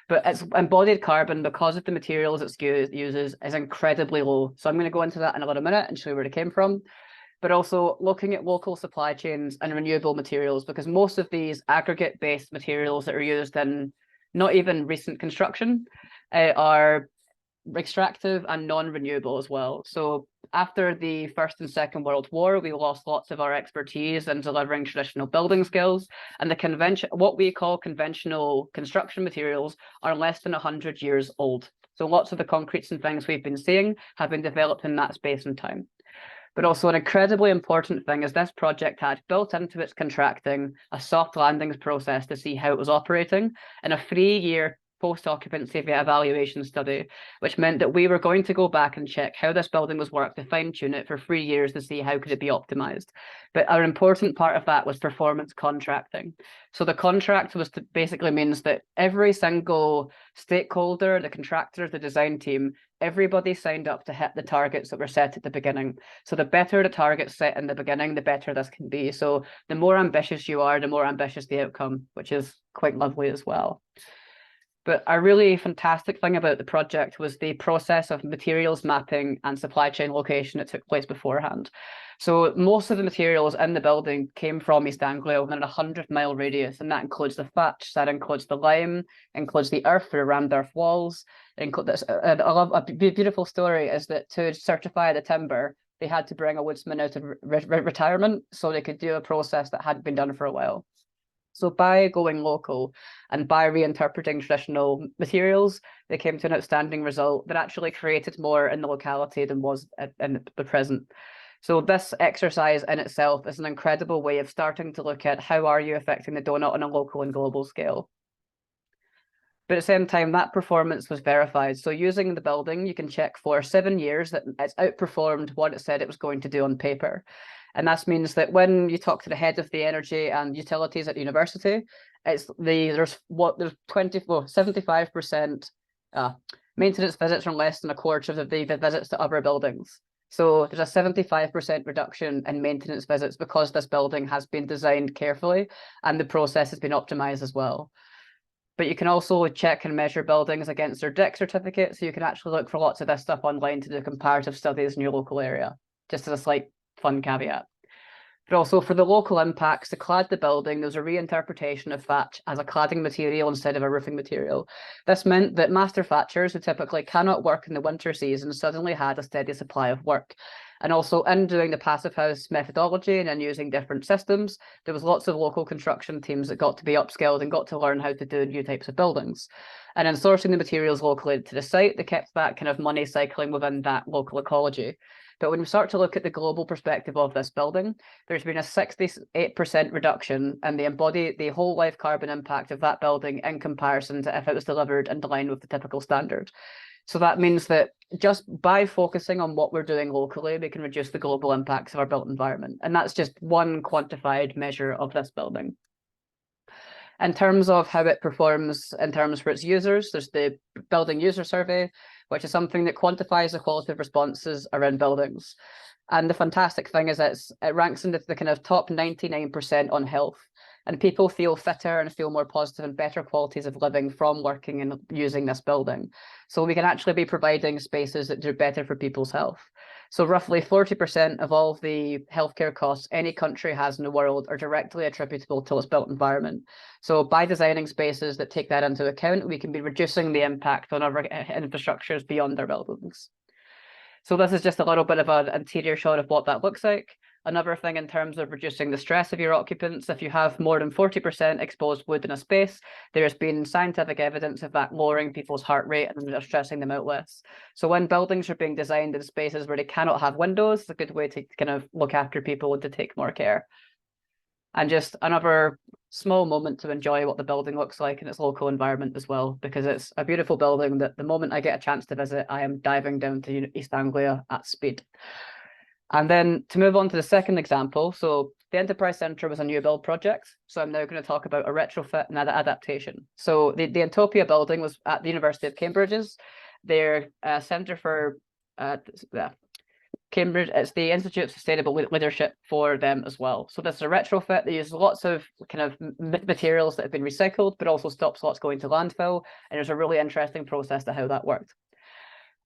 But its embodied carbon, because of the materials it uses, is incredibly low. So I'm going to go into that in a little minute and show you where it came from. But also looking at local supply chains and renewable materials, because most of these aggregate-based materials that are used in not even recent construction are extractive and non-renewable as well. So after the First and Second World War, we lost lots of our expertise in delivering traditional building skills, and what we call conventional construction materials are less than 100 years old. So lots of the concretes and things we've been seeing have been developed in that space and time. But also an incredibly important thing is this project had built into its contracting a soft landings process to see how it was operating, and a 3-year post-occupancy evaluation study, which meant that we were going to go back and check how this building was worked to fine-tune it for 3 years to see how could it be optimized. But an important part of that was performance contracting. So the contract was basically means that every single stakeholder, the contractor, the design team, everybody signed up to hit the targets that were set at the beginning. So the better the targets set in the beginning, the better this can be. So the more ambitious you are, the more ambitious the outcome, which is quite lovely as well. But a really fantastic thing about the project was the process of materials mapping and supply chain location that took place beforehand. So most of the materials in the building came from East Anglia within a 100-mile radius, and that includes the thatch, that includes the lime, includes the earth for the rammed earth walls. And I love a beautiful story is that to certify the timber, they had to bring a woodsman out of retirement so they could do a process that hadn't been done for a while. So by going local and by reinterpreting traditional materials, they came to an outstanding result that actually created more in the locality than was in the present. So this exercise in itself is an incredible way of starting to look at how are you affecting the donut on a local and global scale. But at the same time, that performance was verified. So using the building, you can check for 7 years that it's outperformed what it said it was going to do on paper. And that means that when you talk to the head of the energy and utilities at the university, there's 75% maintenance visits are less than a quarter of the visits to other buildings. So there's a 75% reduction in maintenance visits because this building has been designed carefully and the process has been optimized as well. But you can also check and measure buildings against their DIC certificate. So you can actually look for lots of this stuff online to do comparative studies in your local area, just as a slight fun caveat. But also for the local impacts, to clad the building, there was a reinterpretation of thatch as a cladding material instead of a roofing material. This meant that master thatchers who typically cannot work in the winter season suddenly had a steady supply of work. And also in doing the passive house methodology and in using different systems, there was lots of local construction teams that got to be upskilled and got to learn how to do new types of buildings. And in sourcing the materials locally to the site, they kept that kind of money cycling within that local ecology. But when we start to look at the global perspective of this building, there's been a 68% reduction in the whole life carbon impact of that building in comparison to if it was delivered in line with the typical standard. So that means that just by focusing on what we're doing locally, we can reduce the global impacts of our built environment. And that's just one quantified measure of this building. In terms of how it performs in terms for its users, there's the building user survey, which is something that quantifies the quality of responses around buildings. And the fantastic thing is it ranks in the kind of top 99% on health. And people feel fitter and feel more positive and better qualities of living from working and using this building. So we can actually be providing spaces that do better for people's health. So roughly 40% of all of the healthcare costs any country has in the world are directly attributable to its built environment. So by designing spaces that take that into account, we can be reducing the impact on our infrastructures beyond our buildings. So this is just a little bit of an interior shot of what that looks like. Another thing in terms of reducing the stress of your occupants, if you have more than 40% exposed wood in a space, there has been scientific evidence of that lowering people's heart rate and stressing them out less. So when buildings are being designed in spaces where they cannot have windows, it's a good way to kind of look after people and to take more care. And just another small moment to enjoy what the building looks like in its local environment as well, because it's a beautiful building that the moment I get a chance to visit, I am diving down to East Anglia at speed. And then to move on to the second example, so the Enterprise Centre was a new build project. So I'm now going to talk about a retrofit and adaptation. So the Entopia building was at the University of Cambridge's. Their Centre for Cambridge, it's the Institute of Sustainable Leadership for them as well. So this is a retrofit. They use lots of kind of materials that have been recycled, but also stops lots going to landfill. And there's a really interesting process to how that worked.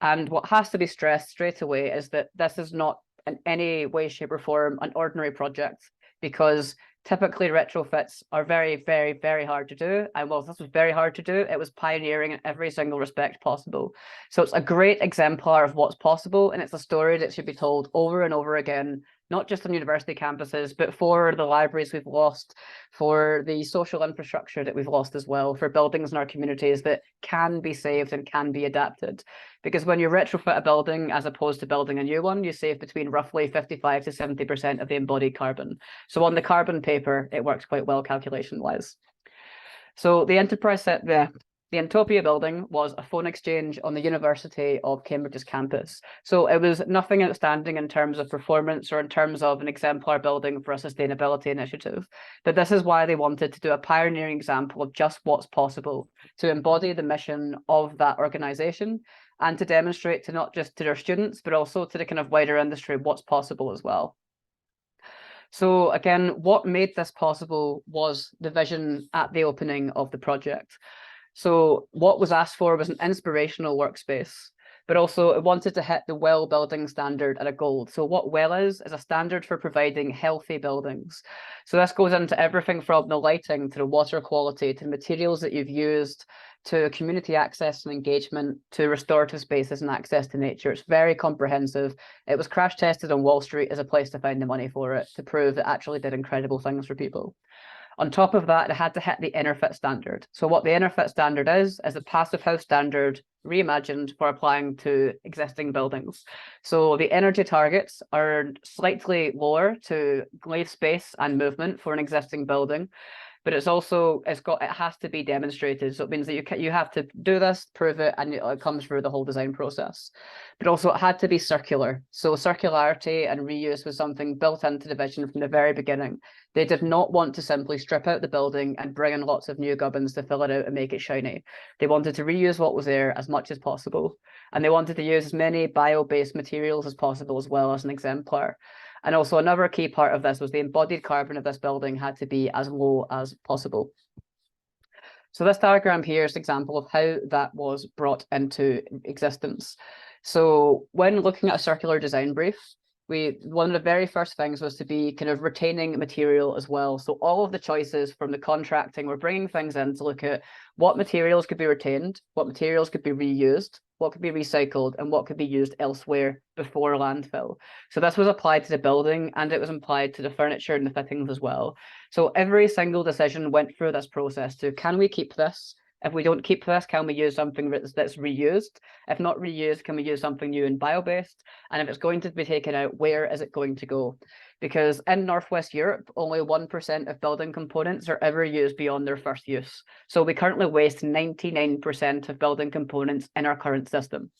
And what has to be stressed straight away is that this is not in any way, shape, or form an ordinary project, because typically retrofits are very, very, very hard to do. And while this was very hard to do, it was pioneering in every single respect possible. So it's a great exemplar of what's possible, and it's a story that should be told over and over again, not just on university campuses, but for the libraries we've lost, for the social infrastructure that we've lost as well, for buildings in our communities that can be saved and can be adapted. Because when you retrofit a building as opposed to building a new one, you save between roughly 55 to 70% of the embodied carbon. So on the carbon paper, it works quite well calculation-wise. So the Enterprise set the Entopia building was a phone exchange on the University of Cambridge's campus. So it was nothing outstanding in terms of performance or in terms of an exemplar building for a sustainability initiative. But this is why they wanted to do a pioneering example of just what's possible, to embody the mission of that organization and to demonstrate to not just to their students, but also to the kind of wider industry what's possible as well. So again, what made this possible was the vision at the opening of the project. So what was asked for was an inspirational workspace, but also it wanted to hit the WELL building standard at a gold. So what WELL is a standard for providing healthy buildings. So this goes into everything from the lighting to the water quality to the materials that you've used to community access and engagement to restorative spaces and access to nature. It's very comprehensive. It was crash tested on Wall Street as a place to find the money for it, to prove it actually did incredible things for people. On top of that, it had to hit the InnerFit standard. So what the InnerFit standard is a passive house standard reimagined for applying to existing buildings. So the energy targets are slightly lower to glade space and movement for an existing building, but it has to be demonstrated. So it means that you have to do this, prove it, and it comes through the whole design process. But also it had to be circular. So circularity and reuse was something built into the vision from the very beginning. They did not want to simply strip out the building and bring in lots of new gubbins to fill it out and make it shiny. They wanted to reuse what was there as much as possible. And they wanted to use as many bio-based materials as possible as well as an exemplar. And also another key part of this was the embodied carbon of this building had to be as low as possible. So this diagram here is an example of how that was brought into existence. So when looking at a circular design brief, one of the very first things was to be kind of retaining material as well. So all of the choices from the contracting, we're bringing things in to look at what materials could be retained, what materials could be reused, what could be recycled, and what could be used elsewhere before landfill. So this was applied to the building, and it was applied to the furniture and the fittings as well. So every single decision went through this process to, can we keep this? If we don't keep this, can we use something that's reused? If not reused, can we use something new and bio-based? And if it's going to be taken out, where is it going to go? Because in Northwest Europe, only 1% of building components are ever used beyond their first use. So we currently waste 99% of building components in our current system.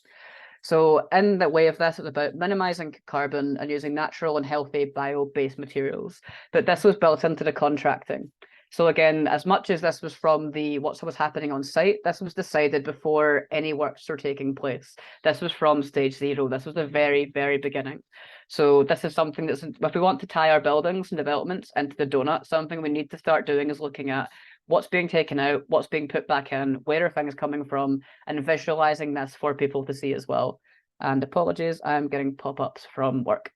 So in the way of this, it's about minimizing carbon and using natural and healthy bio-based materials. But this was built into the contracting. So again, as much as this was from what was happening on site, this was decided before any works were taking place. This was from stage 0. This was the very, very beginning. So this is something that's, if we want to tie our buildings and developments into the donut, something we need to start doing is looking at what's being taken out, what's being put back in, where are things coming from, and visualizing this for people to see as well. And apologies, I'm getting pop-ups from work.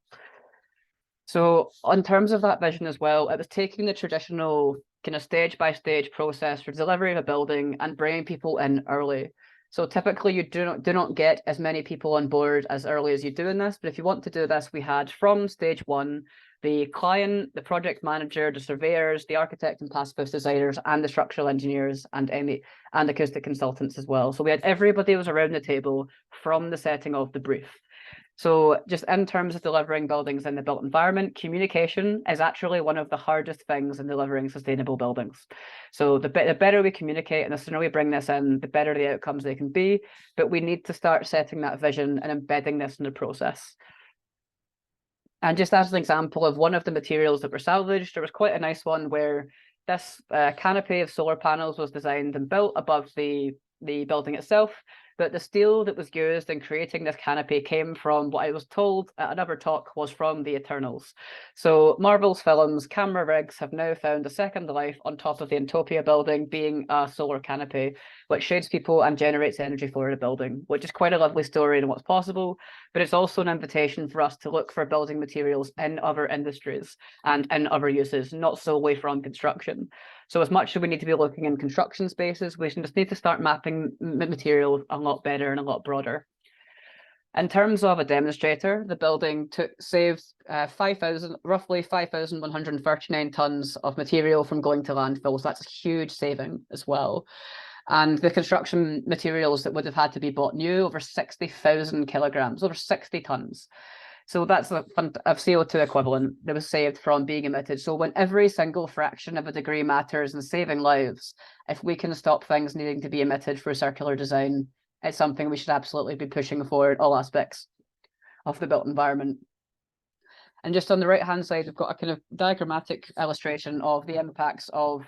So in terms of that vision as well, it was taking the traditional kind of stage by stage process for delivery of a building and bringing people in early. So typically you do not get as many people on board as early as you do in this, but if you want to do this, we had from stage 1, the client, the project manager, the surveyors, the architect and passive house designers, and the structural engineers and acoustic consultants as well. So we had everybody was around the table from the setting of the brief. So just in terms of delivering buildings in the built environment, communication is actually one of the hardest things in delivering sustainable buildings. So the better we communicate and the sooner we bring this in, the better the outcomes they can be. But we need to start setting that vision and embedding this in the process. And just as an example of one of the materials that were salvaged, there was quite a nice one where this canopy of solar panels was designed and built above the building itself. But the steel that was used in creating this canopy came from what I was told at another talk was from the Eternals. So Marvel's films, camera rigs have now found a second life on top of the Entopia building being a solar canopy, which shades people and generates energy for the building, which is quite a lovely story and what's possible. But it's also an invitation for us to look for building materials in other industries and in other uses, not solely from construction. So as much as we need to be looking in construction spaces, we just need to start mapping materials a lot better and a lot broader. In terms of a demonstrator, the building saved roughly 5,139 tons of material from going to landfill. So that's a huge saving as well. And the construction materials that would have had to be bought new, over 60,000 kilograms, over 60 tons. So that's a CO2 equivalent that was saved from being emitted. So when every single fraction of a degree matters in saving lives, if we can stop things needing to be emitted through circular design, it's something we should absolutely be pushing for in all aspects of the built environment. And just on the right-hand side, we've got a kind of diagrammatic illustration of the impacts of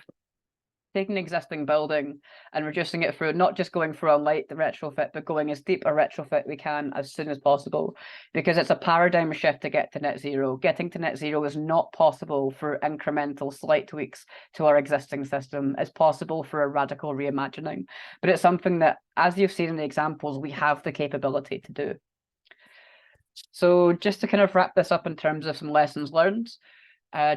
taking an existing building and reducing it through not just going through a light retrofit, but going as deep a retrofit we can as soon as possible, because it's a paradigm shift to get to net zero. Getting to net zero is not possible for incremental slight tweaks to our existing system. It's possible for a radical reimagining, but it's something that, as you've seen in the examples, we have the capability to do. So just to kind of wrap this up in terms of some lessons learned,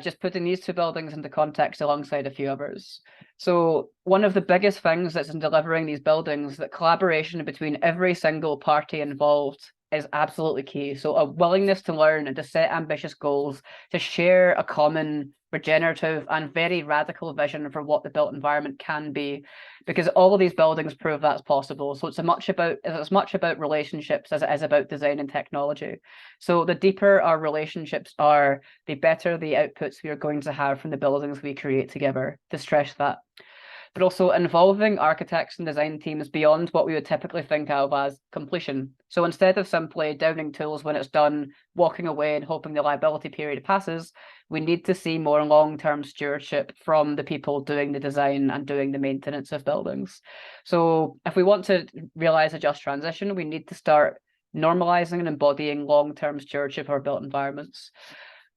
just putting these two buildings into context alongside a few others. So one of the biggest things that's in delivering these buildings, that collaboration between every single party involved is absolutely key. So a willingness to learn and to set ambitious goals, to share a common, regenerative and very radical vision for what the built environment can be, because all of these buildings prove that's possible. So it's as much about relationships as it is about design and technology. So the deeper our relationships are, the better the outputs we are going to have from the buildings we create together, to stress that. But also involving architects and design teams beyond what we would typically think of as completion. So instead of simply downing tools when it's done, walking away and hoping the liability period passes, we need to see more long-term stewardship from the people doing the design and doing the maintenance of buildings. So if we want to realize a just transition, we need to start normalizing and embodying long-term stewardship of our built environments.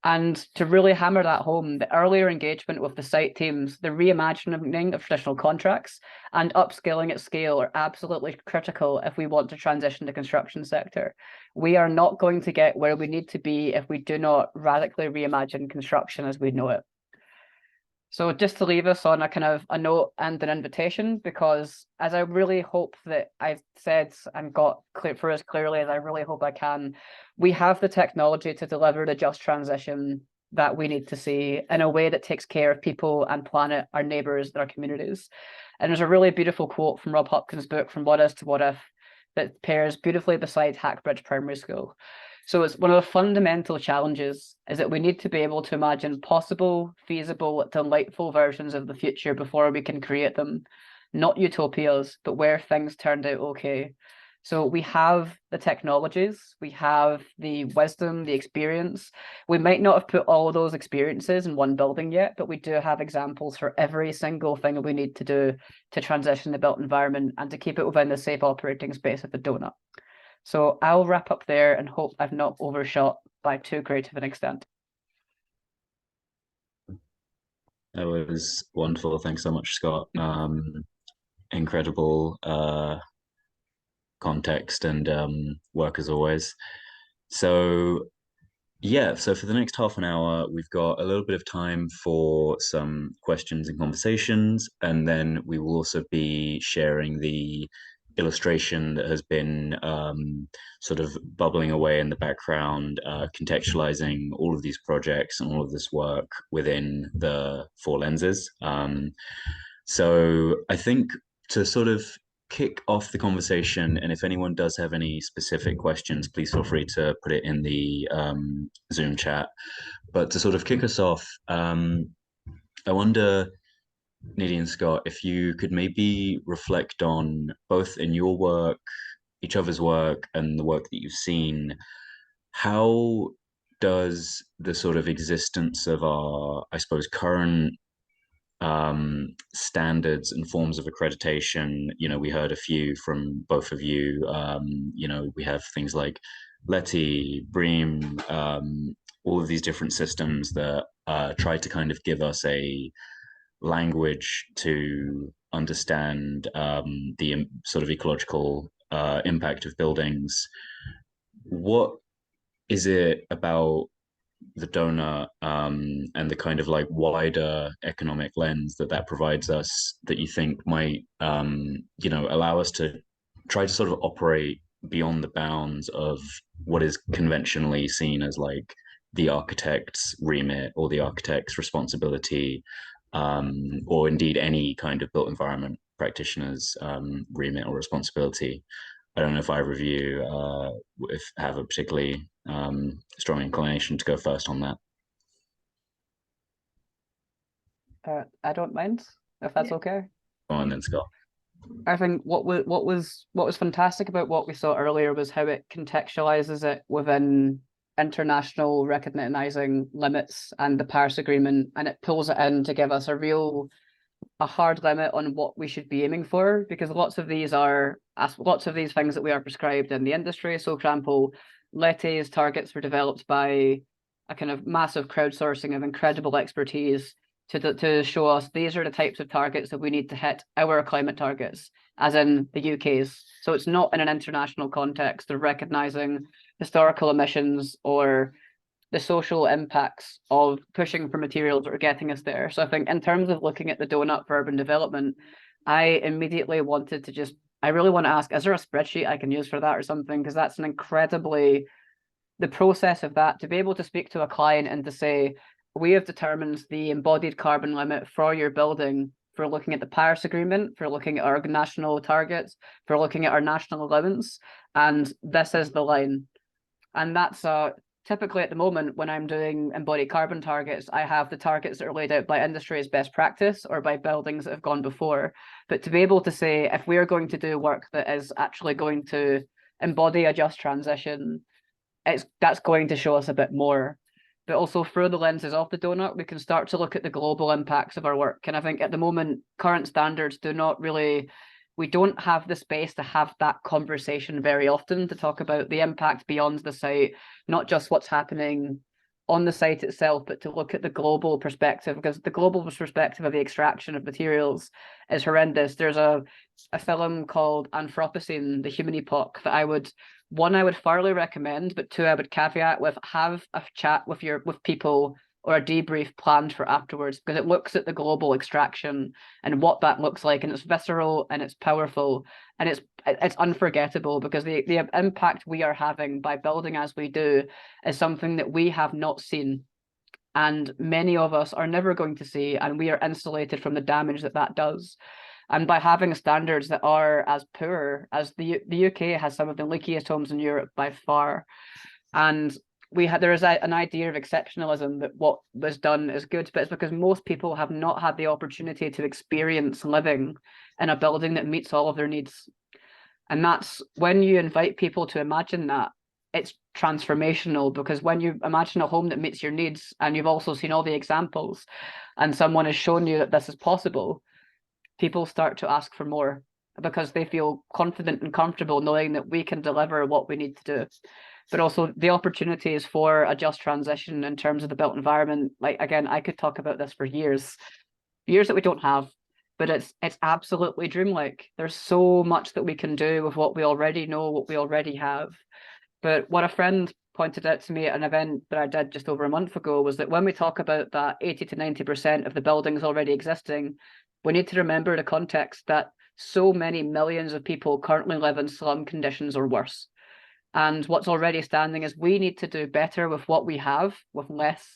And to really hammer that home, the earlier engagement with the site teams, the reimagining of traditional contracts, and upskilling at scale are absolutely critical if we want to transition the construction sector. We are not going to get where we need to be if we do not radically reimagine construction as we know it. So just to leave us on a kind of a note and an invitation, because as I really hope that I've said and got clear for as clearly as I really hope I can, we have the technology to deliver the just transition that we need to see in a way that takes care of people and planet, our neighbours, and our communities. And there's a really beautiful quote from Rob Hopkins' book, From What Is to What If, that pairs beautifully beside Hackbridge Primary School. So it's one of the fundamental challenges is that we need to be able to imagine possible, feasible, delightful versions of the future before we can create them. Not utopias, but where things turned out okay. So we have the technologies, we have the wisdom, the experience. We might not have put all of those experiences in one building yet, but we do have examples for every single thing that we need to do to transition the built environment and to keep it within the safe operating space of the donut. So I'll wrap up there and hope I've not overshot by too great of an extent. That was wonderful. Thanks so much, Scott. Incredible context and work as always. So yeah, so for the next half an hour, we've got a little bit of time for some questions and conversations, and then we will also be sharing the illustration that has been sort of bubbling away in the background, contextualizing all of these projects and all of this work within the four lenses. So I think to sort of kick off the conversation, and if anyone does have any specific questions, please feel free to put it in the Zoom chat. But to sort of kick us off, I wonder, Nadine and Scott, if you could maybe reflect on both in your work, each other's work, and the work that you've seen, how does the sort of existence of our, I suppose, current standards and forms of accreditation, you know, we heard a few from both of you, you know, we have things like LETI, BREEAM, all of these different systems that try to kind of give us a language to understand the sort of ecological impact of buildings. What is it about the donut and the kind of like wider economic lens that provides us that you think might you know, allow us to try to sort of operate beyond the bounds of what is conventionally seen as like the architect's remit or the architect's responsibility, or indeed any kind of built environment practitioner's remit or responsibility? I don't know if either of you have a particularly strong inclination to go first on that. I don't mind, if that's okay. Go on then, Scott. I think what was fantastic about what we saw earlier was how it contextualizes it within international recognizing limits and the Paris Agreement, and it pulls it in to give us a real a hard limit on what we should be aiming for, because lots of these things that we are prescribed in the industry. So, for example, Letty's targets were developed by a kind of massive crowdsourcing of incredible expertise to show us these are the types of targets that we need to hit our climate targets, as in the UK's. So it's not in an international context of recognizing historical emissions or the social impacts of pushing for materials that are getting us there. So I think in terms of looking at the donut for urban development, I immediately wanted to I really want to ask, is there a spreadsheet I can use for that or something? Because that's the process of that, to be able to speak to a client and to say, we have determined the embodied carbon limit for your building for looking at the Paris Agreement, for looking at our national targets, for looking at our national allowance, and this is the line. And that's typically at the moment when I'm doing embodied carbon targets, I have the targets that are laid out by industry as best practice or by buildings that have gone before. But to be able to say, if we are going to do work that is actually going to embody a just transition, that's going to show us a bit more. But also through the lenses of the donut, we can start to look at the global impacts of our work. And I think at the moment, current standards we don't have the space to have that conversation very often, to talk about the impact beyond the site, not just what's happening on the site itself, but to look at the global perspective, because the global perspective of the extraction of materials is horrendous. There's a film called Anthropocene, the Human Epoch, that I would thoroughly recommend, but two, I would caveat with, have a chat with people or a debrief planned for afterwards, because it looks at the global extraction and what that looks like, and it's visceral and it's powerful and it's unforgettable, because the impact we are having by building as we do is something that we have not seen, and many of us are never going to see, and we are insulated from the damage that does. And by having standards that are as poor as the UK has some of the leakiest homes in Europe by far, and there is an idea of exceptionalism that what was done is good, but it's because most people have not had the opportunity to experience living in a building that meets all of their needs. And that's when you invite people to imagine that, it's transformational, because when you imagine a home that meets your needs and you've also seen all the examples and someone has shown you that this is possible, people start to ask for more, because they feel confident and comfortable knowing that we can deliver what we need to do. But also the opportunities for a just transition in terms of the built environment. Like, again, I could talk about this for years that we don't have, but it's absolutely dreamlike. There's so much that we can do with what we already know, what we already have. But what a friend pointed out to me at an event that I did just over a month ago was that when we talk about that 80 to 90% of the buildings already existing, we need to remember the context that so many millions of people currently live in slum conditions or worse. And what's already standing is we need to do better with what we have, with less,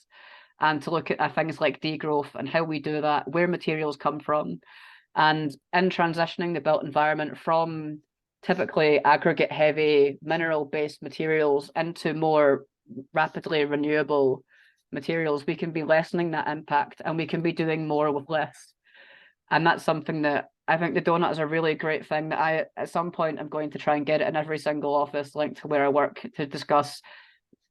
and to look at things like degrowth and how we do that, where materials come from, and in transitioning the built environment from typically aggregate heavy mineral-based materials into more rapidly renewable materials, we can be lessening that impact and we can be doing more with less. And that's something that I think the donut is a really great thing that I, at some point, I'm going to try and get it in every single office linked to where I work to discuss.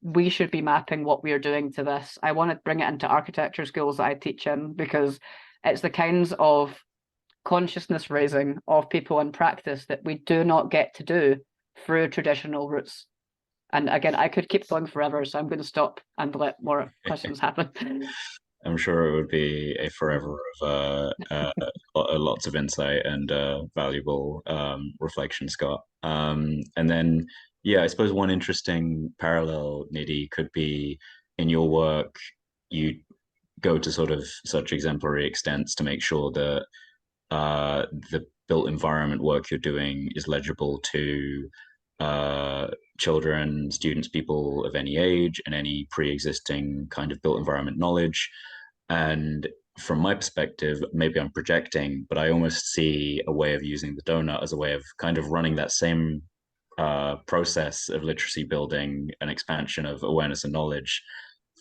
We should be mapping what we are doing to this. I want to bring it into architecture schools that I teach in, because it's the kinds of consciousness raising of people in practice that we do not get to do through traditional routes. And again, I could keep going forever, so I'm going to stop and let more questions happen. I'm sure it would be a forever of lots of insight and valuable reflection, Scott. And then, yeah, I suppose one interesting parallel, Nidhi, could be in your work, you go to sort of such exemplary extents to make sure that the built environment work you're doing is legible to children, students, people of any age, and any pre-existing kind of built environment knowledge. And from my perspective, maybe I'm projecting, but I almost see a way of using the donut as a way of kind of running that same process of literacy building and expansion of awareness and knowledge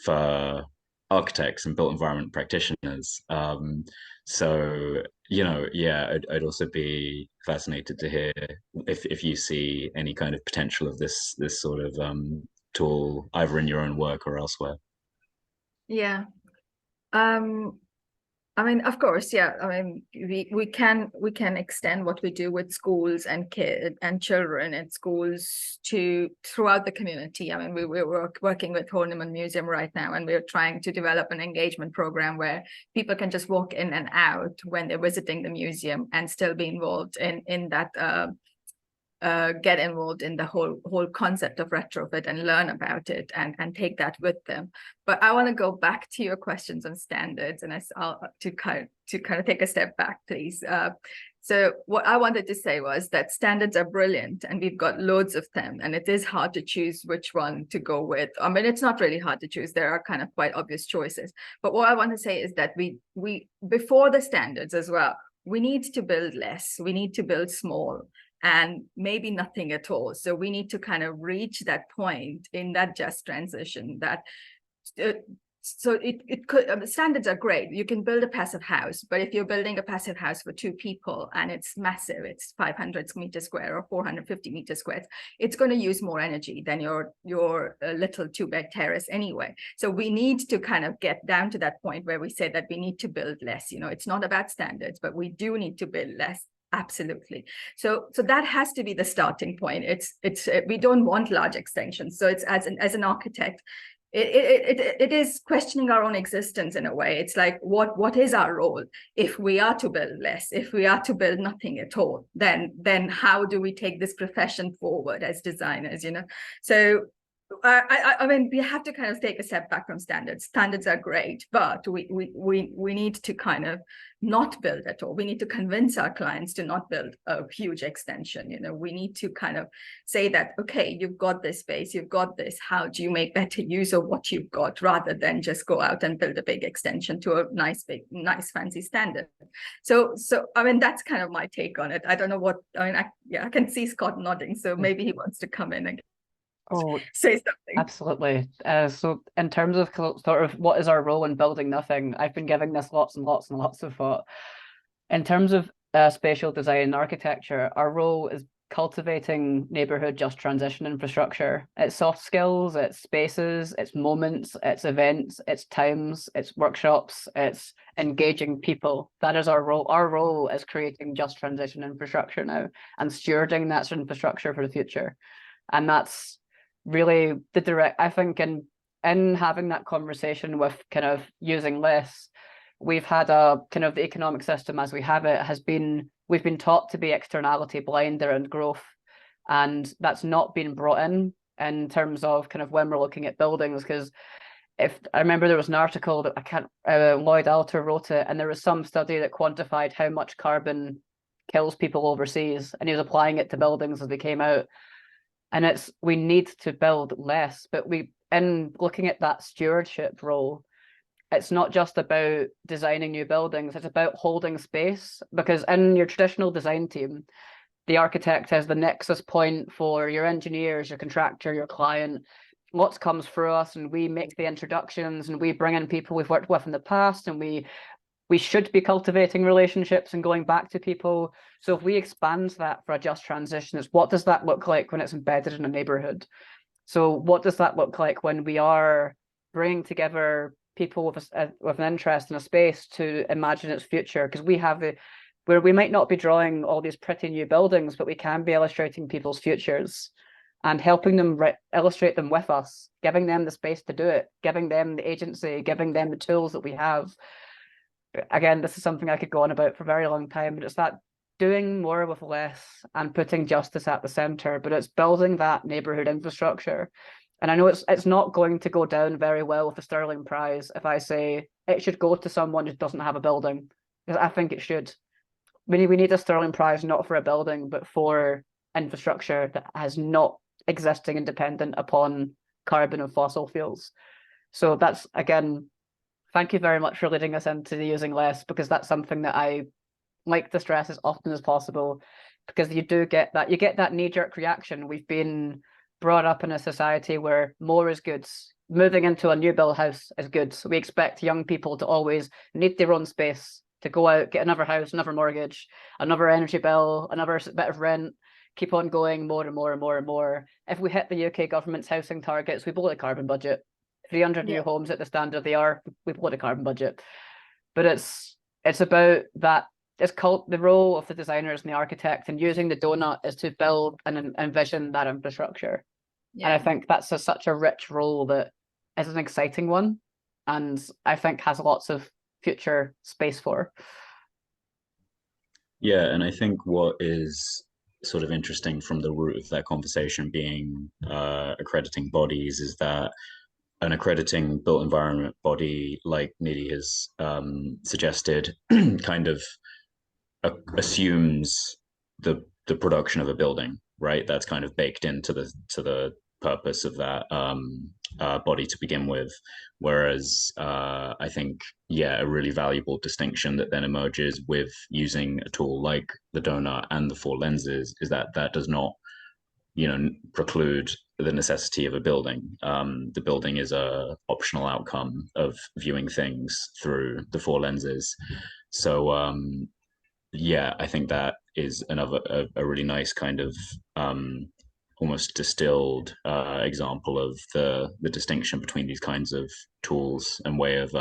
for architects and built environment practitioners. So, you know, yeah, I'd also be fascinated to hear if you see any kind of potential of this sort of tool either in your own work or elsewhere. Yeah. I mean, of course, yeah. I mean, we can extend what we do with schools and kids and children in schools to throughout the community. I mean, we're working with Horniman Museum right now, and we're trying to develop an engagement program where people can just walk in and out when they're visiting the museum and still be involved in that. Get involved in the whole concept of retrofit and learn about it and take that with them. But I want to go back to your questions on standards, and I'll to kind of take a step back, please. So what I wanted to say was that standards are brilliant, and we've got loads of them, and it is hard to choose which one to go with. I mean, it's not really hard to choose. There are kind of quite obvious choices. But what I want to say is that we before the standards as well, we need to build less. We need to build small, and maybe nothing at all. So we need to kind of reach that point in that just transition that, so it could, standards are great. You can build a passive house, but if you're building a passive house for 2 people and it's massive, it's 500 meters square or 450 meters squares, it's going to use more energy than your little 2-bed terrace anyway. So we need to kind of get down to that point where we say that we need to build less. You know, it's not about standards, but we do need to build less. Absolutely. So that has to be the starting point. It's we don't want large extensions. So it's as an architect, it is questioning our own existence in a way. It's like, what is our role if we are to build less, if we are to build nothing at all? Then how do we take this profession forward as designers? You know, so. I mean, we have to kind of take a step back from standards. Standards are great, but we need to kind of not build at all. We need to convince our clients to not build a huge extension. You know, we need to kind of say that, okay, you've got this space, you've got this. How do you make better use of what you've got, rather than just go out and build a big extension to a nice fancy standard? So I mean, that's kind of my take on it. I don't know what I mean. I can see Scott nodding, so maybe he wants to come in and say something. Absolutely. So in terms of sort of what is our role in building nothing, I've been giving this lots and lots and lots of thought. In terms of spatial design and architecture, our role is cultivating neighborhood just transition infrastructure. It's soft skills, it's spaces, it's moments, it's events, it's times, it's workshops, it's engaging people. That is our role. Our role is creating just transition infrastructure now and stewarding that infrastructure for the future. And that's really the direct, I think, in having that conversation with kind of using less, we've had a kind of the economic system as we have it has been, we've been taught to be externality blind around growth, and that's not been brought in terms of kind of when we're looking at buildings. Because if I remember, there was an article that Lloyd Alter wrote it, and there was some study that quantified how much carbon kills people overseas, and he was applying it to buildings as they came out. And we need to build less, but in looking at that stewardship role, it's not just about designing new buildings, it's about holding space. Because in your traditional design team, the architect has the nexus point for your engineers, your contractor, your client. Lots comes through us, and we make the introductions, and we bring in people we've worked with in the past, and we should be cultivating relationships and going back to people. So if we expand that for a just transition, it's what does that look like when it's embedded in a neighborhood? So what does that look like when we are bringing together people with an interest in a space to imagine its future? Because where we might not be drawing all these pretty new buildings, but we can be illustrating people's futures and helping them illustrate them with us, giving them the space to do it, giving them the agency, giving them the tools that we have. Again, this is something I could go on about for a very long time, but it's that doing more with less and putting justice at the center, but it's building that neighborhood infrastructure. And I know it's not going to go down very well with the Sterling Prize if I say it should go to someone who doesn't have a building, because I think it should. We need a Sterling Prize not for a building, but for infrastructure that has not existing independent upon carbon and fossil fuels. So that's, again, thank you very much for leading us into the using less, because that's something that I like to stress as often as possible, because you get that knee-jerk reaction. We've been brought up in a society where more is good. Moving into a new build house is good. So we expect young people to always need their own space, to go out, get another house, another mortgage, another energy bill, another bit of rent, keep on going more and more and more and more. If we hit the UK government's housing targets, we blow the carbon budget. 300 new homes at the standard they are, we blow the carbon budget. But it's it's about that. It's called the role of the designers and the architect, and using the donut is to build and envision that infrastructure. And I think that's such a rich role that is an exciting one, and I think has lots of future space for. Yeah, and I think what is sort of interesting from the root of that conversation being accrediting bodies is that an accrediting built environment body like Nidhi has suggested kind of assumes the production of a building, right? That's kind of baked into the purpose of that body to begin with. Whereas I think, yeah, a really valuable distinction that then emerges with using a tool like the donut and the 4 lenses is that that does not, you know, preclude the necessity of a building. The building is a optional outcome of viewing things through the 4 lenses. So yeah, I think that is another a really nice kind of almost distilled example of the distinction between these kinds of tools and way of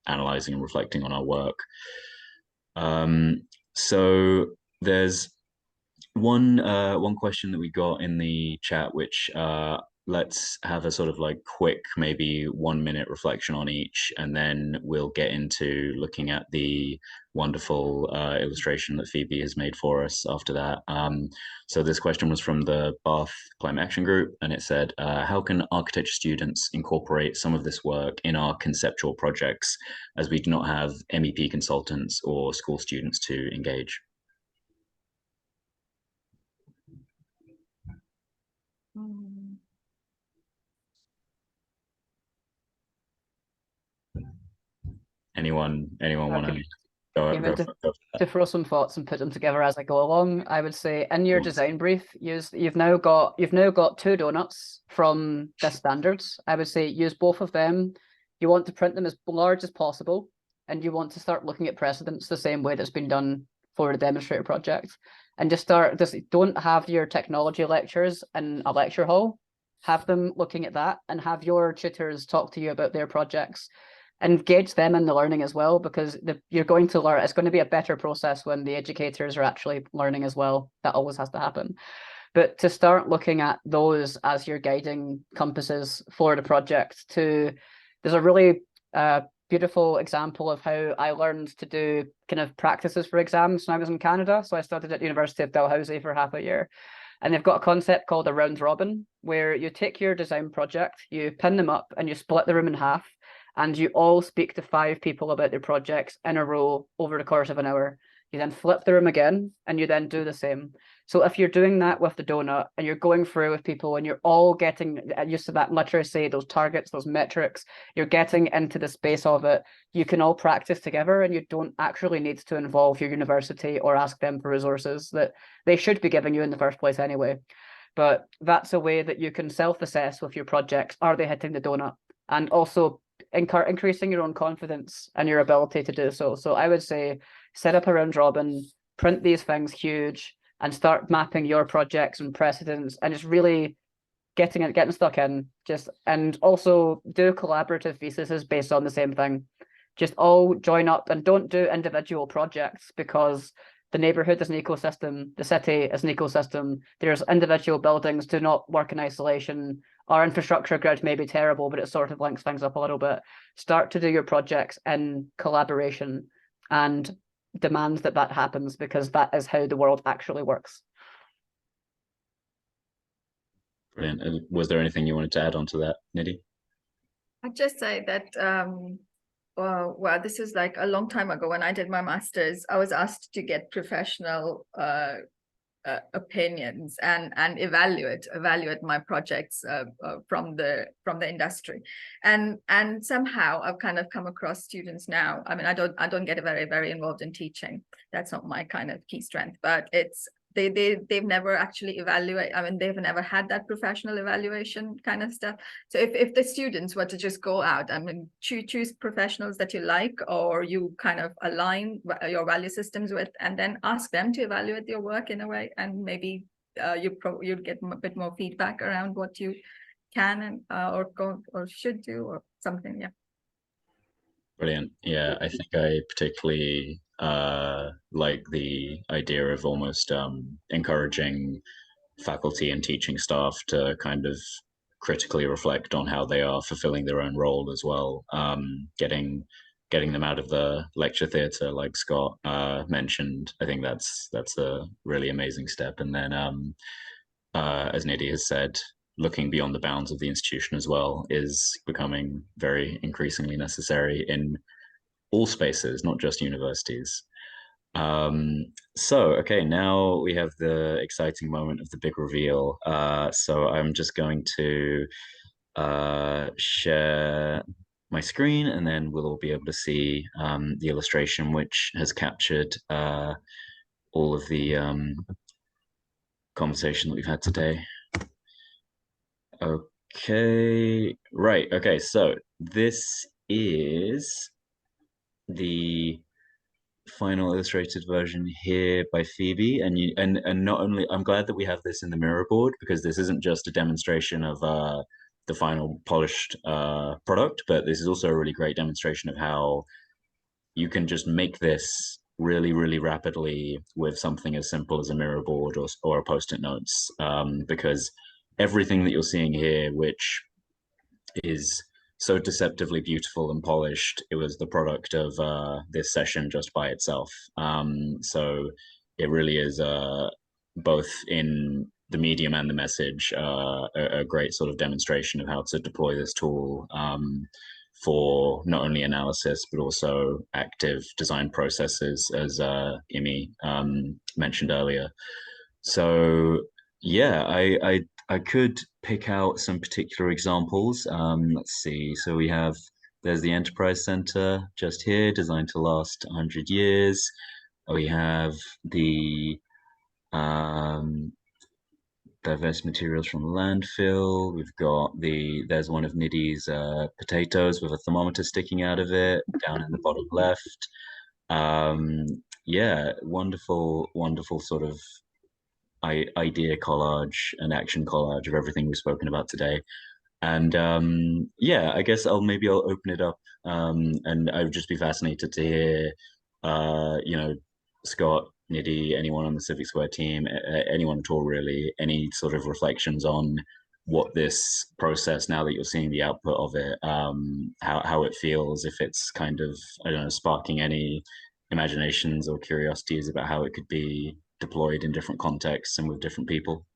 analyzing and reflecting on our work. So there's one question that we got in the chat, which let's have a sort of like quick, maybe 1 minute reflection on each, and then we'll get into looking at the wonderful illustration that Phoebe has made for us after that. So this question was from the Bath Climate Action Group, and it said, how can architecture students incorporate some of this work in our conceptual projects, as we do not have MEP consultants or school students to engage? Now, anyone want to go to throw some thoughts and put them together as I go along? I would say in your design brief, you've now got 2 donuts from the standards. I would say use both of them. You want to print them as large as possible, and you want to start looking at precedents the same way that's been done for the demonstrator project. And just don't have your technology lectures in a lecture hall. Have them looking at that, and have your tutors talk to you about their projects. Engage them in the learning as well, because you're going to learn. It's going to be a better process when the educators are actually learning as well. That always has to happen. But to start looking at those as your guiding compasses for the project, there's a really beautiful example of how I learned to do kind of practices for exams when I was in Canada. So I studied at the University of Dalhousie for half a year. And they've got a concept called a round robin, where you take your design project, you pin them up, and you split the room in half. And you all speak to 5 people about their projects in a row over the course of an hour. You then flip the room again, and you then do the same. So if you're doing that with the donut, and you're going through with people, and you're all getting used to that literacy, those targets, those metrics, you're getting into the space of it, you can all practice together, and you don't actually need to involve your university or ask them for resources that they should be giving you in the first place anyway. But that's a way that you can self-assess with your projects. Are they hitting the donut? And also increasing your own confidence and your ability to do so. So I would say set up a round robin, print these things huge, and start mapping your projects and precedents, and just really getting stuck in. And also do collaborative theses based on the same thing. Just all join up, and don't do individual projects, because the neighborhood is an ecosystem, the city is an ecosystem. There's individual buildings do not work in isolation. Our infrastructure grid may be terrible, but it sort of links things up a little bit. Start to do your projects in collaboration, and demand that happens, because that is how the world actually works. Brilliant. And was there anything you wanted to add on to that, Nidhi? I'd just say that well, this is like a long time ago when I did my master's. I was asked to get professional opinions and evaluate my projects from the industry, and somehow I've kind of come across students now. I mean, I don't get very involved in teaching. That's not my kind of key strength, but it's they've never actually they've never had that professional evaluation kind of stuff. So if the students were to just go out, I mean, choose professionals that you like, or you kind of align your value systems with, and then ask them to evaluate your work in a way, and maybe you'd get a bit more feedback around what you can and or should do or something. Yeah. Brilliant. Yeah, I think I particularly like the idea of almost encouraging faculty and teaching staff to kind of critically reflect on how they are fulfilling their own role as well. Getting them out of the lecture theatre, like Scott mentioned. I think that's a really amazing step. And then, as Nidhi has said, looking beyond the bounds of the institution as well is becoming very increasingly necessary in all spaces, not just universities. Okay, now we have the exciting moment of the big reveal. So I'm just going to share my screen, and then we'll all be able to see the illustration, which has captured all of the conversation that we've had today. Okay, right. Okay, so this is the final illustrated version here by Phoebe, and not only, I'm glad that we have this in the mirror board, because this isn't just a demonstration of the final polished product, but this is also a really great demonstration of how you can just make this really, really rapidly with something as simple as a mirror board or a post-it notes, because everything that you're seeing here, which is so deceptively beautiful and polished, it was the product of this session just by itself. So it really is both in the medium and the message a great sort of demonstration of how to deploy this tool for not only analysis but also active design processes, as Imi mentioned earlier. So yeah, I could pick out some particular examples. Let's see. So there's the Enterprise Center just here, designed to last 100 years. We have the diverse materials from landfill. We've got there's one of Nidhi's potatoes with a thermometer sticking out of it down in the bottom left. Yeah, wonderful, wonderful sort of idea collage and action collage of everything we've spoken about today. And yeah, I guess I'll open it up, and I would just be fascinated to hear, Scott, Nidhi, anyone on the Civic Square team, anyone at all really, any sort of reflections on what this process, now that you're seeing the output of it, how it feels, if it's kind of, I don't know, sparking any imaginations or curiosities about how it could be deployed in different contexts and with different people.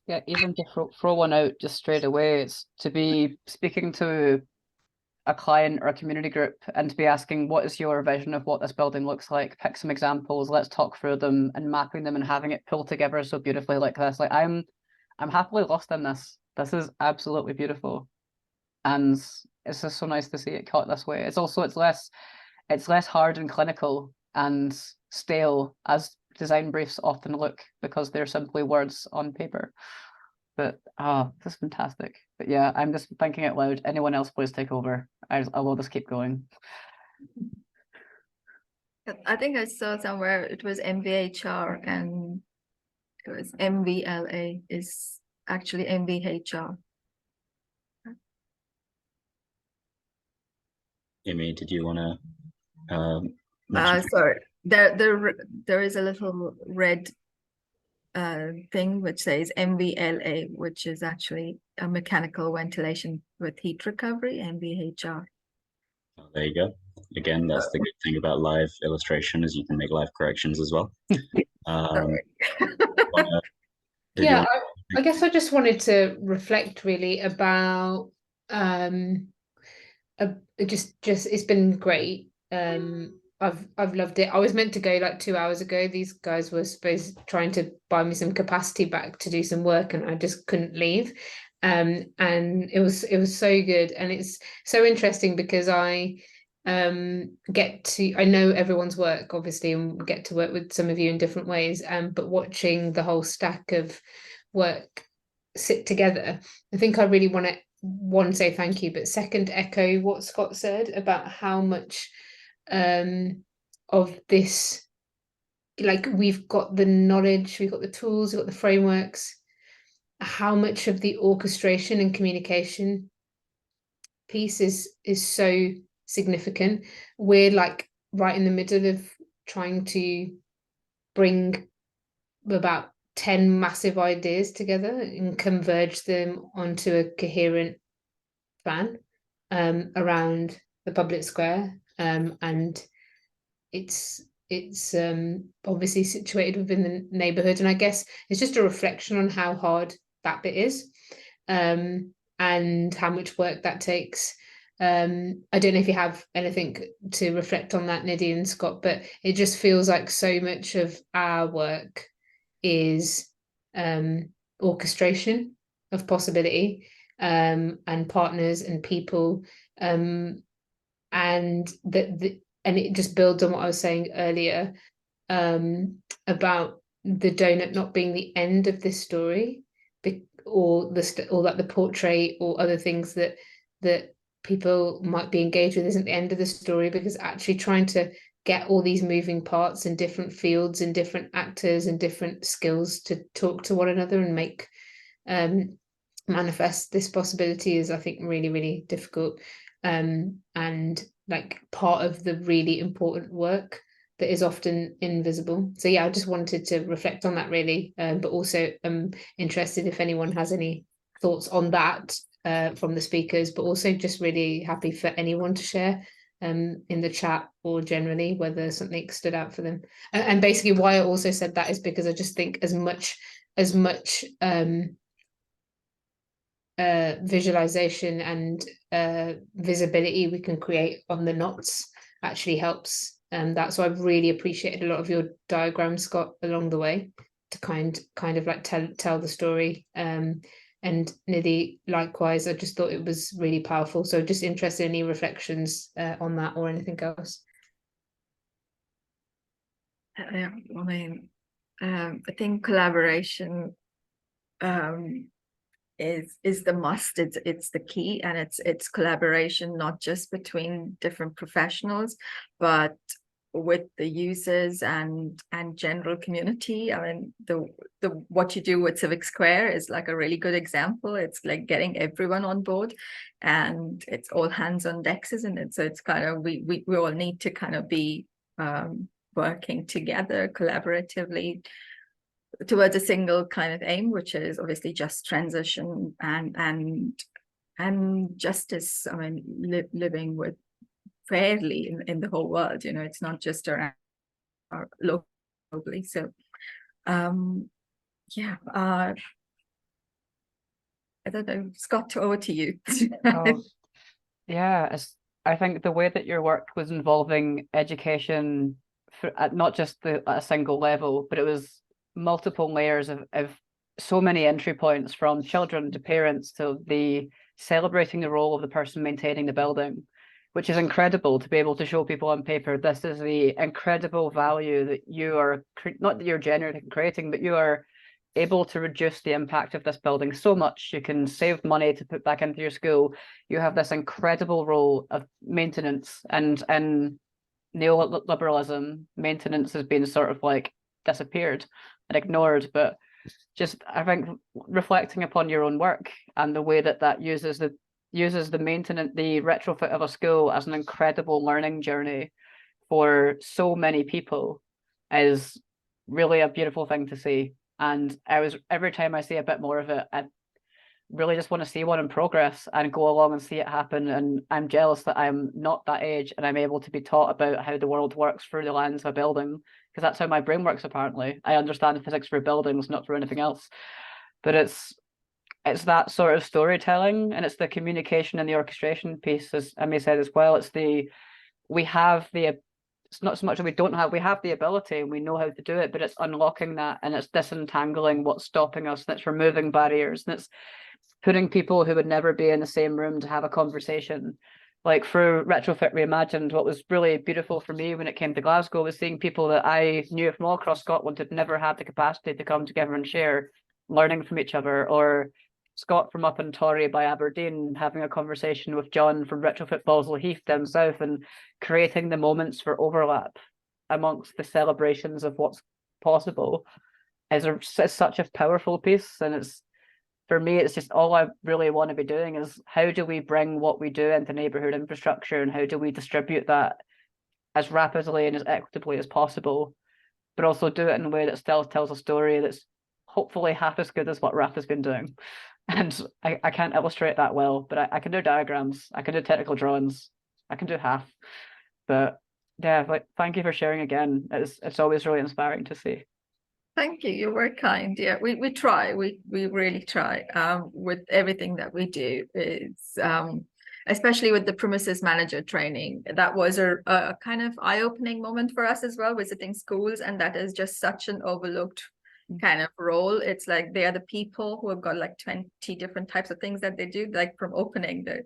Yeah, even to throw one out just straight away, it's to be speaking to a client or a community group and to be asking, what is your vision of what this building looks like? Pick some examples, let's talk through them, and mapping them and having it pull together so beautifully like this. Like I'm happily lost in this. This is absolutely beautiful. And it's just so nice to see it cut this way. It's less hard and clinical and stale as design briefs often look, because they're simply words on paper. But this is fantastic. But yeah, I'm just thinking out loud. Anyone else please take over. I will just keep going. I think I saw somewhere it was MVHR and it was MVLA is actually MVHR. Imi, did you want to sorry, there is a little red thing which says MVLA, which is actually a mechanical ventilation with heat recovery, MVHR. Oh, there you go. Again, that's the good thing about live illustration, is you can make live corrections as well. Yeah, I guess I just wanted to reflect really about just it's been great. I've loved it. I was meant to go like 2 hours ago. These guys were trying to buy me some capacity back to do some work, and I just couldn't leave. And it was so good, and it's so interesting because I know everyone's work obviously, and get to work with some of you in different ways. But watching the whole stack of work sit together, I think I really want to, one, say thank you, but second, echo what Scott said about how much of this, like, we've got the knowledge, we've got the tools, we've got the frameworks, how much of the orchestration and communication piece is so significant. We're like right in the middle of trying to bring about 10 massive ideas together and converge them onto a coherent plan around the public square, and it's obviously situated within the neighborhood, and I guess it's just a reflection on how hard that bit is, and how much work that takes. I don't know if you have anything to reflect on that, Nidhi and Scott, but it just feels like so much of our work is orchestration of possibility, and partners and people, and it just builds on what I was saying earlier, about the donut not being the end of this story, or like the portrait or other things that people might be engaged with isn't the end of the story, because actually trying to get all these moving parts in different fields and different actors and different skills to talk to one another and make manifest this possibility is, I think, really, really difficult, and like part of the really important work that is often invisible. So yeah, I just wanted to reflect on that really, but also interested if anyone has any thoughts on that from the speakers, but also just really happy for anyone to share in the chat or generally whether something stood out for them. And basically why I also said that is because I just think as much visualization and visibility we can create on the knots actually helps. That's why I've really appreciated a lot of your diagrams, Scott, along the way to kind of like tell the story. And Nidhi, likewise, I just thought it was really powerful. So just interested in any reflections on that or anything else. I mean, I think collaboration is the must. It's the key, and it's collaboration not just between different professionals, but with the users and general community. I mean, the what you do with CIVIC SQUARE is like a really good example. It's like getting everyone on board, and it's all hands on decks, isn't it? So it's kind of we all need to kind of be working together collaboratively towards a single kind of aim, which is obviously just transition and justice. I mean, living with fairly in the whole world, you know, it's not just around locally. So yeah, I don't know, Scott, over to you. Yeah, I think the way that your work was involving education at not just a single level, but it was multiple layers of so many entry points, from children to parents to the celebrating the role of the person maintaining the building, which is incredible to be able to show people on paper. This is the incredible value that you are, not that you're generating, creating, but you are able to reduce the impact of this building so much. You can save money to put back into your school. You have this incredible role of maintenance, and neoliberalism, maintenance has been sort of like disappeared and ignored. But just, I think, reflecting upon your own work and the way that uses the maintenance, the retrofit of a school as an incredible learning journey for so many people is really a beautiful thing to see. And every time I see a bit more of it, I really just want to see one in progress and go along and see it happen. And I'm jealous that I'm not that age and I'm able to be taught about how the world works through the lens of a building, because that's how my brain works. Apparently, I understand the physics for buildings, not for anything else. But it's that sort of storytelling, and it's the communication and the orchestration piece, as Emmy said as well. It's not so much that we have the ability and we know how to do it, but it's unlocking that, and it's disentangling what's stopping us, and it's removing barriers, and it's putting people who would never be in the same room to have a conversation. Like through Retrofit Reimagined, what was really beautiful for me when it came to Glasgow was seeing people that I knew from all across Scotland had never had the capacity to come together and share, learning from each other, or Scott from up in Torry by Aberdeen having a conversation with John from Retrofit Balsall Heath down south, and creating the moments for overlap amongst the celebrations of what's possible is such a powerful piece. And for me, it's just all I really want to be doing is how do we bring what we do into neighborhood infrastructure, and how do we distribute that as rapidly and as equitably as possible, but also do it in a way that still tells a story that's hopefully half as good as what RAF has been doing. And I can't illustrate that well, but I can do diagrams, I can do technical drawings, I can do half. But yeah, like, thank you for sharing again. It's always really inspiring to see. Thank you. You're very kind. Yeah, we try. We really try with everything that we do. It's especially with the premises manager training. That was a kind of eye-opening moment for us as well, visiting schools, and that is just such an overlooked kind of role. It's like they are the people who have got like 20 different types of things that they do, like from opening the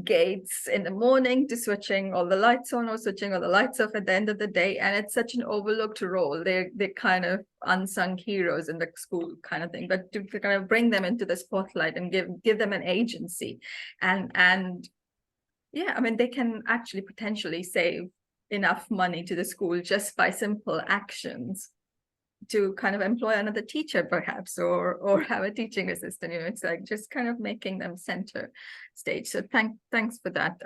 gates in the morning to switching all the lights on or switching all the lights off at the end of the day. And it's such an overlooked role. They're kind of unsung heroes in the school kind of thing, but to kind of bring them into the spotlight and give them an agency, and yeah, I mean, they can actually potentially save enough money to the school just by simple actions to kind of employ another teacher perhaps, or have a teaching assistant. It's like just kind of making them center stage. So thanks for that.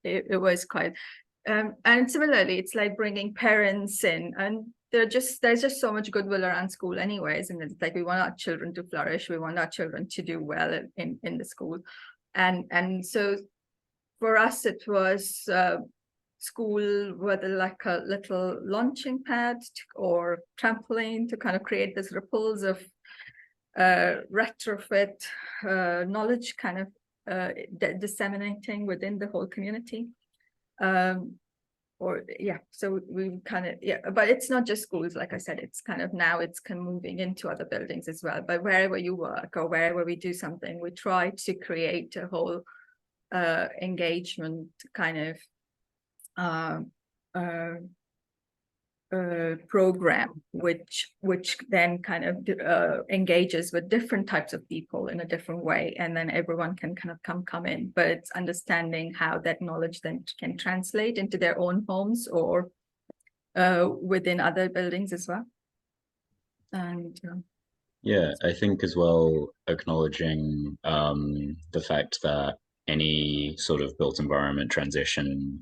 It was quite and similarly, it's like bringing parents in, and there's just so much goodwill around school anyways, and it's like we want our children to flourish, we want our children to do well in the school, and so for us it was school, whether like a little launching pad or trampoline to kind of create this ripples of retrofit knowledge kind of disseminating within the whole community. Or yeah, so we kind of, yeah, but it's not just schools, like I said, it's kind of now it's kind of moving into other buildings as well. But wherever you work or wherever we do something, we try to create a whole engagement kind of program, which then kind of engages with different types of people in a different way, and then everyone can kind of come in, but it's understanding how that knowledge then can translate into their own homes or within other buildings as well. And yeah, I think as well, acknowledging the fact that any sort of built environment transition,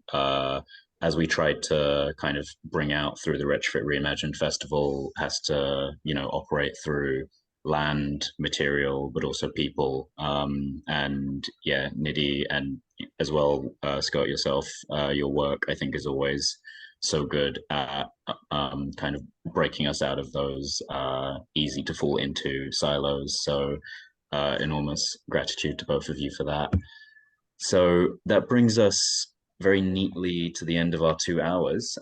as we tried to kind of bring out through the Retrofit Reimagined Festival, has to, operate through land, material, but also people. And yeah, Nidhi, and as well, Scott, yourself, your work, I think, is always so good at kind of breaking us out of those easy to fall into silos. So enormous gratitude to both of you for that. So that brings us very neatly to the end of our 2 hours.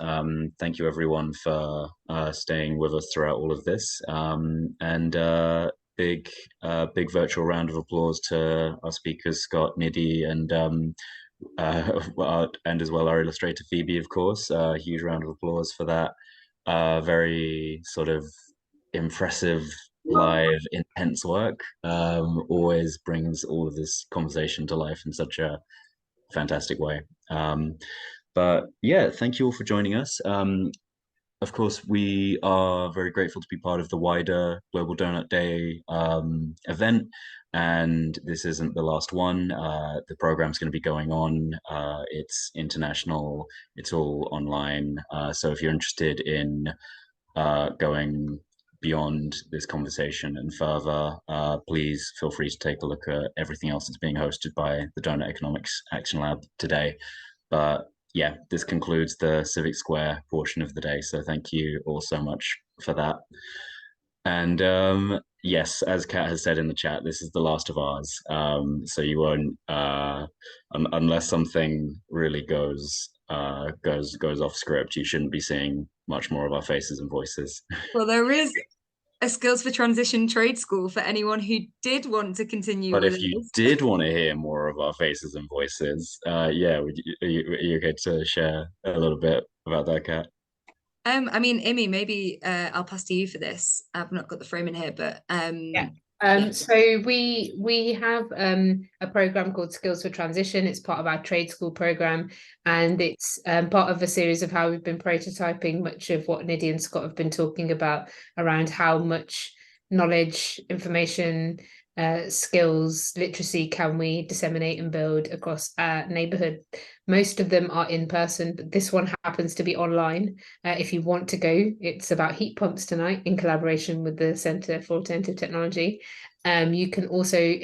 Thank you everyone for staying with us throughout all of this. And big virtual round of applause to our speakers, Scott, Nidhi, and as well our illustrator Phoebe, of course. A huge round of applause for that. Very sort of impressive, live, intense work. Always brings all of this conversation to life in such a fantastic way. But yeah, thank you all for joining us. Of course, we are very grateful to be part of the wider Global Doughnut Day event, and this isn't the last one. The program's going to be going on. It's international, it's all online. So if you're interested in going beyond this conversation and further, please feel free to take a look at everything else that's being hosted by the Doughnut Economics Action Lab today. But yeah, this concludes the Civic Square portion of the day. So thank you all so much for that. And yes, as Kat has said in the chat, this is the last of ours. So you won't, unless something really goes off script, you shouldn't be seeing much more of our faces and voices. Well, there is a Skills for Transition trade school for anyone who did want to continue. But if you did want to hear more of our faces and voices, yeah, are you okay to share a little bit about that, Kat? I mean, Imi, maybe I'll pass to you for this. I've not got the frame in here, but yeah. So we have a program called Skills for Transition. It's part of our trade school program, and it's part of a series of how we've been prototyping much of what Nidhi and Scott have been talking about around how much knowledge, information, skills, literacy can we disseminate and build across our neighbourhood. Most of them are in person, but this one happens to be online. If you want to go, it's about heat pumps tonight in collaboration with the Centre for Alternative Technology. You can also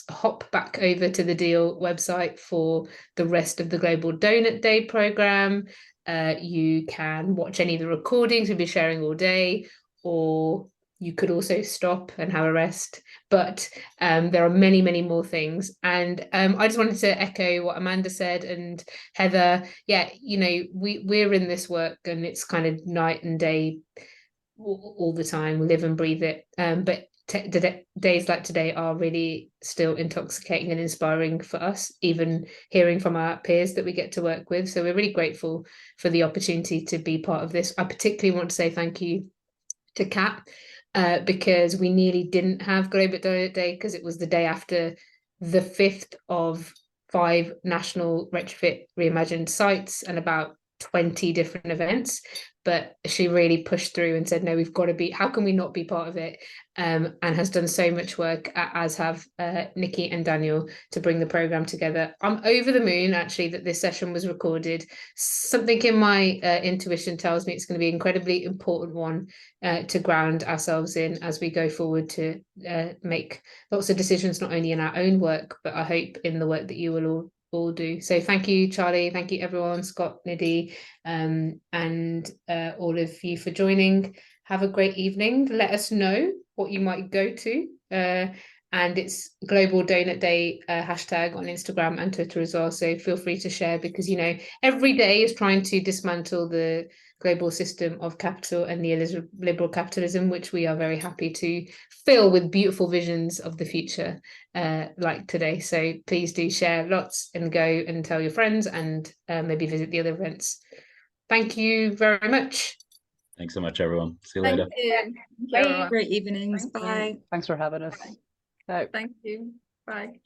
hop back over to the Deal website for the rest of the Global Doughnut Day programme. You can watch any of the recordings we'll be sharing all day, or you could also stop and have a rest. But there are many, many more things. And I just wanted to echo what Amanda said and Heather. Yeah, you know, we're in this work and it's kind of night and day all the time. We live and breathe it. But days like today are really still intoxicating and inspiring for us, even hearing from our peers that we get to work with. So we're really grateful for the opportunity to be part of this. I particularly want to say thank you to Kat, because we nearly didn't have Global Doughnut Day because it was the day after the 5th of 5 national retrofit reimagined sites and about 20 different events. But she really pushed through and said, no, we've got to be, how can we not be part of it? And has done so much work, as have Nikki and Daniel, to bring the programme together. I'm over the moon, actually, that this session was recorded. Something in my intuition tells me it's going to be an incredibly important one to ground ourselves in as we go forward to make lots of decisions, not only in our own work, but I hope in the work that you will all do. So thank you, Charlie. Thank you, everyone, Scott, Nidhi, and all of you for joining. Have a great evening. Let us know what you might go to. And it's Global Doughnut Day hashtag on Instagram and Twitter as well. So feel free to share, because, you know, every day is trying to dismantle the global system of capital and neoliberal capitalism, which we are very happy to fill with beautiful visions of the future like today. So please do share lots and go and tell your friends and maybe visit the other events. Thank you very much. Thanks so much, everyone. See you later. Thank you, everyone. Great evenings. Thank you. Bye. Thanks for having us. Bye. Thank you. Bye.